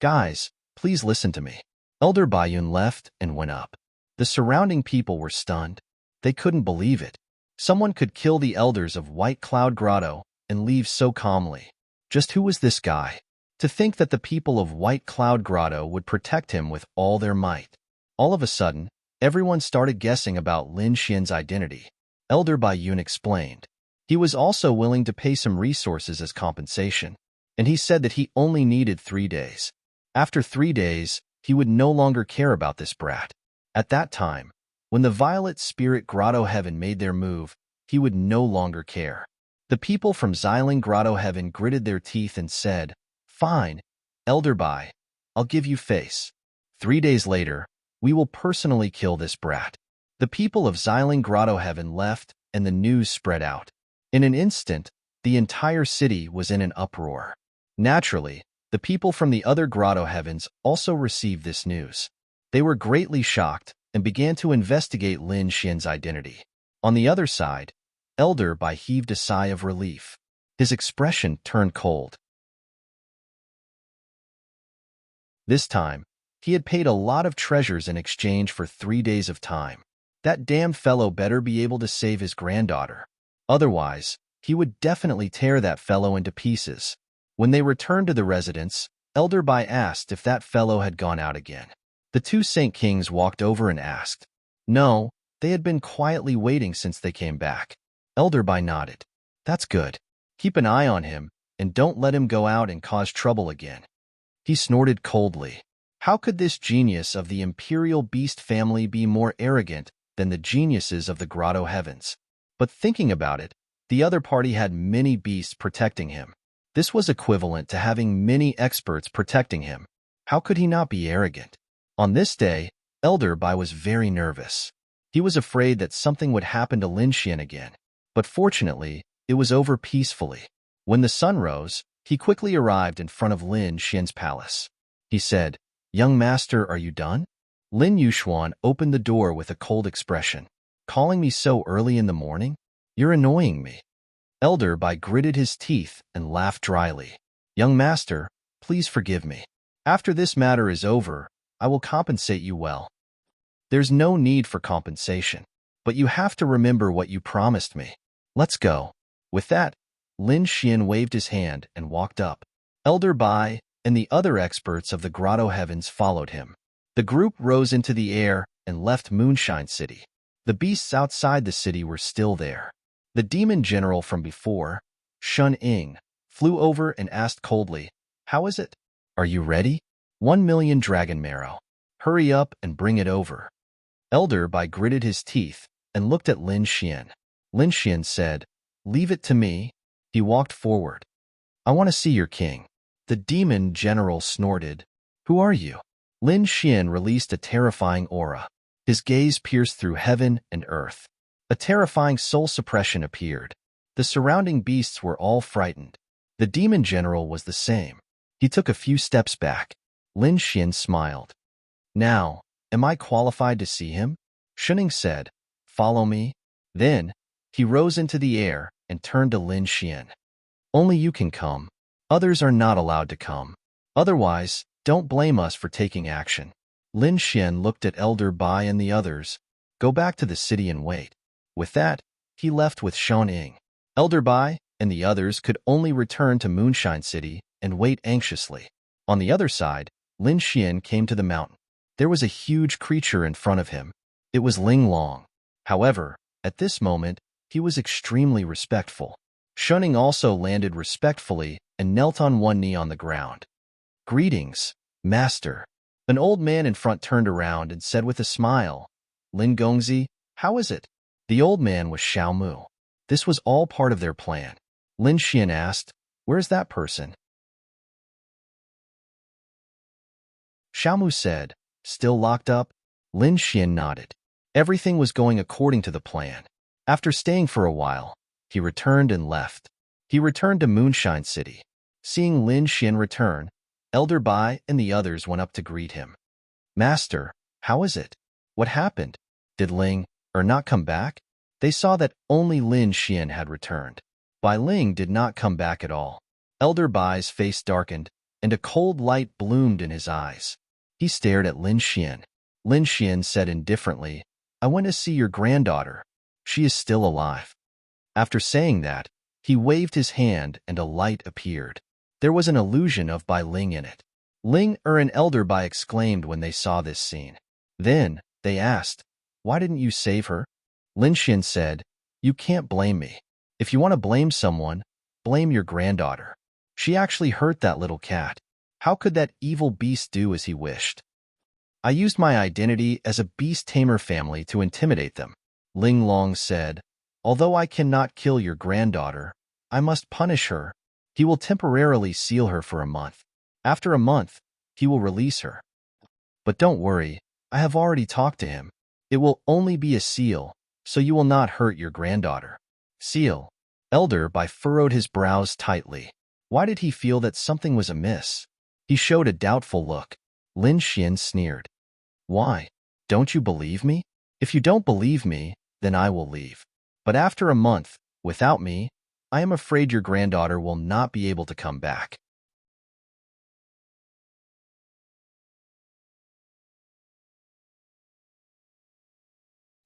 Guys, please listen to me. Elderby Yun left and went up. The surrounding people were stunned. They couldn't believe it. Someone could kill the elders of White Cloud Grotto and leave so calmly. Just who was this guy? To think that the people of White Cloud Grotto would protect him with all their might. All of a sudden, everyone started guessing about Lin Xian's identity. Elderby Yun explained. He was also willing to pay some resources as compensation, and he said that he only needed 3 days. After 3 days, he would no longer care about this brat. At that time, when the Violet Spirit Grotto Heaven made their move, he would no longer care. The people from Xiling Grotto Heaven gritted their teeth and said, Fine, Elderby, I'll give you face. 3 days later, we will personally kill this brat. The people of Xiling Grotto Heaven left, and the news spread out. In an instant, the entire city was in an uproar. Naturally, the people from the other Grotto Heavens also received this news. They were greatly shocked and began to investigate Lin Xian's identity. On the other side, Elderby heaved a sigh of relief. His expression turned cold. This time, he had paid a lot of treasures in exchange for 3 days of time. That damn fellow better be able to save his granddaughter. Otherwise, he would definitely tear that fellow into pieces. When they returned to the residence, Elderby asked if that fellow had gone out again. The two Saint Kings walked over and asked. No, they had been quietly waiting since they came back. Elderby nodded. That's good. Keep an eye on him, and don't let him go out and cause trouble again. He snorted coldly. How could this genius of the Imperial Beast family be more arrogant than the geniuses of the Grotto Heavens? But thinking about it, the other party had many beasts protecting him. This was equivalent to having many experts protecting him. How could he not be arrogant? On this day, Elderby was very nervous. He was afraid that something would happen to Lin Xian again. But fortunately, it was over peacefully. When the sun rose, he quickly arrived in front of Lin Xian's palace. He said, Young master, are you done? Lin Yuxuan opened the door with a cold expression. Calling me so early in the morning? You're annoying me. Elder Bai gritted his teeth and laughed dryly. Young master, please forgive me. After this matter is over, I will compensate you well. There's no need for compensation, but you have to remember what you promised me. Let's go. With that, Lin Xian waved his hand and walked up. Elder Bai and the other experts of the Grotto Heavens followed him. The group rose into the air and left Moonshine City. The beasts outside the city were still there. The demon general from before, Shun Ying, flew over and asked coldly, "How is it? Are you ready? 1,000,000 dragon marrow. Hurry up and bring it over." Elder Bai gritted his teeth and looked at Lin Xian. Lin Xian said, "Leave it to me." He walked forward. "I want to see your king." The demon general snorted. "Who are you?" Lin Xian released a terrifying aura. His gaze pierced through heaven and earth. A terrifying soul suppression appeared. The surrounding beasts were all frightened. The demon general was the same. He took a few steps back. Lin Xian smiled. "Now, am I qualified to see him?" Shuning said, "Follow me." Then, he rose into the air and turned to Lin Xian. "Only you can come. Others are not allowed to come. Otherwise, don't blame us for taking action." Lin Xian looked at Elder Bai and the others. "Go back to the city and wait." With that, he left with Shun Ying. Elder Bai and the others could only return to Moonshine City and wait anxiously. On the other side, Lin Xian came to the mountain. There was a huge creature in front of him. It was Ling Long. However, at this moment, he was extremely respectful. Shuning also landed respectfully and knelt on one knee on the ground. "Greetings, master." An old man in front turned around and said with a smile, "Lin Gongzi, how is it?" The old man was Xiao Mu. This was all part of their plan. Lin Xian asked, "Where's that person?" Xiao Mu said, "Still locked up?" Lin Xian nodded. Everything was going according to the plan. After staying for a while, he returned and left. He returned to Moonshine City. Seeing Lin Xian return, Elder Bai and the others went up to greet him. "Master, how is it? What happened? Did Ling not come back?" They saw that only Lin Xian had returned. Bai Ling did not come back at all. Elder Bai's face darkened, and a cold light bloomed in his eyes. He stared at Lin Xian. Lin Xian said indifferently, "I went to see your granddaughter. She is still alive." After saying that, he waved his hand and a light appeared. There was an illusion of Bai Ling in it. Ling and Elder Bai exclaimed when they saw this scene. Then, they asked, "Why didn't you save her?" Lin Xian said, "You can't blame me. If you want to blame someone, blame your granddaughter. She actually hurt that little cat. How could that evil beast do as he wished? I used my identity as a beast tamer family to intimidate them." Ling Long said, "Although I cannot kill your granddaughter, I must punish her. He will temporarily seal her for a month. After a month, he will release her. But don't worry, I have already talked to him. It will only be a seal, so you will not hurt your granddaughter." Seal. Elder Bai furrowed his brows tightly. Why did he feel that something was amiss? He showed a doubtful look. Lin Xian sneered. "Why? Don't you believe me? If you don't believe me, then I will leave. But after a month, without me, I am afraid your granddaughter will not be able to come back."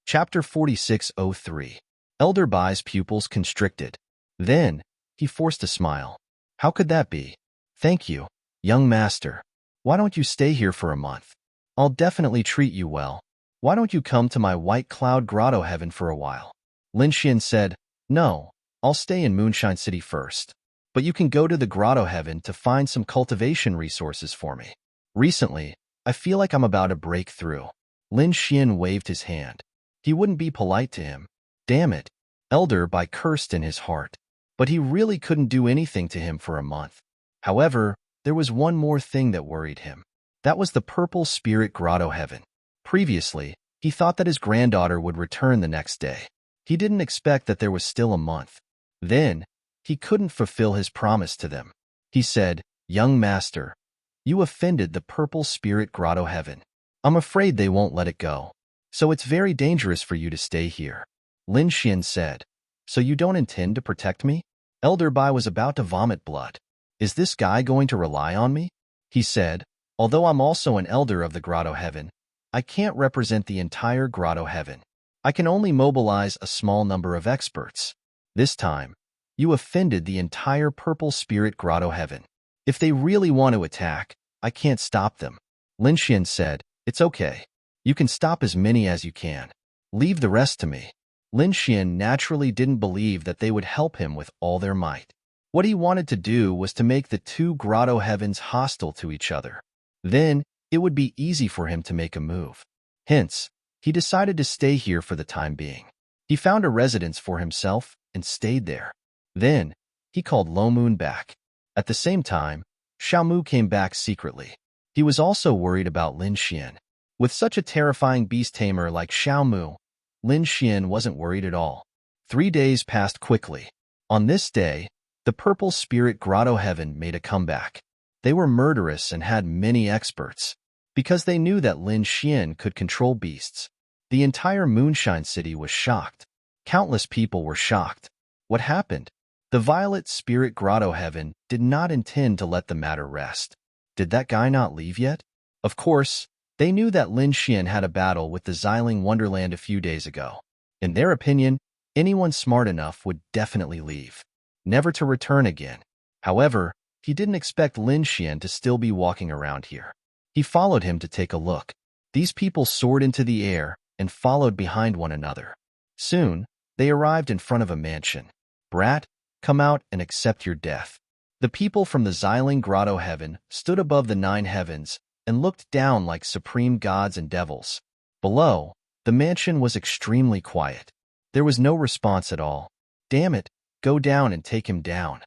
Chapter 4603. Elder Bai's pupils constricted. Then, he forced a smile. "How could that be?" "Thank you, young master. Why don't you stay here for a month? I'll definitely treat you well. Why don't you come to my White Cloud Grotto Heaven for a while?" Lin Xian said, "No, I'll stay in Moonshine City first. But you can go to the Grotto Heaven to find some cultivation resources for me. Recently, I feel like I'm about to break through." Lin Xian waved his hand. He wouldn't be polite to him. Damn it. Elder Bai cursed in his heart. But he really couldn't do anything to him for a month. However, there was one more thing that worried him. That was the Purple Spirit Grotto Heaven. Previously, he thought that his granddaughter would return the next day. He didn't expect that there was still a month. Then, he couldn't fulfill his promise to them. He said, "Young master, you offended the Purple Spirit Grotto Heaven. I'm afraid they won't let it go. So it's very dangerous for you to stay here." Lin Xian said. So you don't intend to protect me? Elder Bai was about to vomit blood. Is this guy going to rely on me? He said, although I'm also an elder of the Grotto Heaven, I can't represent the entire Grotto Heaven. I can only mobilize a small number of experts. This time, you offended the entire Purple Spirit Grotto Heaven. If they really want to attack, I can't stop them. Lin Xian said, it's okay. You can stop as many as you can. Leave the rest to me. Lin Xian naturally didn't believe that they would help him with all their might. What he wanted to do was to make the two Grotto Heavens hostile to each other. Then, it would be easy for him to make a move. Hence, he decided to stay here for the time being. He found a residence for himself and stayed there. Then, he called Lo Moon back. At the same time, Xiaomu came back secretly. He was also worried about Lin Xian. With such a terrifying beast tamer like Xiaomu, Lin Xian wasn't worried at all. 3 days passed quickly. On this day, the Purple Spirit Grotto Heaven made a comeback. They were murderous and had many experts. Because they knew that Lin Xian could control beasts, the entire Moonshine City was shocked. Countless people were shocked. What happened? The Violet Spirit Grotto Heaven did not intend to let the matter rest. Did that guy not leave yet? Of course, they knew that Lin Xian had a battle with the Xiling Wonderland a few days ago. In their opinion, anyone smart enough would definitely leave, never to return again. However, he didn't expect Lin Xian to still be walking around here. He followed him to take a look. These people soared into the air and followed behind one another. Soon, they arrived in front of a mansion. Brat, come out and accept your death. The people from the Xiling Grotto Heaven stood above the 9 heavens and looked down like supreme gods and devils. Below, the mansion was extremely quiet. There was no response at all. Damn it, go down and take him down.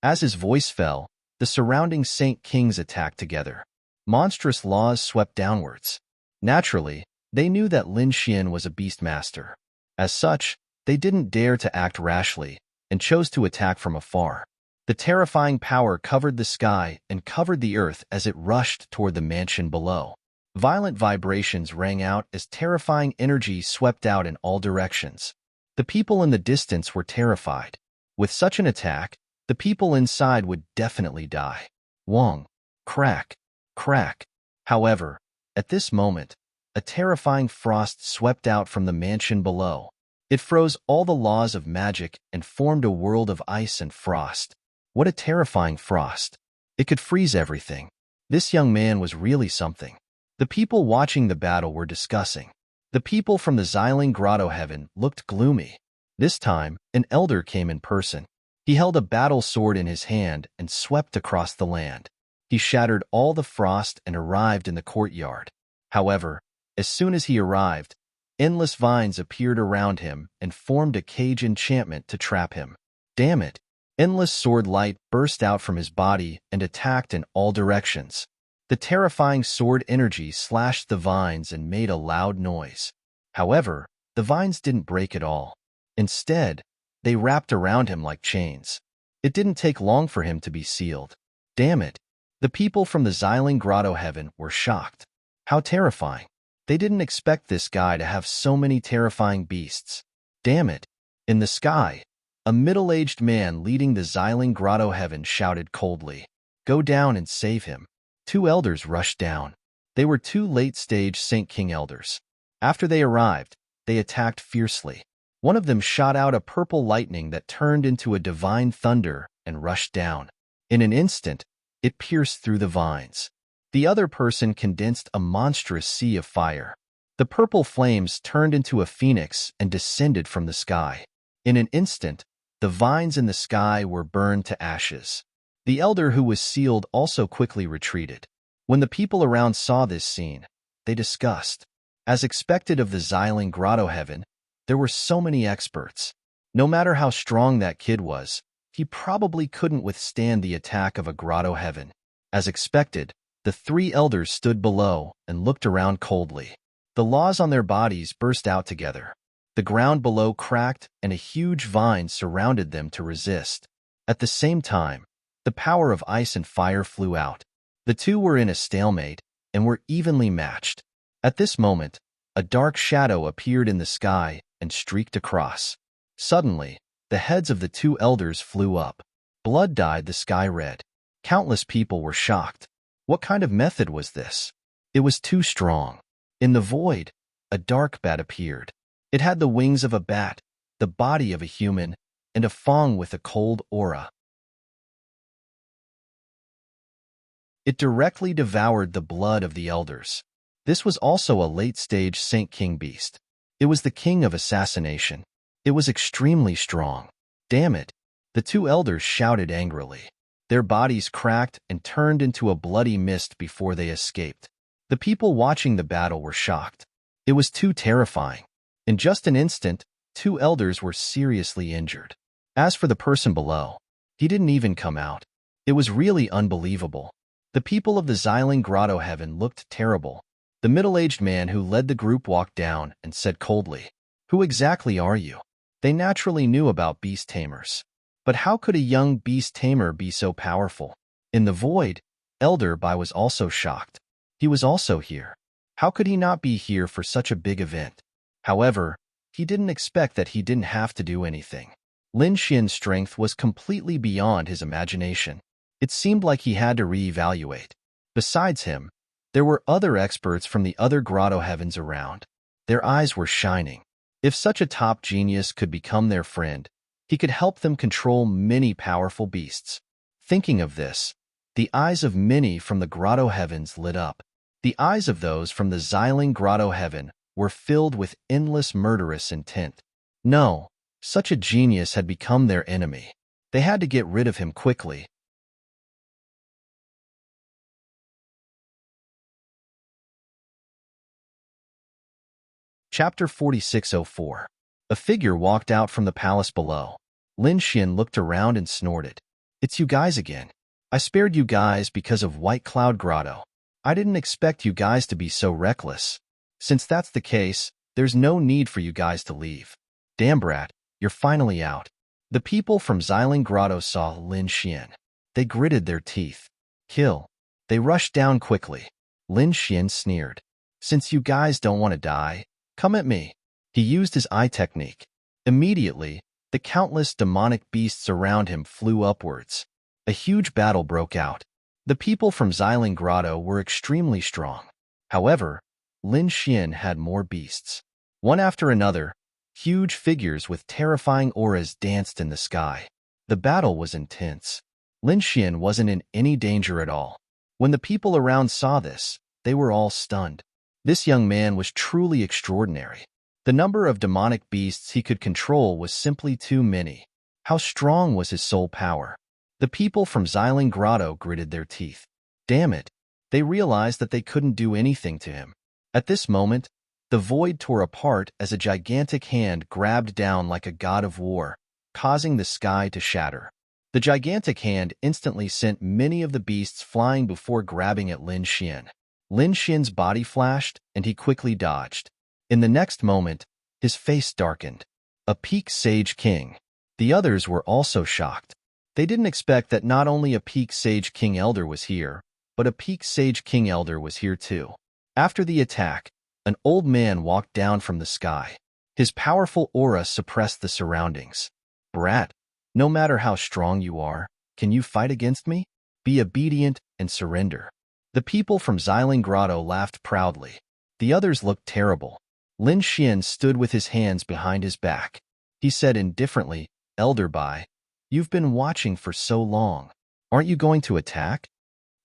As his voice fell, the surrounding Saint Kings attacked together. Monstrous laws swept downwards. Naturally, they knew that Lin Xian was a beastmaster. As such, they didn't dare to act rashly and chose to attack from afar. The terrifying power covered the sky and covered the earth as it rushed toward the mansion below. Violent vibrations rang out as terrifying energy swept out in all directions. The people in the distance were terrified. With such an attack, the people inside would definitely die. Wong. Crack. Crack. However, at this moment, a terrifying frost swept out from the mansion below. It froze all the laws of magic and formed a world of ice and frost. What a terrifying frost. It could freeze everything. This young man was really something. The people watching the battle were discussing. The people from the Xiling Grotto Heaven looked gloomy. This time, an elder came in person. He held a battle sword in his hand and swept across the land. He shattered all the frost and arrived in the courtyard. However, as soon as he arrived, endless vines appeared around him and formed a cage enchantment to trap him. Damn it! Endless sword light burst out from his body and attacked in all directions. The terrifying sword energy slashed the vines and made a loud noise. However, the vines didn't break at all. Instead, they wrapped around him like chains. It didn't take long for him to be sealed. Damn it! The people from the Xiling Grotto Heaven were shocked. How terrifying. They didn't expect this guy to have so many terrifying beasts. Damn it! In the sky, a middle-aged man leading the Xiling Grotto Heaven shouted coldly, "Go down and save him." 2 elders rushed down. They were 2 late-stage Saint King elders. After they arrived, they attacked fiercely. One of them shot out a purple lightning that turned into a divine thunder and rushed down. In an instant, it pierced through the vines. The other person condensed a monstrous sea of fire. The purple flames turned into a phoenix and descended from the sky. In an instant, the vines in the sky were burned to ashes. The elder who was sealed also quickly retreated. When the people around saw this scene, they discussed. As expected of the Xiling Grotto Heaven, there were so many experts. No matter how strong that kid was, he probably couldn't withstand the attack of a Grotto Heaven. As expected, the 3 elders stood below and looked around coldly. The laws on their bodies burst out together. The ground below cracked and a huge vine surrounded them to resist. At the same time, the power of ice and fire flew out. The 2 were in a stalemate and were evenly matched. At this moment, A dark shadow appeared in the sky and streaked across. Suddenly, the heads of the two elders flew up. Blood dyed the sky red. Countless people were shocked. What kind of method was this? It was too strong. In the void, a dark bat appeared. It had the wings of a bat, the body of a human, and a fang with a cold aura. It directly devoured the blood of the elders. This was also a late-stage Saint King beast. It was the king of assassination. It was extremely strong. Damn it! The two elders shouted angrily. Their bodies cracked and turned into a bloody mist before they escaped. The people watching the battle were shocked. It was too terrifying. In just an instant, two elders were seriously injured. As for the person below, he didn't even come out. It was really unbelievable. The people of the Xiling Grotto Heaven looked terrible. The middle-aged man who led the group walked down and said coldly, "Who exactly are you?" They naturally knew about beast tamers. But how could a young beast tamer be so powerful? In the void, Elder Bai was also shocked. He was also here. How could he not be here for such a big event? However, he didn't expect that he didn't have to do anything. Lin Xian's strength was completely beyond his imagination. It seemed like he had to reevaluate. Besides him, there were other experts from the other grotto heavens around. Their eyes were shining. If such a top genius could become their friend, he could help them control many powerful beasts. Thinking of this, the eyes of many from the grotto heavens lit up. The eyes of those from the Xiling Grotto Heaven were filled with endless murderous intent. No, such a genius had become their enemy. They had to get rid of him quickly. Chapter 4604. A figure walked out from the palace below. Lin Xian looked around and snorted. "It's you guys again. I spared you guys because of White Cloud Grotto. I didn't expect you guys to be so reckless. Since that's the case, there's no need for you guys to leave. Damn brat, you're finally out." The people from Xiling Grotto saw Lin Xian. They gritted their teeth. "Kill." They rushed down quickly. Lin Xian sneered. "Since you guys don't want to die, come at me." He used his eye technique. Immediately, the countless demonic beasts around him flew upwards. A huge battle broke out. The people from Xiling Grotto were extremely strong. However, Lin Xian had more beasts. One after another, huge figures with terrifying auras danced in the sky. The battle was intense. Lin Xian wasn't in any danger at all. When the people around saw this, they were all stunned. This young man was truly extraordinary. The number of demonic beasts he could control was simply too many. How strong was his soul power? The people from Xiling Grotto gritted their teeth. Damn it! They realized that they couldn't do anything to him. At this moment, the void tore apart as a gigantic hand grabbed down like a god of war, causing the sky to shatter. The gigantic hand instantly sent many of the beasts flying before grabbing at Lin Xian. Lin Xian's body flashed, and he quickly dodged. In the next moment, his face darkened. A peak sage king. The others were also shocked. They didn't expect that not only a peak sage king elder was here, but a peak sage king elder was here too. After the attack, an old man walked down from the sky. His powerful aura suppressed the surroundings. "Brat, no matter how strong you are, can you fight against me? Be obedient and surrender." The people from Xiling Grotto laughed proudly. The others looked terrible. Lin Xian stood with his hands behind his back. He said indifferently, "Elder Bai, you've been watching for so long. Aren't you going to attack?"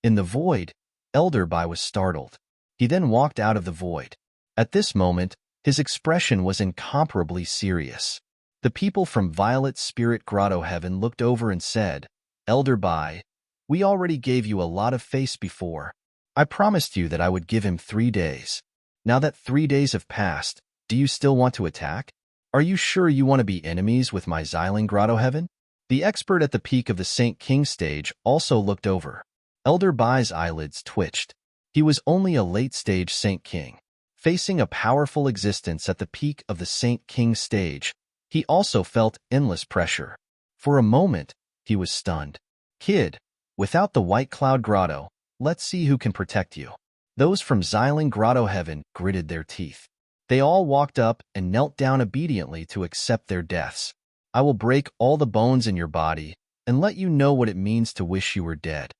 In the void, Elder Bai was startled. He then walked out of the void. At this moment, his expression was incomparably serious. The people from Violet Spirit Grotto Heaven looked over and said, "Elder Bai, we already gave you a lot of face before. I promised you that I would give him 3 days. Now that 3 days have passed, do you still want to attack? Are you sure you want to be enemies with my Xiling Grotto Heaven?" The expert at the peak of the Saint King stage also looked over. Elder Bai's eyelids twitched. He was only a late-stage Saint King. Facing a powerful existence at the peak of the Saint King stage, he also felt endless pressure. For a moment, he was stunned. "Kid, without the White Cloud Grotto, let's see who can protect you." Those from Xiling Grotto Heaven gritted their teeth. They all walked up and knelt down obediently to accept their deaths. I will break all the bones in your body and let you know what it means to wish you were dead.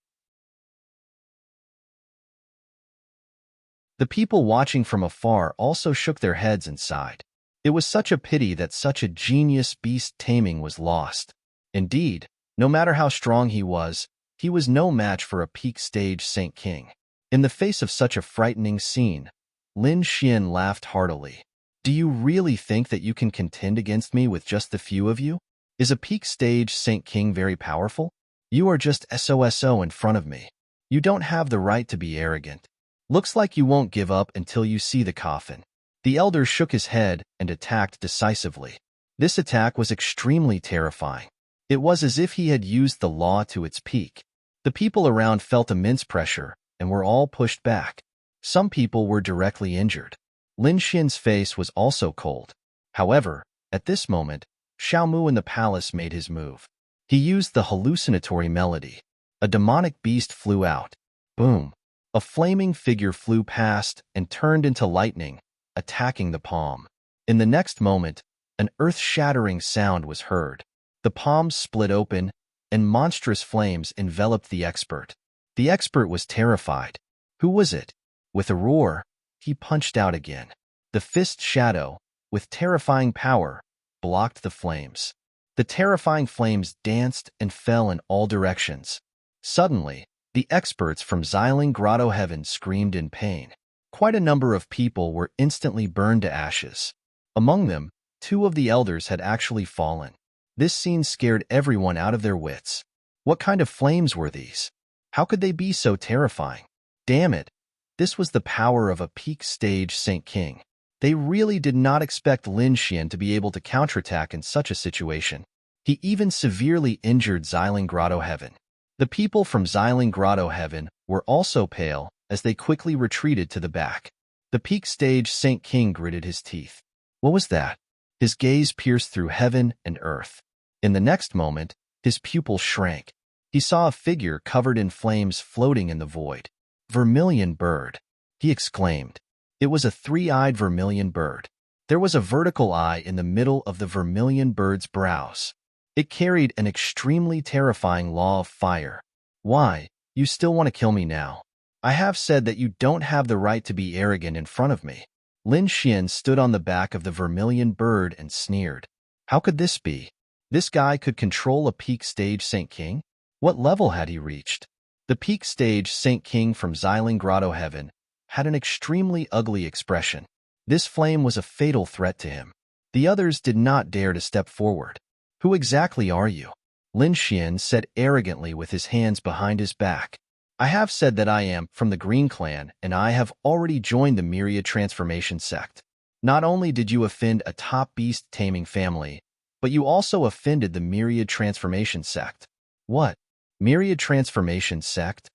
The people watching from afar also shook their heads and sighed. It was such a pity that such a genius beast taming was lost. Indeed, no matter how strong he was no match for a peak stage Saint King. In the face of such a frightening scene, Lin Xian laughed heartily. Do you really think that you can contend against me with just the few of you? Is a peak stage Saint King very powerful? You are just SOSO in front of me. You don't have the right to be arrogant. Looks like you won't give up until you see the coffin. The elder shook his head and attacked decisively. This attack was extremely terrifying. It was as if he had used the law to its peak. The people around felt immense pressure and were all pushed back. Some people were directly injured. Lin Xian's face was also cold. However, at this moment, Xiao Mu in the palace made his move. He used the hallucinatory melody. A demonic beast flew out. Boom! A flaming figure flew past and turned into lightning, attacking the palm. In the next moment, an earth-shattering sound was heard. The palms split open, and monstrous flames enveloped the expert. The expert was terrified. Who was it? With a roar, he punched out again. The fist shadow, with terrifying power, blocked the flames. The terrifying flames danced and fell in all directions. Suddenly, the experts from Xiling Grotto Heaven screamed in pain. Quite a number of people were instantly burned to ashes. Among them, 2 of the elders had actually fallen. This scene scared everyone out of their wits. What kind of flames were these? How could they be so terrifying? Damn it! This was the power of a peak stage Saint King. They really did not expect Lin Xian to be able to counterattack in such a situation. He even severely injured Xiling Grotto Heaven. The people from Xiling Grotto Heaven were also pale as they quickly retreated to the back. The peak stage Saint King gritted his teeth. What was that? His gaze pierced through heaven and earth. In the next moment, his pupils shrank. He saw a figure covered in flames floating in the void. Vermilion bird, he exclaimed. It was a 3-eyed vermilion bird. There was a vertical eye in the middle of the vermilion bird's brows. It carried an extremely terrifying law of fire. Why, you still want to kill me now? I have said that you don't have the right to be arrogant in front of me. Lin Xian stood on the back of the vermilion bird and sneered. How could this be? This guy could control a peak stage Saint King? What level had he reached? The peak stage Saint King from Xiling Grotto Heaven had an extremely ugly expression. This flame was a fatal threat to him. The others did not dare to step forward. Who exactly are you? Lin Xian said arrogantly with his hands behind his back. I have said that I am from the Green Clan, and I have already joined the Myriad Transformation sect. Not only did you offend a top beast taming family, but you also offended the Myriad Transformation sect. What? Myriad Transformation sect?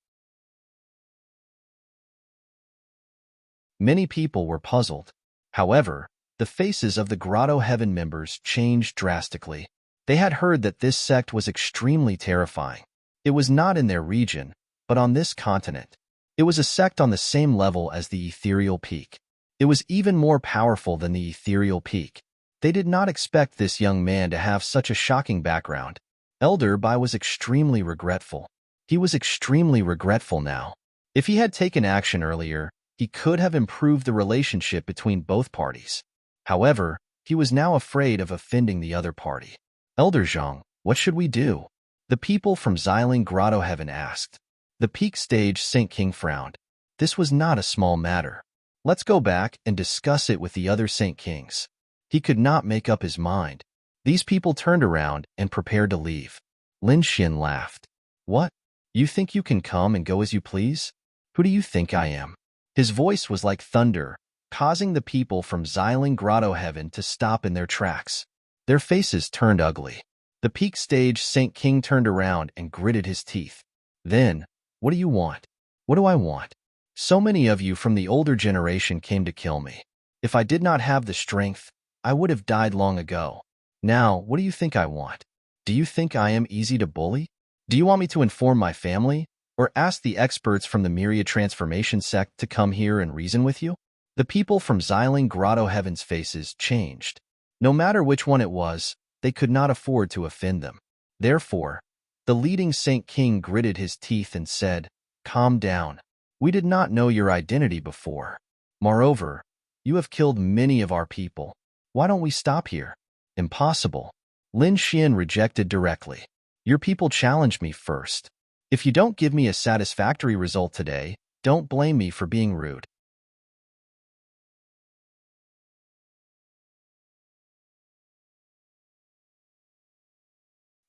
Many people were puzzled. However, the faces of the Grotto Heaven members changed drastically. They had heard that this sect was extremely terrifying. It was not in their region, but on this continent. It was a sect on the same level as the Ethereal Peak. It was even more powerful than the Ethereal Peak. They did not expect this young man to have such a shocking background. Elder Bai was extremely regretful. He was extremely regretful now. If he had taken action earlier, he could have improved the relationship between both parties. However, he was now afraid of offending the other party. Elder Zhang, what should we do? The people from Xiling Grotto Heaven asked. The peak stage Saint King frowned. This was not a small matter. Let's go back and discuss it with the other Saint Kings. He could not make up his mind. These people turned around and prepared to leave. Lin Xian laughed. What? You think you can come and go as you please? Who do you think I am? His voice was like thunder, causing the people from Xiling Grotto Heaven to stop in their tracks. Their faces turned ugly. The peak stage Saint King turned around and gritted his teeth. Then, what do you want? What do I want? So many of you from the older generation came to kill me. If I did not have the strength, I would have died long ago. Now, what do you think I want? Do you think I am easy to bully? Do you want me to inform my family, or ask the experts from the Myriad Transformation sect to come here and reason with you? The people from Xiling Grotto Heaven's faces changed. No matter which one it was, they could not afford to offend them. Therefore, the leading Saint King gritted his teeth and said, "Calm down. We did not know your identity before. Moreover, you have killed many of our people. Why don't we stop here?" "Impossible." Lin Xian rejected directly. "Your people challenged me first. If you don't give me a satisfactory result today, don't blame me for being rude."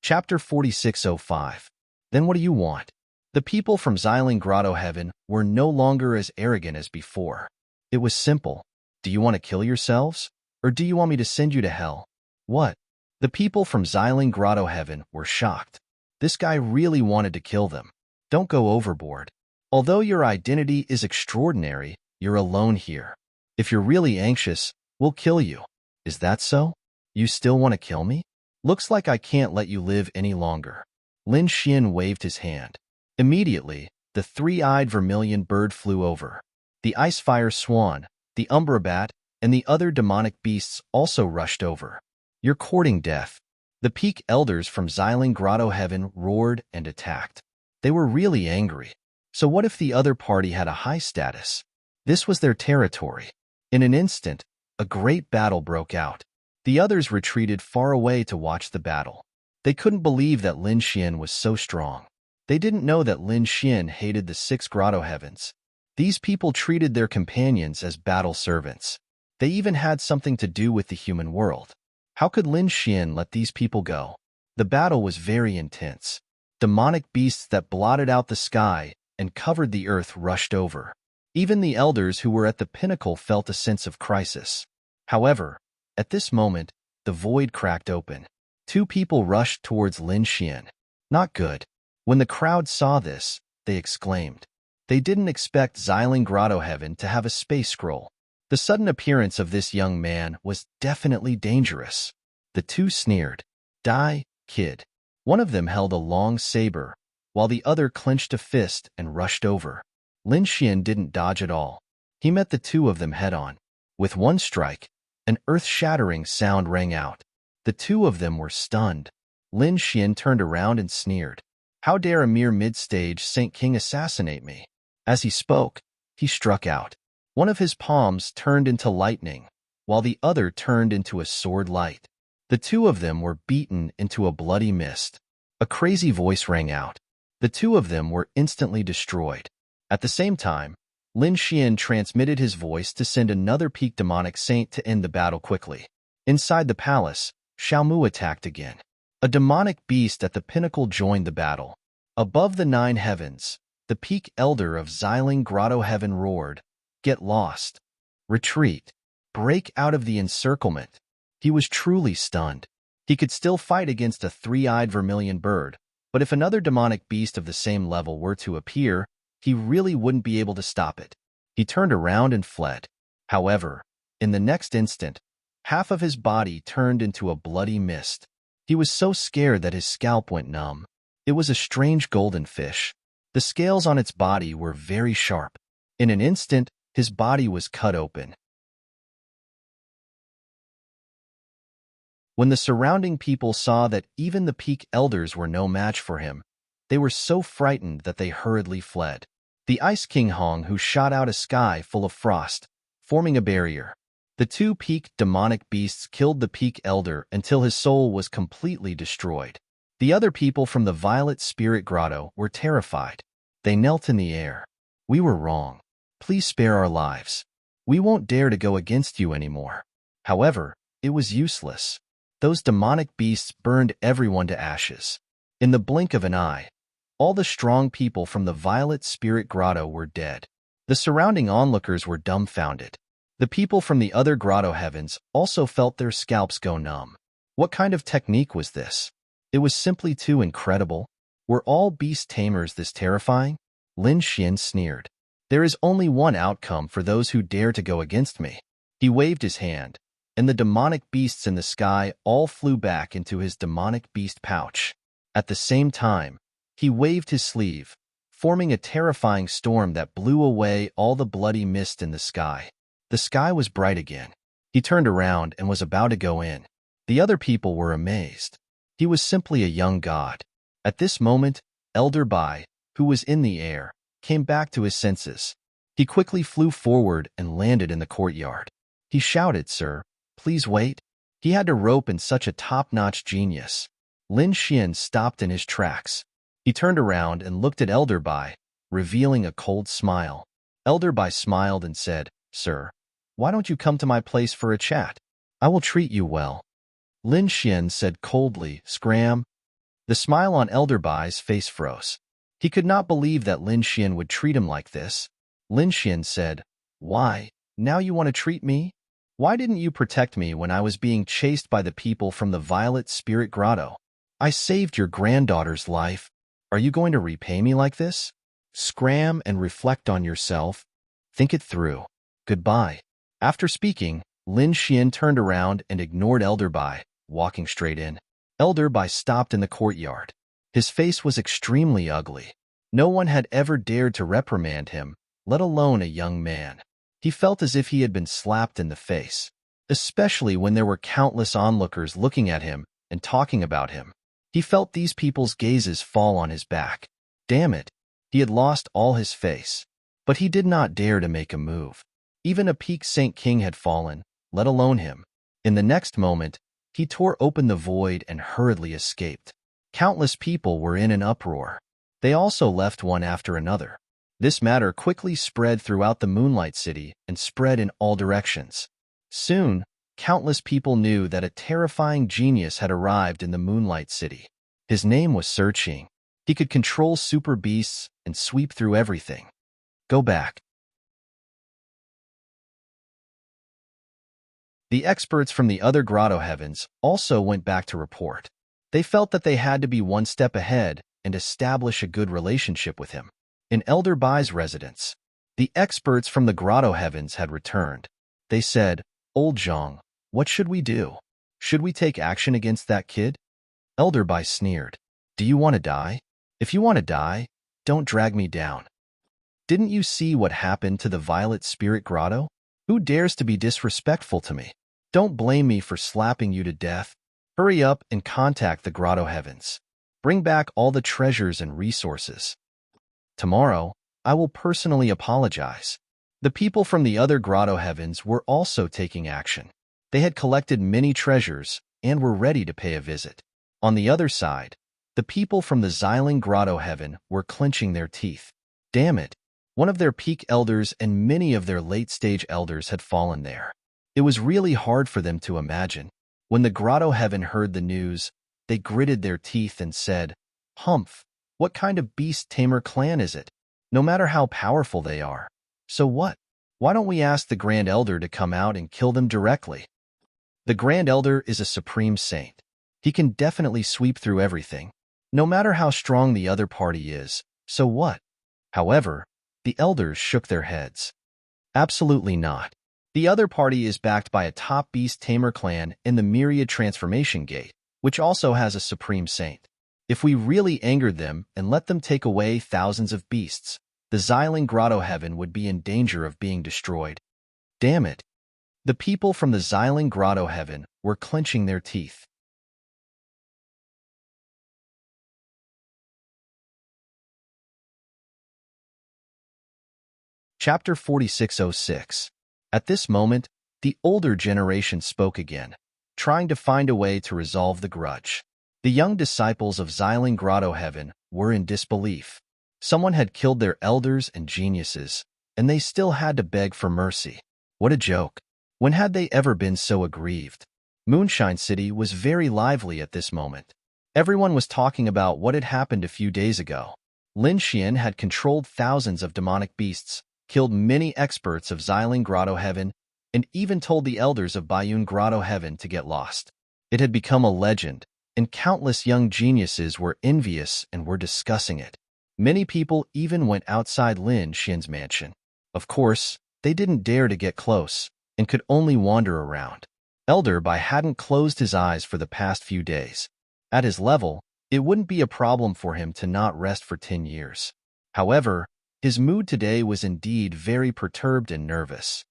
Chapter 4605. Then what do you want? The people from Xiling Grotto Heaven were no longer as arrogant as before. It was simple. Do you want to kill yourselves? Or do you want me to send you to hell? What? The people from Xiling Grotto Heaven were shocked. This guy really wanted to kill them. Don't go overboard. Although your identity is extraordinary, you're alone here. If you're really anxious, we'll kill you. Is that so? You still want to kill me? Looks like I can't let you live any longer. Lin Xian waved his hand. Immediately, the three-eyed vermilion bird flew over. The ice-fire swan, the umbra bat, and the other demonic beasts also rushed over. You're courting death. The peak elders from Xiling Grotto Heaven roared and attacked. They were really angry. So what if the other party had a high status? This was their territory. In an instant, a great battle broke out. The others retreated far away to watch the battle. They couldn't believe that Lin Xian was so strong. They didn't know that Lin Xian hated the 6 Grotto Heavens. These people treated their companions as battle servants. They even had something to do with the human world. How could Lin Xian let these people go? The battle was very intense. Demonic beasts that blotted out the sky and covered the earth rushed over. Even the elders who were at the pinnacle felt a sense of crisis. However, at this moment, the void cracked open. 2 people rushed towards Lin Xian. Not good. When the crowd saw this, they exclaimed. They didn't expect Xiling Grotto Heaven to have a space scroll. The sudden appearance of this young man was definitely dangerous. The 2 sneered. "Die, kid." One of them held a long saber, while the other clenched a fist and rushed over. Lin Xian didn't dodge at all. He met the 2 of them head-on. With one strike, an earth-shattering sound rang out. The 2 of them were stunned. Lin Xian turned around and sneered. "How dare a mere mid-stage Saint King assassinate me?" As he spoke, he struck out. One of his palms turned into lightning, while the other turned into a sword light. The 2 of them were beaten into a bloody mist. A crazy voice rang out. The 2 of them were instantly destroyed. At the same time, Lin Xian transmitted his voice to send another peak demonic saint to end the battle quickly. Inside the palace, Xiaomu attacked again. A demonic beast at the pinnacle joined the battle. Above the 9 heavens, the peak elder of Xiling Grotto Heaven roared, "Get lost. Retreat. Break out of the encirclement." He was truly stunned. He could still fight against a 3-eyed vermilion bird, but if another demonic beast of the same level were to appear, he really wouldn't be able to stop it. He turned around and fled. However, in the next instant, half of his body turned into a bloody mist. He was so scared that his scalp went numb. It was a strange golden fish. The scales on its body were very sharp. In an instant, his body was cut open. When the surrounding people saw that even the peak elders were no match for him, they were so frightened that they hurriedly fled. The Ice King Hong who shot out a sky full of frost, forming a barrier. The 2 peak demonic beasts killed the peak elder until his soul was completely destroyed. The other people from the Violet Spirit Grotto were terrified. They knelt in the air. "We were wrong. Please spare our lives. We won't dare to go against you anymore." However, it was useless. Those demonic beasts burned everyone to ashes. In the blink of an eye, all the strong people from the Violet Spirit Grotto were dead. The surrounding onlookers were dumbfounded. The people from the other grotto heavens also felt their scalps go numb. What kind of technique was this? It was simply too incredible. Were all beast tamers this terrifying? Lin Xian sneered. "There is only one outcome for those who dare to go against me." He waved his hand, and the demonic beasts in the sky all flew back into his demonic beast pouch. At the same time, he waved his sleeve, forming a terrifying storm that blew away all the bloody mist in the sky. The sky was bright again. He turned around and was about to go in. The other people were amazed. He was simply a young god. At this moment, Elder Bai, who was in the air, came back to his senses. He quickly flew forward and landed in the courtyard. He shouted, "Sir, please wait." He had to rope in such a top-notch genius. Lin Xian stopped in his tracks. He turned around and looked at Elder Bai, revealing a cold smile. Elder Bai smiled and said, "Sir, why don't you come to my place for a chat? I will treat you well." Lin Xian said coldly, "Scram." The smile on Elder Bai's face froze. He could not believe that Lin Xian would treat him like this. Lin Xian said, "Why, now you want to treat me? Why didn't you protect me when I was being chased by the people from the Violet Spirit Grotto? I saved your granddaughter's life. Are you going to repay me like this? Scram and reflect on yourself. Think it through. Goodbye." After speaking, Lin Xian turned around and ignored Elder Bai, walking straight in. Elder Bai stopped in the courtyard. His face was extremely ugly. No one had ever dared to reprimand him, let alone a young man. He felt as if he had been slapped in the face, especially when there were countless onlookers looking at him and talking about him. He felt these people's gazes fall on his back. Damn it, he had lost all his face. But he did not dare to make a move. Even a peak Saint King had fallen, let alone him. In the next moment, he tore open the void and hurriedly escaped. Countless people were in an uproar. They also left one after another. This matter quickly spread throughout the Moonlight City and spread in all directions. Soon, countless people knew that a terrifying genius had arrived in the Moonlight City. His name was Searching. He could control super beasts and sweep through everything. Go back. The experts from the other grotto heavens also went back to report. They felt that they had to be one step ahead and establish a good relationship with him. In Elder Bai's residence, the experts from the grotto heavens had returned. They said, "Old Zhang, what should we do? Should we take action against that kid?" Elder Bai sneered. "Do you want to die? If you want to die, don't drag me down. Didn't you see what happened to the Violet Spirit Grotto? Who dares to be disrespectful to me? Don't blame me for slapping you to death. Hurry up and contact the grotto heavens. Bring back all the treasures and resources. Tomorrow, I will personally apologize." The people from the other grotto heavens were also taking action. They had collected many treasures and were ready to pay a visit. On the other side, the people from the Xiling Grotto Heaven were clenching their teeth. Damn it! One of their peak elders and many of their late-stage elders had fallen there. It was really hard for them to imagine. When the Grotto Heaven heard the news, they gritted their teeth and said, "Humph! What kind of beast tamer clan is it? No matter how powerful they are. So what? Why don't we ask the Grand Elder to come out and kill them directly?" The Grand Elder is a supreme saint. He can definitely sweep through everything, no matter how strong the other party is. So what? However, the elders shook their heads. Absolutely not. The other party is backed by a top beast tamer clan in the Myriad Transformation Gate, which also has a supreme saint. If we really angered them and let them take away thousands of beasts, the Xiling Grotto Heaven would be in danger of being destroyed. Damn it! The people from the Xiling Grotto Heaven were clenching their teeth. Chapter 4606. At this moment, the older generation spoke again, trying to find a way to resolve the grudge. The young disciples of Xiling Grotto Heaven were in disbelief. Someone had killed their elders and geniuses, and they still had to beg for mercy. What a joke! When had they ever been so aggrieved? Moonshine City was very lively at this moment. Everyone was talking about what had happened a few days ago. Lin Xian had controlled thousands of demonic beasts, killed many experts of Xiling Grotto Heaven, and even told the elders of Bayun Grotto Heaven to get lost. It had become a legend, and countless young geniuses were envious and were discussing it. Many people even went outside Lin Xian's mansion. Of course, they didn't dare to get close, and could only wander around. Elder Bai hadn't closed his eyes for the past few days. At his level, it wouldn't be a problem for him to not rest for 10 years. However, his mood today was indeed very perturbed and nervous.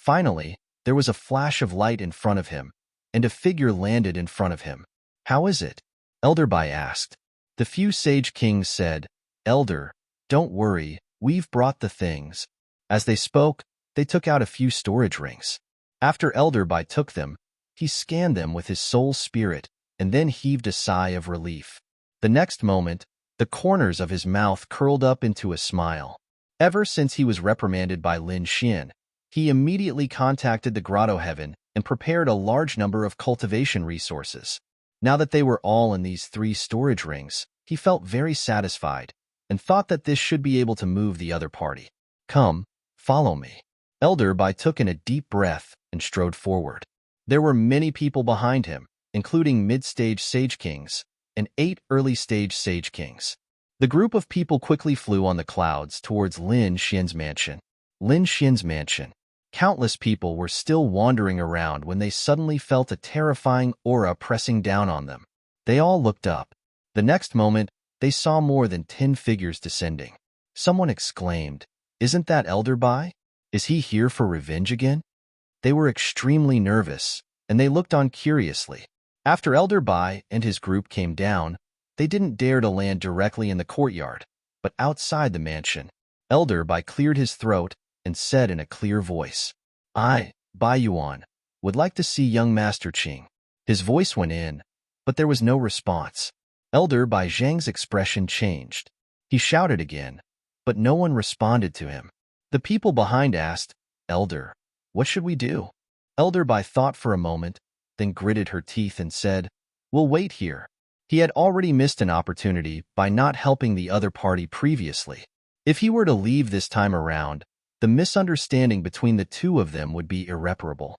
Finally, there was a flash of light in front of him, and a figure landed in front of him. "How is it?" Elderby asked. The few sage kings said, "Elder, don't worry, we've brought the things." As they spoke, they took out a few storage rings. After Elderby took them, he scanned them with his soul spirit and then heaved a sigh of relief. The next moment, the corners of his mouth curled up into a smile. Ever since he was reprimanded by Lin Xian, he immediately contacted the Grotto Heaven and prepared a large number of cultivation resources. Now that they were all in these 3 storage rings, he felt very satisfied and thought that this should be able to move the other party. "Come, follow me." Elderby took in a deep breath and strode forward. There were many people behind him, including mid-stage Sage Kings and 8 early-stage Sage Kings. The group of people quickly flew on the clouds towards Lin Xian's mansion. Lin Xian's mansion. Countless people were still wandering around when they suddenly felt a terrifying aura pressing down on them. They all looked up. The next moment, they saw more than 10 figures descending. Someone exclaimed, "Isn't that Elderby? Is he here for revenge again?" They were extremely nervous, and they looked on curiously. After Elderby and his group came down, they didn't dare to land directly in the courtyard, but outside the mansion. Elderby cleared his throat and said in a clear voice, "I, Bai Yuan, would like to see young Master Qing." His voice went in, but there was no response. Elderby Zhang's expression changed. He shouted again, but no one responded to him. The people behind asked, "Elder, what should we do?" Elderby thought for a moment, then gritted her teeth and said, "We'll wait here." He had already missed an opportunity by not helping the other party previously. If he were to leave this time around, the misunderstanding between the two of them would be irreparable.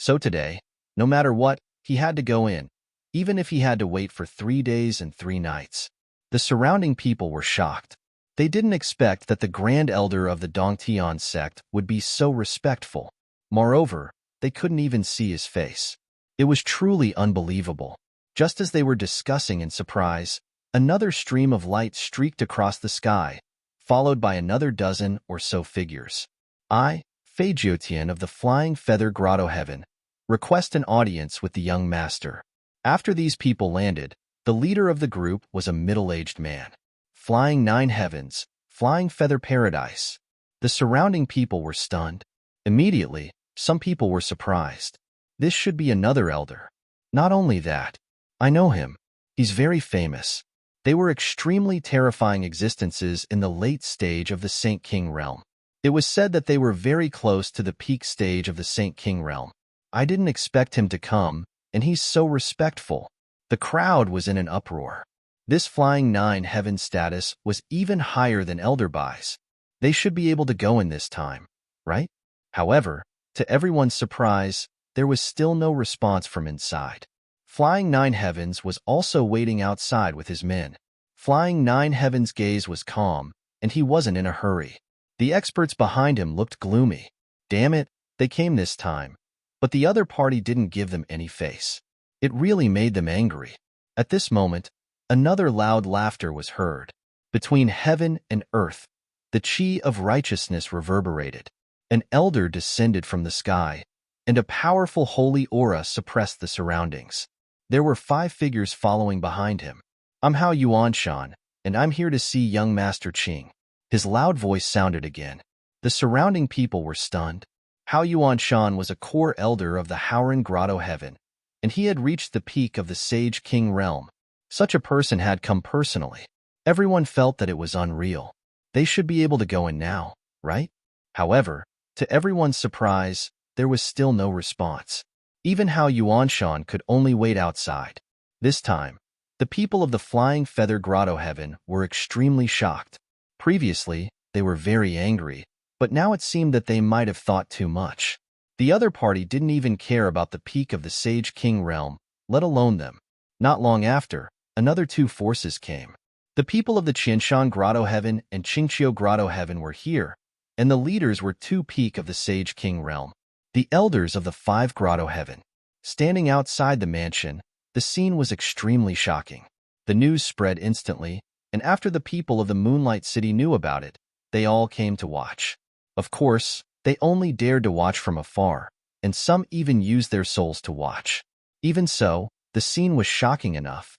So today, no matter what, he had to go in, even if he had to wait for 3 days and 3 nights. The surrounding people were shocked. They didn't expect that the Grand Elder of the Dongtian sect would be so respectful. Moreover, they couldn't even see his face. It was truly unbelievable. Just as they were discussing in surprise, another stream of light streaked across the sky, followed by another dozen or so figures. "I, Fei Jiutian of the Flying Feather Grotto Heaven, request an audience with the young master." After these people landed, the leader of the group was a middle-aged man. Flying 9 heavens, Flying Feather Paradise. The surrounding people were stunned. Immediately, some people were surprised. This should be another elder. Not only that, I know him. He's very famous. They were extremely terrifying existences in the late stage of the Saint King realm. It was said that they were very close to the peak stage of the Saint King realm. I didn't expect him to come, and he's so respectful. The crowd was in an uproar. This Flying 9 heaven status was even higher than Elderby's. They should be able to go in this time, right? However, to everyone's surprise, there was still no response from inside. Flying 9 heavens was also waiting outside with his men. Flying 9 heavens' gaze was calm, and he wasn't in a hurry. The experts behind him looked gloomy. Damn it, they came this time. But the other party didn't give them any face. It really made them angry. At this moment, another loud laughter was heard. Between heaven and earth, the chi of righteousness reverberated. An elder descended from the sky, and a powerful holy aura suppressed the surroundings. There were 5 figures following behind him. "I'm Hao Yuanshan, and I'm here to see young Master Qing." His loud voice sounded again. The surrounding people were stunned. Hao Yuanshan was a core elder of the Haoran Grotto Heaven, and he had reached the peak of the Sage King realm. Such a person had come personally. Everyone felt that it was unreal. They should be able to go in now, right? However, to everyone's surprise, there was still no response. Even Hao Yuanshan could only wait outside. This time, the people of the Flying Feather Grotto Heaven were extremely shocked. Previously, they were very angry, but now it seemed that they might have thought too much. The other party didn't even care about the peak of the Sage King realm, let alone them. Not long after, another 2 forces came. The people of the Qianshan Grotto Heaven and Qingqiu Grotto Heaven were here, and the leaders were 2 peak of the Sage King realm, the elders of the 5 Grotto Heaven. Standing outside the mansion, the scene was extremely shocking. The news spread instantly, and after the people of the Moonlight City knew about it, they all came to watch. Of course, they only dared to watch from afar, and some even used their souls to watch. Even so, the scene was shocking enough.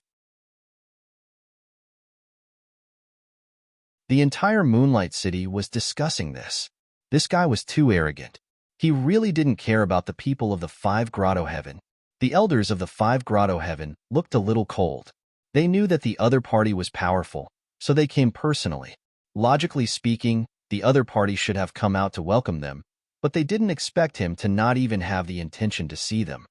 The entire Moonlight City was discussing this. This guy was too arrogant. He really didn't care about the people of the Five Grotto Heaven. The elders of the Five Grotto Heaven looked a little cold. They knew that the other party was powerful, so they came personally. Logically speaking, the other party should have come out to welcome them, but they didn't expect him to not even have the intention to see them.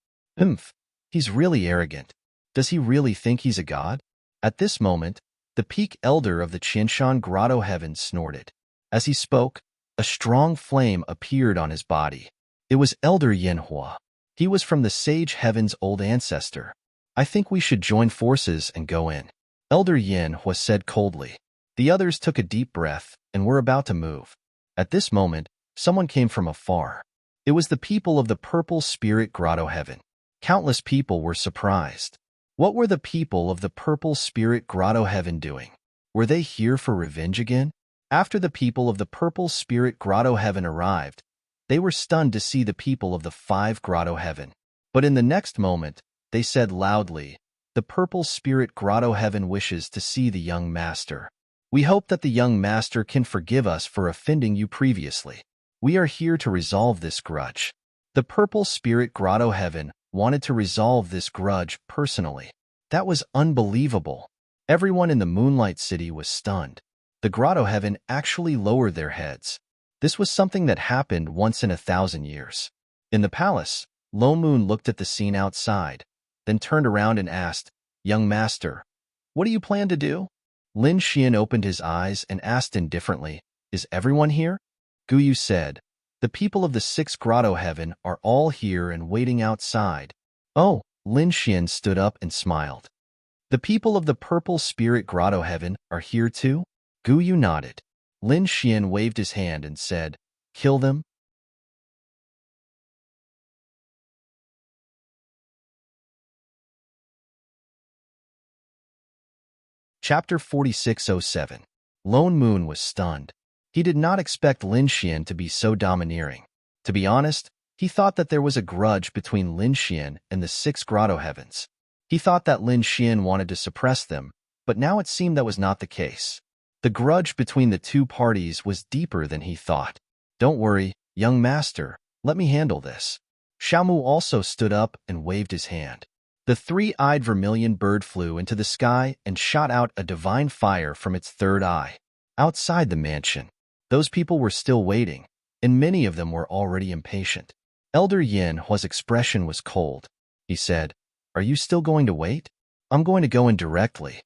He's really arrogant. Does he really think he's a god? At this moment, the peak elder of the Qianshan Grotto Heaven snorted. As he spoke, a strong flame appeared on his body. It was Elder Yanhua. He was from the Sage Heaven's old ancestor. I think we should join forces and go in. Elder Yanhua said coldly. The others took a deep breath and were about to move. At this moment, someone came from afar. It was the people of the Purple Spirit Grotto Heaven. Countless people were surprised. What were the people of the Purple Spirit Grotto Heaven doing? Were they here for revenge again? After the people of the Purple Spirit Grotto Heaven arrived, they were stunned to see the people of the Five Grotto Heaven. But in the next moment, they said loudly, "The Purple Spirit Grotto Heaven wishes to see the young master. We hope that the young master can forgive us for offending you previously. We are here to resolve this grudge." The Purple Spirit Grotto Heaven wanted to resolve this grudge personally. That was unbelievable. Everyone in the Moonlight City was stunned. The Grotto Heaven actually lowered their heads. This was something that happened once in 1,000 years. In the palace, Lo Moon looked at the scene outside, then turned around and asked, "Young master, what do you plan to do?" Lin Xian opened his eyes and asked indifferently, "Is everyone here?" Guyu said, "The people of the Sixth Grotto Heaven are all here and waiting outside." Oh, Lin Xian stood up and smiled. "The people of the Purple Spirit Grotto Heaven are here too?" Guyu nodded. Lin Xian waved his hand and said, "Kill them." Chapter 4607. Lone Moon was stunned. He did not expect Lin Xian to be so domineering. To be honest, he thought that there was a grudge between Lin Xian and the Six Grotto Heavens. He thought that Lin Xian wanted to suppress them, but now it seemed that was not the case. The grudge between the two parties was deeper than he thought. "Don't worry, young master, let me handle this." Xiaomu also stood up and waved his hand. The three-eyed vermilion bird flew into the sky and shot out a divine fire from its third eye. Outside the mansion, those people were still waiting, and many of them were already impatient. Elder Yanhua's expression was cold. He said, "Are you still going to wait? I'm going to go in directly."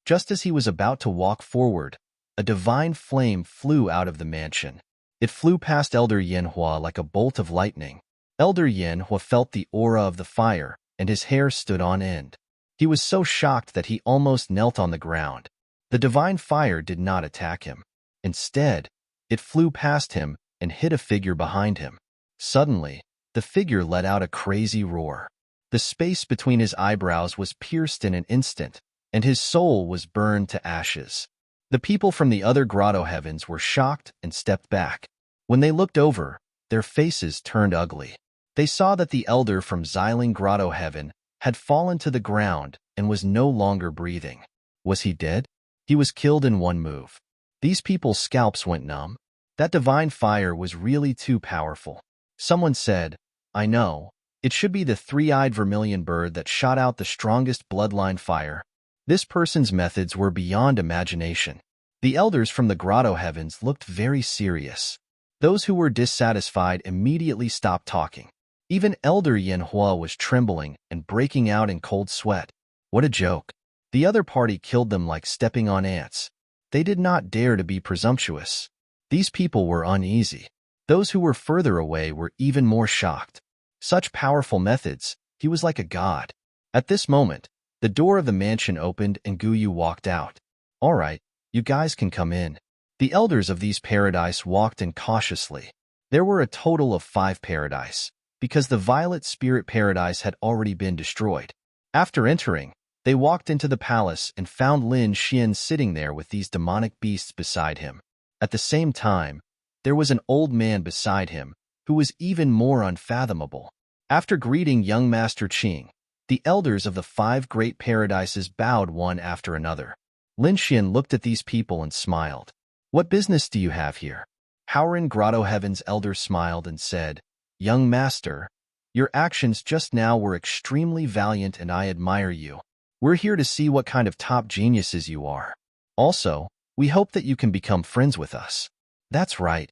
Just as he was about to walk forward, a divine flame flew out of the mansion. It flew past Elder Yanhua like a bolt of lightning. Elder Yanhua felt the aura of the fire, and his hair stood on end. He was so shocked that he almost knelt on the ground. The divine fire did not attack him. Instead, it flew past him and hit a figure behind him. Suddenly, the figure let out a crazy roar. The space between his eyebrows was pierced in an instant, and his soul was burned to ashes. The people from the other Grotto Heavens were shocked and stepped back. When they looked over, their faces turned ugly. They saw that the elder from Xiling Grotto Heaven had fallen to the ground and was no longer breathing. Was he dead? He was killed in one move. These people's scalps went numb. That divine fire was really too powerful. Someone said, "I know. It should be the three-eyed vermilion bird that shot out the strongest bloodline fire." This person's methods were beyond imagination. The elders from the Grotto Heavens looked very serious. Those who were dissatisfied immediately stopped talking. Even Elder Yanhua was trembling and breaking out in cold sweat. What a joke. The other party killed them like stepping on ants. They did not dare to be presumptuous. These people were uneasy. Those who were further away were even more shocked. Such powerful methods, he was like a god. At this moment, the door of the mansion opened and Guyu walked out. "All right, you guys can come in." The elders of these paradise walked in cautiously. There were a total of 5 paradise, because the Violet Spirit Paradise had already been destroyed. After entering, they walked into the palace and found Lin Xian sitting there with these demonic beasts beside him. At the same time, there was an old man beside him who was even more unfathomable. After greeting young Master Qing, the elders of the 5 great paradises bowed one after another. Lin Xian looked at these people and smiled. "What business do you have here?" Howren Grotto Heaven's elder smiled and said, "Young Master, your actions just now were extremely valiant and I admire you. We're here to see what kind of top geniuses you are. Also, we hope that you can become friends with us." "That's right."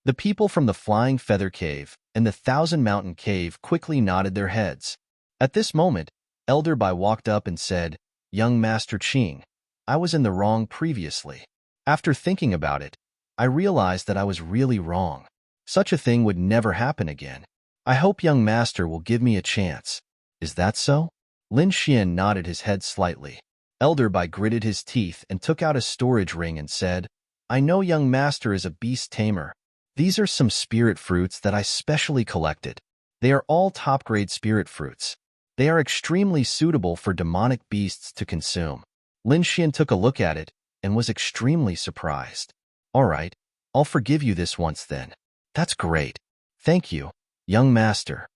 The people from the Flying Feather Cave and the Thousand Mountain Cave quickly nodded their heads. At this moment, Elder Bai walked up and said, "Young Master Qing, I was in the wrong previously. After thinking about it, I realized that I was really wrong. Such a thing would never happen again. I hope young master will give me a chance." "Is that so?" Lin Xian nodded his head slightly. Elder Bai gritted his teeth and took out a storage ring and said, "I know young master is a beast tamer. These are some spirit fruits that I specially collected. They are all top-grade spirit fruits. They are extremely suitable for demonic beasts to consume." Lin Xian took a look at it and was extremely surprised. "All right, I'll forgive you this once then." "That's great. Thank you, young master."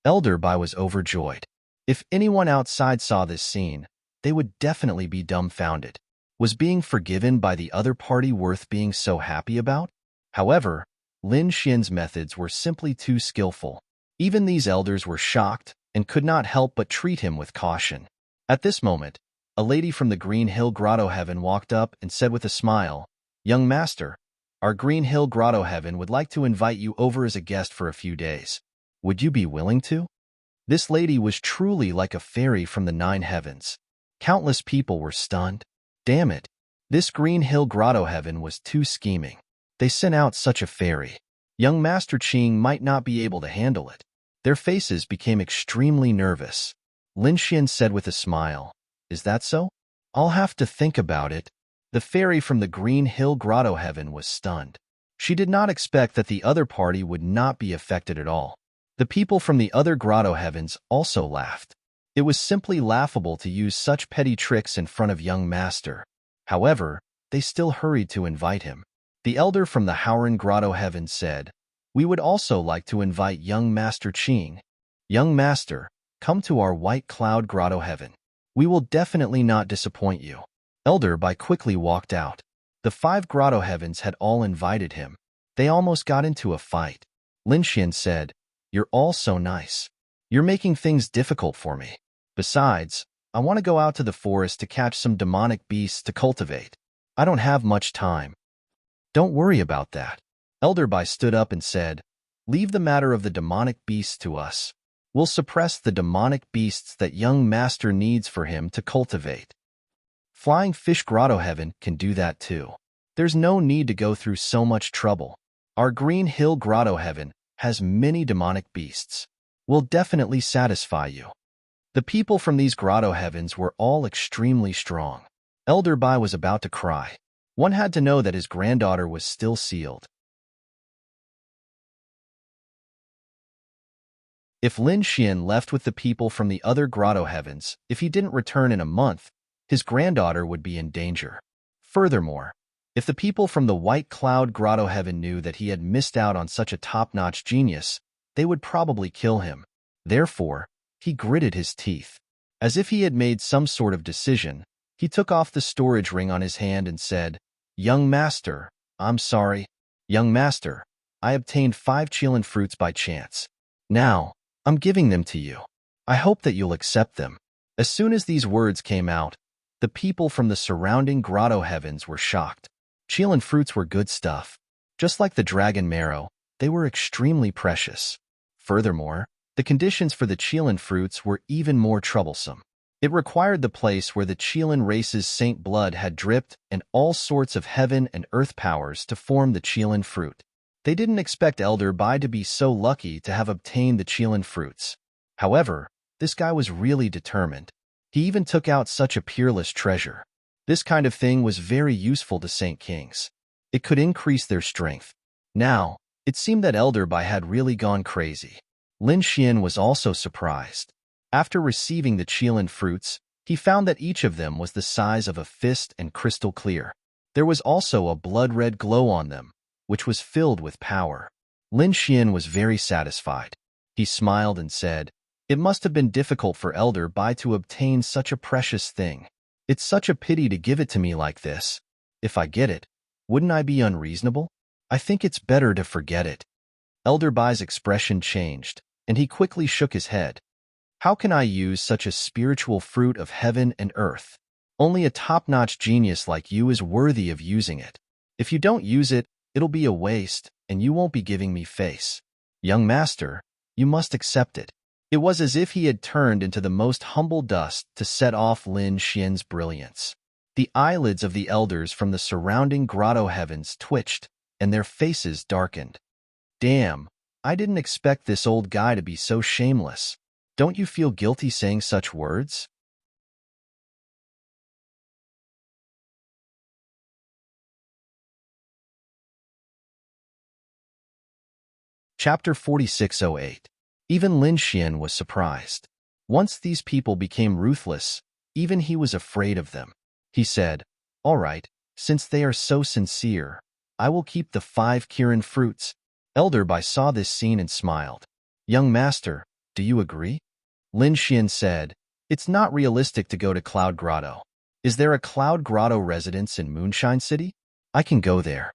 Elder Bai was overjoyed. If anyone outside saw this scene, they would definitely be dumbfounded. Was being forgiven by the other party worth being so happy about? However, Lin Xian's methods were simply too skillful. Even these elders were shocked and could not help but treat him with caution. At this moment, a lady from the Green Hill Grotto Heaven walked up and said with a smile, "Young master, our Green Hill Grotto Heaven would like to invite you over as a guest for a few days. Would you be willing to?" This lady was truly like a fairy from the 9 heavens. Countless people were stunned. Damn it, this Green Hill Grotto Heaven was too scheming. They sent out such a fairy. Young Master Qing might not be able to handle it. Their faces became extremely nervous. Lin Xian said with a smile, "Is that so? I'll have to think about it." The fairy from the Green Hill Grotto Heaven was stunned. She did not expect that the other party would not be affected at all. The people from the other Grotto Heavens also laughed. It was simply laughable to use such petty tricks in front of young master. However, they still hurried to invite him. The elder from the Howren Grotto Heaven said, "We would also like to invite young Master Qing. Young master, come to our White Cloud Grotto Heaven. We will definitely not disappoint you." Elder Bai quickly walked out. The 5 Grotto Heavens had all invited him. They almost got into a fight. Lin Xian said, "You're all so nice. You're making things difficult for me. Besides, I want to go out to the forest to catch some demonic beasts to cultivate. I don't have much time." "Don't worry about that." Elder Bai stood up and said, "Leave the matter of the demonic beasts to us. We'll suppress the demonic beasts that young master needs for him to cultivate. Flying Fish Grotto Heaven can do that too. There's no need to go through so much trouble. Our Green Hill Grotto Heaven has many demonic beasts. We'll definitely satisfy you." The people from these Grotto Heavens were all extremely strong. Elder Bai was about to cry. One had to know that his granddaughter was still sealed. If Lin Xian left with the people from the other Grotto Heavens, if he didn't return in a month, his granddaughter would be in danger. Furthermore, if the people from the White Cloud Grotto Heaven knew that he had missed out on such a top-notch genius, they would probably kill him. Therefore, he gritted his teeth. As if he had made some sort of decision, he took off the storage ring on his hand and said, "Young master, I'm sorry. Young master, I obtained 5 Qilin fruits by chance. Now, I'm giving them to you. I hope that you'll accept them." As soon as these words came out, the people from the surrounding Grotto Heavens were shocked. Qilin fruits were good stuff. Just like the dragon marrow, they were extremely precious. Furthermore, the conditions for the Qilin fruits were even more troublesome. It required the place where the Qilin race's saint blood had dripped and all sorts of heaven and earth powers to form the Qilin fruit. They didn't expect Elder Bai to be so lucky to have obtained the Qilin fruits. However, this guy was really determined. He even took out such a peerless treasure. This kind of thing was very useful to Saint Kings. It could increase their strength. Now, it seemed that Elder Bai had really gone crazy. Lin Xian was also surprised. After receiving the Qilin fruits, He found that each of them was the size of a fist and crystal clear. There was also a blood-red glow on them, which was filled with power. Lin Xian was very satisfied. He smiled and said, "It must have been difficult for Elder Bai to obtain such a precious thing. It's such a pity to give it to me like this. If I get it, wouldn't I be unreasonable? I think it's better to forget it." Elder Bai's expression changed, and he quickly shook his head. "How can I use such a spiritual fruit of heaven and earth? Only a top-notch genius like you is worthy of using it. If you don't use it, it'll be a waste, and you won't be giving me face. Young master, you must accept it." It was as if he had turned into the most humble dust to set off Lin Xian's brilliance. The eyelids of the elders from the surrounding grotto heavens twitched, and their faces darkened. "Damn, I didn't expect this old guy to be so shameless. Don't you feel guilty saying such words?" Chapter 4608. Even Lin Xian was surprised. Once these people became ruthless, even he was afraid of them. He said, "All right, since they are so sincere, I will keep the 5 Kirin fruits." Elder Bai saw this scene and smiled. "Young master, do you agree?" Lin Xian said, "It's not realistic to go to Cloud Grotto. Is there a Cloud Grotto residence in Moonshine City? I can go there."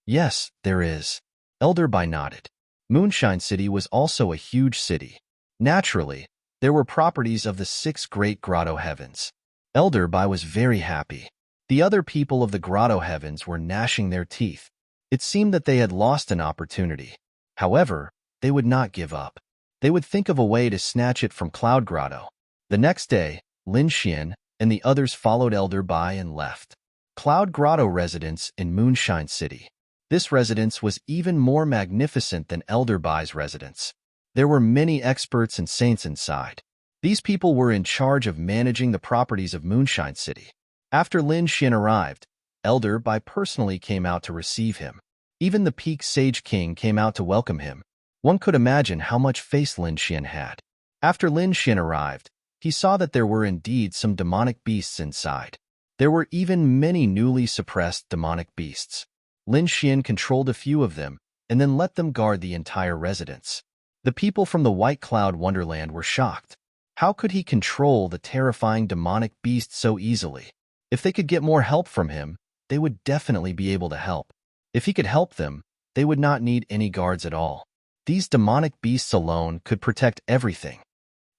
"Yes, there is." Elder Bai nodded. Moonshine City was also a huge city. Naturally, there were properties of the 6 great grotto heavens. Elder Bai was very happy. The other people of the grotto heavens were gnashing their teeth. It seemed that they had lost an opportunity. However, they would not give up. They would think of a way to snatch it from Cloud Grotto. The next day, Lin Xian and the others followed Elder Bai and left. Cloud Grotto residence in Moonshine City. This residence was even more magnificent than Elder Bai's residence. There were many experts and saints inside. These people were in charge of managing the properties of Moonshine City. After Lin Xian arrived, Elder Bai personally came out to receive him. Even the Peak Sage King came out to welcome him. One could imagine how much face Lin Xian had. After Lin Xian arrived, he saw that there were indeed some demonic beasts inside. There were even many newly suppressed demonic beasts. Lin Xian controlled a few of them and then let them guard the entire residence. The people from the White Cloud Wonderland were shocked. How could he control the terrifying demonic beast so easily? If they could get more help from him, they would definitely be able to help. If he could help them, they would not need any guards at all. These demonic beasts alone could protect everything.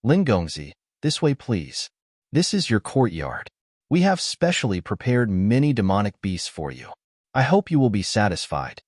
"Lin Gongzi, this way please. This is your courtyard. We have specially prepared many demonic beasts for you. I hope you will be satisfied."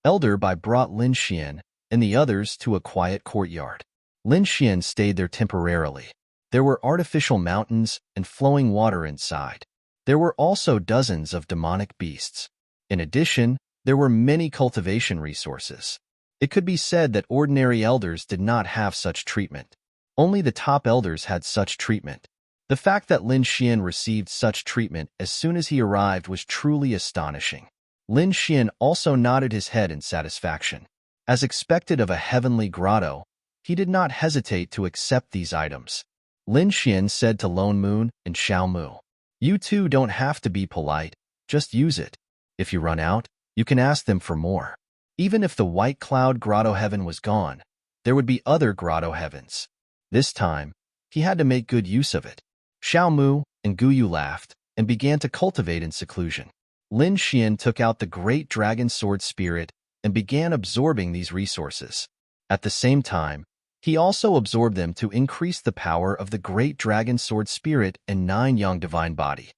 Elder Bai brought Lin Xian and the others to a quiet courtyard. Lin Xian stayed there temporarily. There were artificial mountains and flowing water inside. There were also dozens of demonic beasts. In addition, there were many cultivation resources. It could be said that ordinary elders did not have such treatment. Only the top elders had such treatment. The fact that Lin Xian received such treatment as soon as he arrived was truly astonishing. Lin Xian also nodded his head in satisfaction. As expected of a heavenly grotto, he did not hesitate to accept these items. Lin Xian said to Lone Moon and Xiao Mu, "You two don't have to be polite, just use it. If you run out, you can ask them for more." Even if the White Cloud Grotto Heaven was gone, there would be other grotto heavens. This time, he had to make good use of it. Xiao Mu and Guyu laughed and began to cultivate in seclusion. Lin Xian took out the great dragon sword spirit and began absorbing these resources. At the same time, he also absorbed them to increase the power of the great dragon sword spirit and 9 young divine body.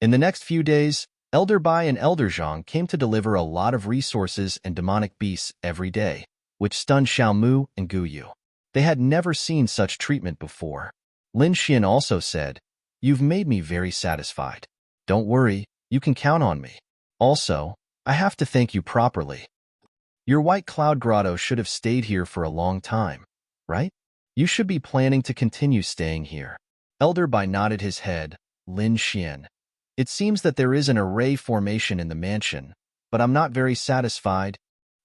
In the next few days, Elder Bai and Elder Zhang came to deliver a lot of resources and demonic beasts every day, which stunned Xiao Mu and Guyu. They had never seen such treatment before. Lin Xian also said, "You've made me very satisfied. Don't worry, you can count on me. Also, I have to thank you properly. Your White Cloud Grotto should have stayed here for a long time, right? You should be planning to continue staying here." Elder Bai nodded his head. "Lin Xian, it seems that there is an array formation in the mansion, but I'm not very satisfied.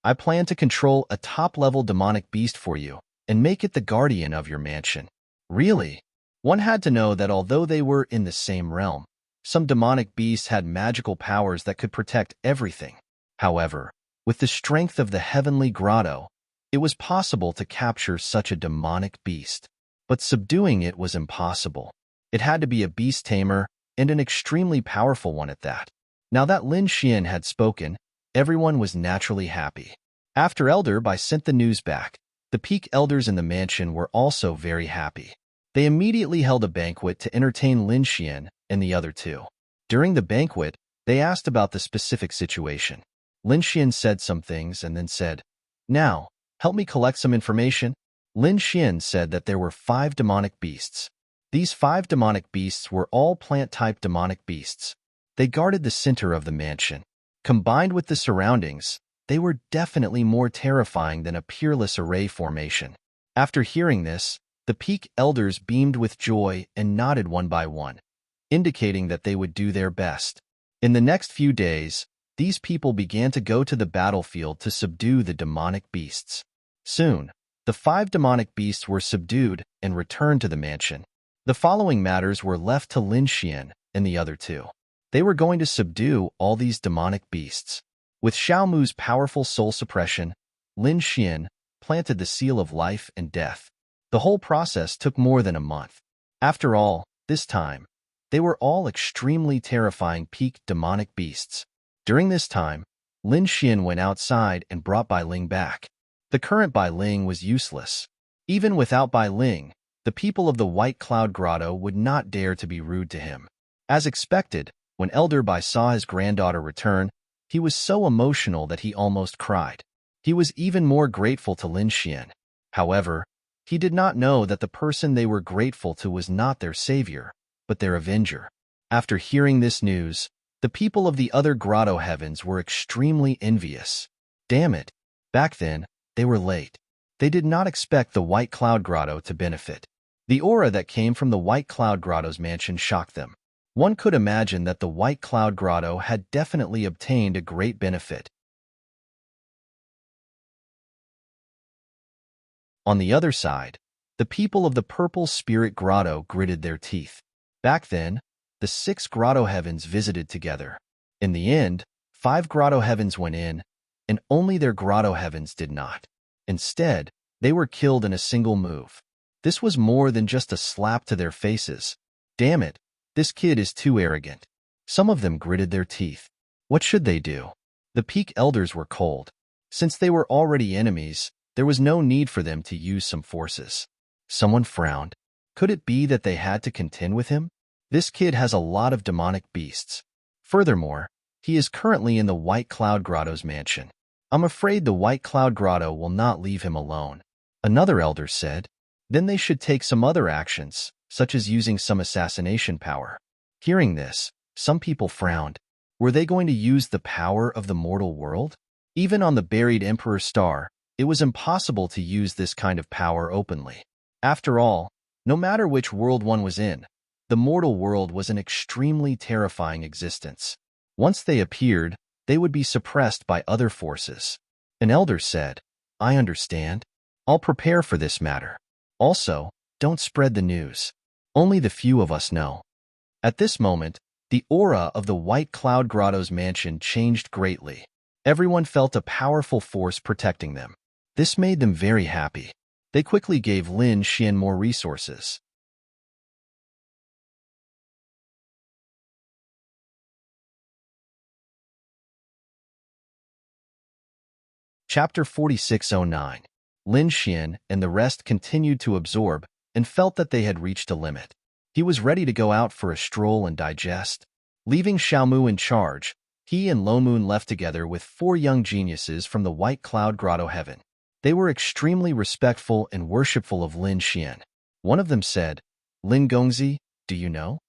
I plan to control a top-level demonic beast for you, and make it the guardian of your mansion. Really? One had to know that although they were in the same realm, some demonic beasts had magical powers that could protect everything. However, with the strength of the heavenly grotto, it was possible to capture such a demonic beast. But subduing it was impossible. It had to be a beast tamer, and an extremely powerful one at that. Now that Lin Xian had spoken, everyone was naturally happy. After Elder Bai sent the news back, the peak elders in the mansion were also very happy. They immediately held a banquet to entertain Lin Xian and the other two. During the banquet, they asked about the specific situation. Lin Xian said some things and then said, "Now, help me collect some information." Lin Xian said that there were 5 demonic beasts. These 5 demonic beasts were all plant-type demonic beasts. They guarded the center of the mansion. Combined with the surroundings, they were definitely more terrifying than a peerless array formation. After hearing this, the peak elders beamed with joy and nodded one by one, indicating that they would do their best. In the next few days, these people began to go to the battlefield to subdue the demonic beasts. Soon, the 5 demonic beasts were subdued and returned to the mansion. The following matters were left to Lin Xian and the other two. They were going to subdue all these demonic beasts. With Xiaomu's powerful soul suppression, Lin Xian planted the seal of life and death. The whole process took more than a month. After all, this time, they were all extremely terrifying peak demonic beasts. During this time, Lin Xian went outside and brought Bai Ling back. The current Bai Ling was useless. Even without Bai Ling, the people of the White Cloud Grotto would not dare to be rude to him. As expected, when Elder Bai saw his granddaughter return, he was so emotional that he almost cried. He was even more grateful to Lin Xian. However, he did not know that the person they were grateful to was not their savior, but their avenger. After hearing this news, the people of the other grotto heavens were extremely envious. Damn it! Back then, they were late. They did not expect the White Cloud Grotto to benefit. The aura that came from the White Cloud Grotto's mansion shocked them. One could imagine that the White Cloud Grotto had definitely obtained a great benefit. On the other side, the people of the Purple Spirit Grotto gritted their teeth. Back then, the 6 grotto heavens visited together. In the end, 5 grotto heavens went in, and only their grotto heavens did not. Instead, they were killed in a single move. This was more than just a slap to their faces. Damn it, this kid is too arrogant. Some of them gritted their teeth. What should they do? The peak elders were cold. Since they were already enemies, there was no need for them to use some forces. Someone frowned. Could it be that they had to contend with him? This kid has a lot of demonic beasts. Furthermore, he is currently in the White Cloud Grotto's mansion. I'm afraid the White Cloud Grotto will not leave him alone. Another elder said. Then they should take some other actions, such as using some assassination power. Hearing this, some people frowned. Were they going to use the power of the mortal world? Even on the buried Emperor Star, it was impossible to use this kind of power openly. After all, no matter which world one was in, the mortal world was an extremely terrifying existence. Once they appeared, they would be suppressed by other forces. An elder said, I understand. I'll prepare for this matter. Also, don't spread the news. Only the few of us know. At this moment, the aura of the White Cloud Grotto's mansion changed greatly. Everyone felt a powerful force protecting them. This made them very happy. They quickly gave Lin Xian more resources. Chapter 4609. Lin Xian and the rest continued to absorb and felt that they had reached a limit. He was ready to go out for a stroll and digest. Leaving Xiaomu in charge, he and Lo Moon left together with 4 young geniuses from the White Cloud Grotto Heaven. They were extremely respectful and worshipful of Lin Xian. One of them said, Lin Gongzi, do you know?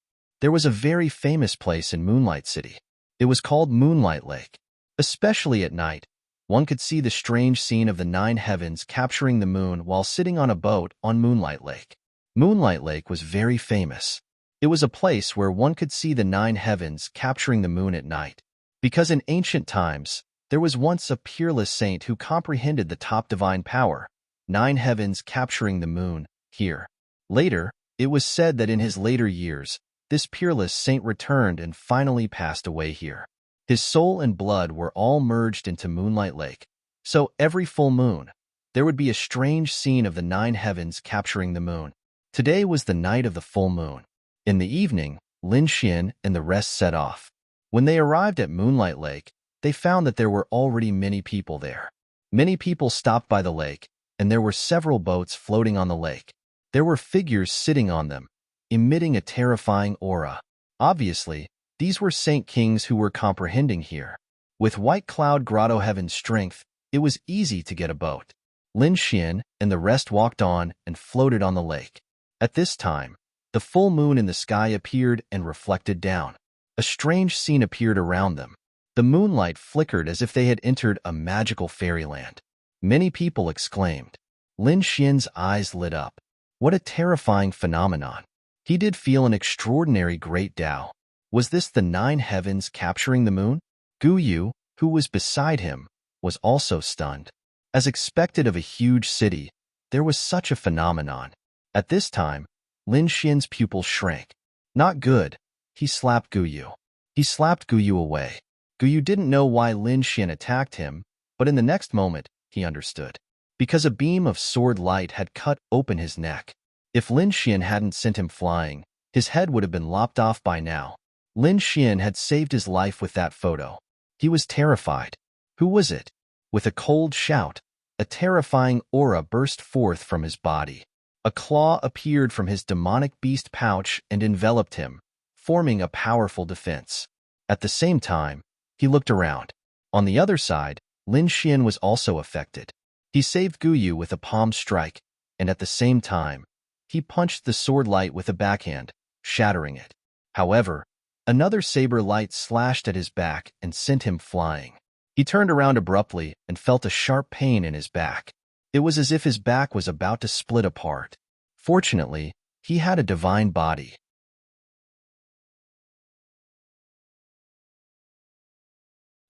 There was a very famous place in Moonlight City. It was called Moonlight Lake. Especially at night, one could see the strange scene of the 9 heavens capturing the moon while sitting on a boat on Moonlight Lake. Moonlight Lake was very famous. It was a place where one could see the 9 heavens capturing the moon at night. Because in ancient times, there was once a peerless saint who comprehended the top divine power, 9 heavens capturing the moon, here. Later, it was said that in his later years, this peerless saint returned and finally passed away here. His soul and blood were all merged into Moonlight Lake, so every full moon, there would be a strange scene of the 9 heavens capturing the moon. Today was the night of the full moon. In the evening, Lin Xian and the rest set off. When they arrived at Moonlight Lake, they found that there were already many people there. Many people stopped by the lake, and there were several boats floating on the lake. There were figures sitting on them, emitting a terrifying aura. Obviously, these were Saint Kings who were comprehending here. With White Cloud Grotto Heaven's strength, it was easy to get a boat. Lin Xian and the rest walked on and floated on the lake. At this time, the full moon in the sky appeared and reflected down. A strange scene appeared around them. The moonlight flickered as if they had entered a magical fairyland. Many people exclaimed. Lin Xian's eyes lit up. What a terrifying phenomenon. He did feel an extraordinary great Tao. Was this the 9 heavens capturing the moon? Gu Yu, who was beside him, was also stunned. As expected of a huge city, there was such a phenomenon. At this time, Lin Xian's pupils shrank. Not good. He slapped Gu Yu. He slapped Gu Yu away. Gu Yu didn't know why Lin Xian attacked him, but in the next moment, he understood. Because a beam of sword light had cut open his neck. If Lin Xian hadn't sent him flying, his head would have been lopped off by now. Lin Xian had saved his life with that photo. He was terrified. Who was it? With a cold shout, a terrifying aura burst forth from his body. A claw appeared from his demonic beast pouch and enveloped him, forming a powerful defense. At the same time, he looked around. On the other side, Lin Xian was also affected. He saved Gu Yu with a palm strike, and at the same time, he punched the sword light with a backhand, shattering it. However, another saber light slashed at his back and sent him flying. He turned around abruptly and felt a sharp pain in his back. It was as if his back was about to split apart. Fortunately, he had a divine body.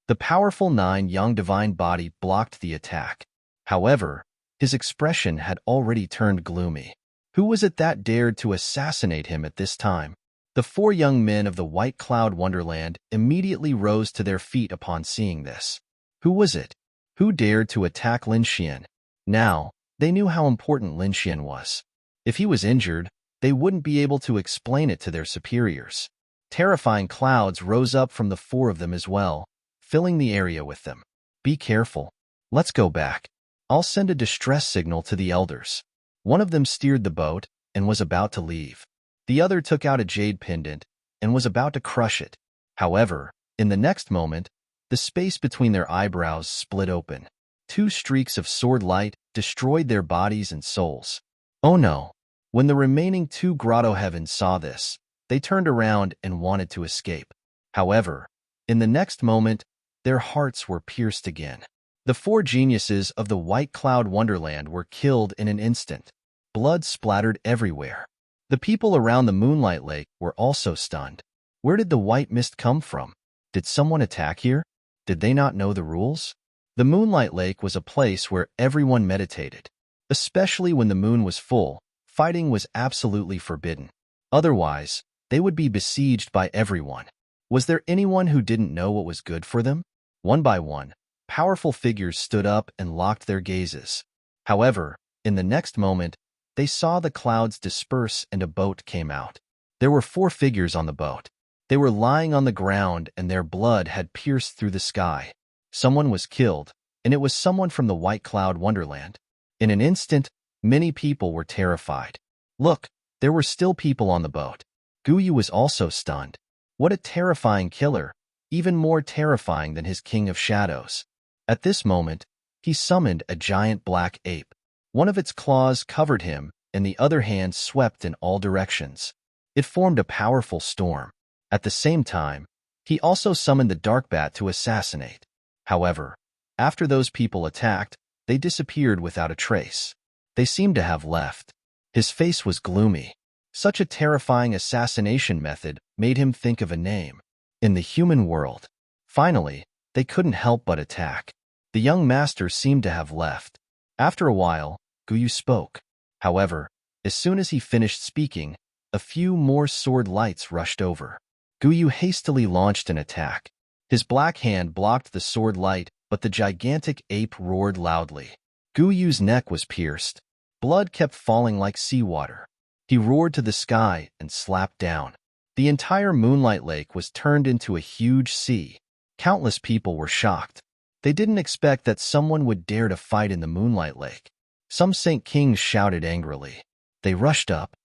The powerful 9 young divine body blocked the attack. However, his expression had already turned gloomy. Who was it that dared to assassinate him at this time? The 4 young men of the White Cloud Wonderland immediately rose to their feet upon seeing this. Who was it? Who dared to attack Lin Xian? Now, they knew how important Lin Xian was. If he was injured, they wouldn't be able to explain it to their superiors. Terrifying clouds rose up from the 4 of them as well, filling the area with them. Be careful. Let's go back. I'll send a distress signal to the elders. One of them steered the boat and was about to leave. The other took out a jade pendant and was about to crush it. However, in the next moment, the space between their eyebrows split open. 2 streaks of sword light destroyed their bodies and souls. Oh no! When the remaining 2 grotto heavens saw this, they turned around and wanted to escape. However, in the next moment, their hearts were pierced again. The 4 geniuses of the White Cloud Wonderland were killed in an instant. Blood splattered everywhere. The people around the Moonlight Lake were also stunned. Where did the white mist come from? Did someone attack here? Did they not know the rules? The Moonlight Lake was a place where everyone meditated. Especially when the moon was full, fighting was absolutely forbidden. Otherwise, they would be besieged by everyone. Was there anyone who didn't know what was good for them? One by one, powerful figures stood up and locked their gazes. However, in the next moment, they saw the clouds disperse and a boat came out. There were 4 figures on the boat. They were lying on the ground and their blood had pierced through the sky. Someone was killed, and it was someone from the White Cloud Wonderland. In an instant, many people were terrified. Look, there were still people on the boat. Gu Yu was also stunned. What a terrifying killer, even more terrifying than his King of Shadows. At this moment, he summoned a giant black ape. One of its claws covered him, and the other hand swept in all directions. It formed a powerful storm. At the same time, he also summoned the dark bat to assassinate. However, after those people attacked, they disappeared without a trace. They seemed to have left. His face was gloomy. Such a terrifying assassination method made him think of a name. In the human world. Finally, they couldn't help but attack. The young master seemed to have left. After a while, Guyu spoke. However, as soon as he finished speaking, a few more sword lights rushed over. Guyu hastily launched an attack. His black hand blocked the sword light, but the gigantic ape roared loudly. Guyu's neck was pierced. Blood kept falling like seawater. He roared to the sky and slapped down. The entire Moonlight Lake was turned into a huge sea. Countless people were shocked. They didn't expect that someone would dare to fight in the Moonlight Lake. Some Saint Kings shouted angrily. They rushed up.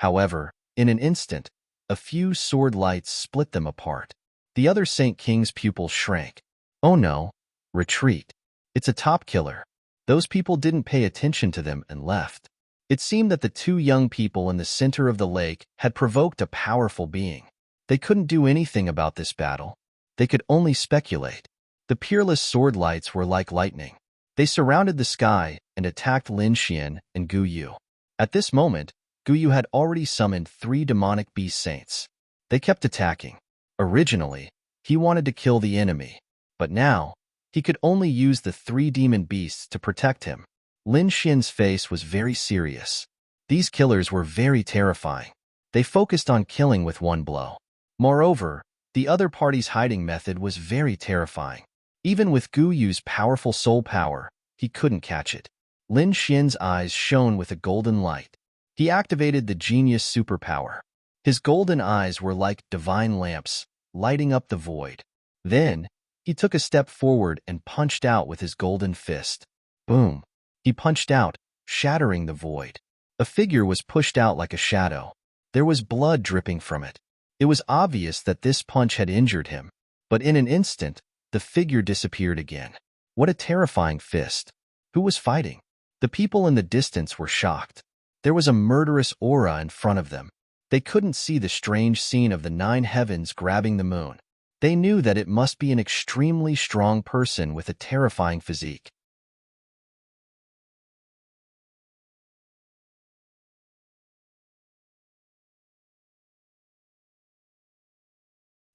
However, in an instant, a few sword lights split them apart. The other Saint King's pupils shrank. Oh no, retreat. It's a top killer. Those people didn't pay attention to them and left. It seemed that the two young people in the center of the lake had provoked a powerful being. They couldn't do anything about this battle. They could only speculate. The peerless sword lights were like lightning. They surrounded the sky and attacked Lin Xian and Gu Yu. At this moment, Gu Yu had already summoned 3 demonic beast saints. They kept attacking. Originally, he wanted to kill the enemy, but now, he could only use the 3 demon beasts to protect him. Lin Xian's face was very serious. These killers were very terrifying. They focused on killing with one blow. Moreover, the other party's hiding method was very terrifying. Even with Gu Yu's powerful soul power, he couldn't catch it. Lin Xian's eyes shone with a golden light. He activated the genius superpower. His golden eyes were like divine lamps, lighting up the void. Then, he took a step forward and punched out with his golden fist. Boom! He punched out, shattering the void. A figure was pushed out like a shadow. There was blood dripping from it. It was obvious that this punch had injured him, but in an instant, the figure disappeared again. What a terrifying fist! Who was fighting? The people in the distance were shocked. There was a murderous aura in front of them. They couldn't see the strange scene of the 9 heavens grabbing the moon. They knew that it must be an extremely strong person with a terrifying physique.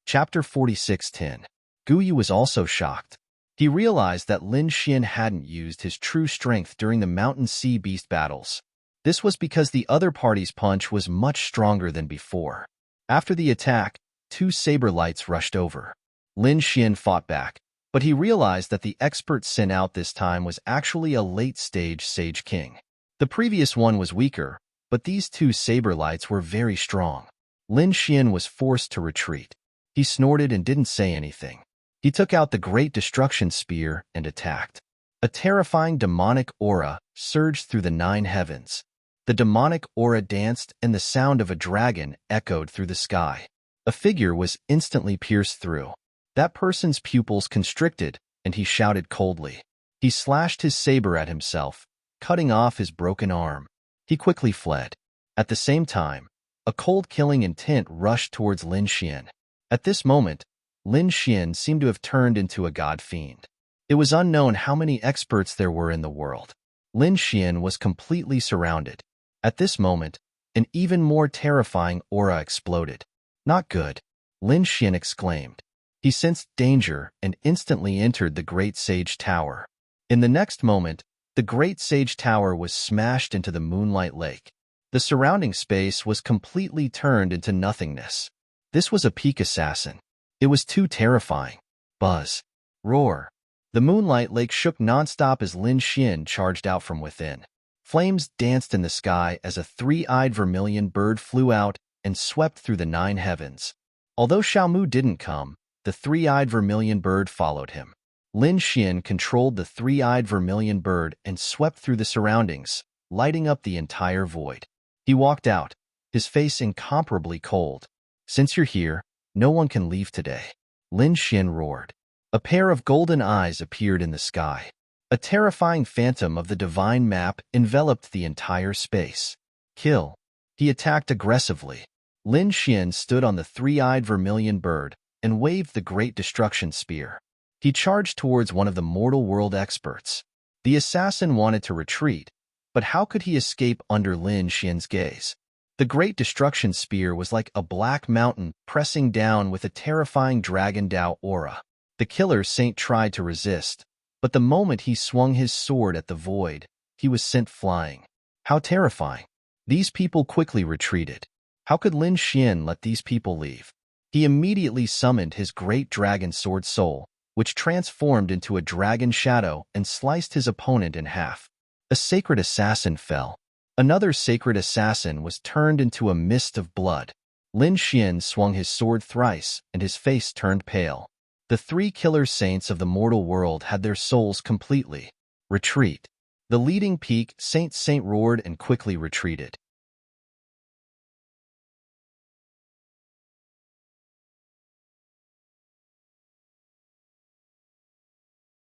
Chapter 46:10. Gu Yu was also shocked. He realized that Lin Xian hadn't used his true strength during the mountain sea beast battles. This was because the other party's punch was much stronger than before. After the attack, 2 saber lights rushed over. Lin Xian fought back, but he realized that the expert sent out this time was actually a late-stage Sage King. The previous one was weaker, but these 2 saber lights were very strong. Lin Xian was forced to retreat. He snorted and didn't say anything. He took out the Great Destruction Spear and attacked. A terrifying demonic aura surged through the 9 heavens. The demonic aura danced and the sound of a dragon echoed through the sky. A figure was instantly pierced through. That person's pupils constricted, and he shouted coldly. He slashed his saber at himself, cutting off his broken arm. He quickly fled. At the same time, a cold killing intent rushed towards Lin Xian. At this moment, Lin Xian seemed to have turned into a god fiend. It was unknown how many experts there were in the world. Lin Xian was completely surrounded. At this moment, an even more terrifying aura exploded. Not good, Lin Xian exclaimed. He sensed danger and instantly entered the Great Sage Tower. In the next moment, the Great Sage Tower was smashed into the Moonlight Lake. The surrounding space was completely turned into nothingness. This was a peak assassin. It was too terrifying. Buzz. Roar. The Moonlight Lake shook nonstop as Lin Xian charged out from within. Flames danced in the sky as a 3-eyed vermilion bird flew out and swept through the 9 heavens. Although Xiaomu didn't come, the 3-eyed vermilion bird followed him. Lin Xian controlled the 3-eyed vermilion bird and swept through the surroundings, lighting up the entire void. He walked out, his face incomparably cold. Since you're here, no one can leave today. Lin Xian roared. A pair of golden eyes appeared in the sky. A terrifying phantom of the divine map enveloped the entire space. Kill. He attacked aggressively. Lin Xian stood on the 3-eyed vermilion bird and waved the Great Destruction Spear. He charged towards one of the mortal world experts. The assassin wanted to retreat, but how could he escape under Lin Xian's gaze? The Great Destruction Spear was like a black mountain pressing down with a terrifying Dragon Dao aura. The killer saint tried to resist, but the moment he swung his sword at the void, he was sent flying. How terrifying. These people quickly retreated. How could Lin Xian let these people leave? He immediately summoned his great dragon sword soul, which transformed into a dragon shadow and sliced his opponent in half. A sacred assassin fell. Another sacred assassin was turned into a mist of blood. Lin Xian swung his sword thrice, and his face turned pale. The three killer saints of the mortal world had their souls completely. Retreat. The leading peak, Saint roared and quickly retreated.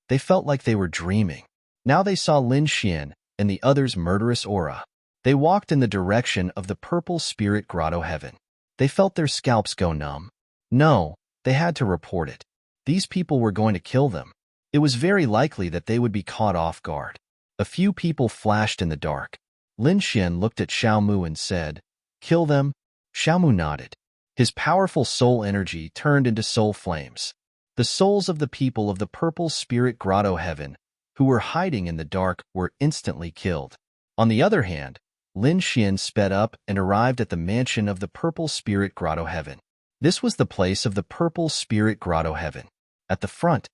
They felt like they were dreaming. Now they saw Lin Xian and the other's murderous aura. They walked in the direction of the purple spirit grotto heaven. They felt their scalps go numb. No, they had to report it. These people were going to kill them. It was very likely that they would be caught off guard. A few people flashed in the dark. Lin Xian looked at Xiao Mu and said, "Kill them?" Xiao Mu nodded. His powerful soul energy turned into soul flames. The souls of the people of the purple spirit grotto heaven, who were hiding in the dark, were instantly killed. On the other hand, Lin Xian sped up and arrived at the mansion of the purple spirit grotto heaven. This was the place of the purple spirit grotto heaven. At the front,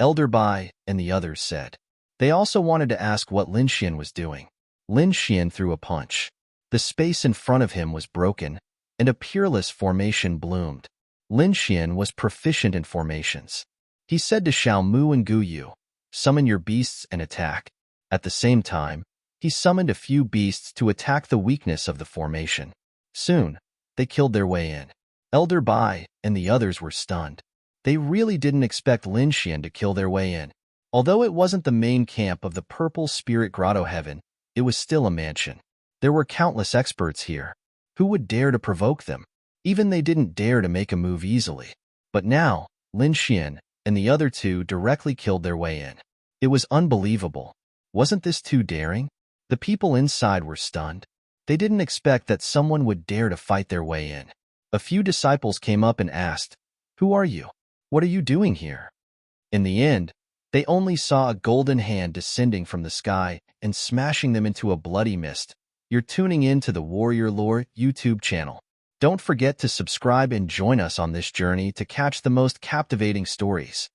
Elder Bai and the others said. They also wanted to ask what Lin Xian was doing. Lin Xian threw a punch. The space in front of him was broken, and a peerless formation bloomed. Lin Xian was proficient in formations. He said to Xiao Mu and Gu Yu, "Summon your beasts and attack." At the same time, he summoned a few beasts to attack the weakness of the formation. Soon, they killed their way in. Elder Bai and the others were stunned. They really didn't expect Lin Xian to kill their way in. Although it wasn't the main camp of the Purple Spirit Grotto Heaven, it was still a mansion. There were countless experts here. Who would dare to provoke them? Even they didn't dare to make a move easily. But now, Lin Xian and the other two directly killed their way in. It was unbelievable. Wasn't this too daring? The people inside were stunned. They didn't expect that someone would dare to fight their way in. A few disciples came up and asked, "Who are you? What are you doing here?" In the end, they only saw a golden hand descending from the sky and smashing them into a bloody mist. You're tuning in to the Warrior Lore YouTube channel. Don't forget to subscribe and join us on this journey to catch the most captivating stories.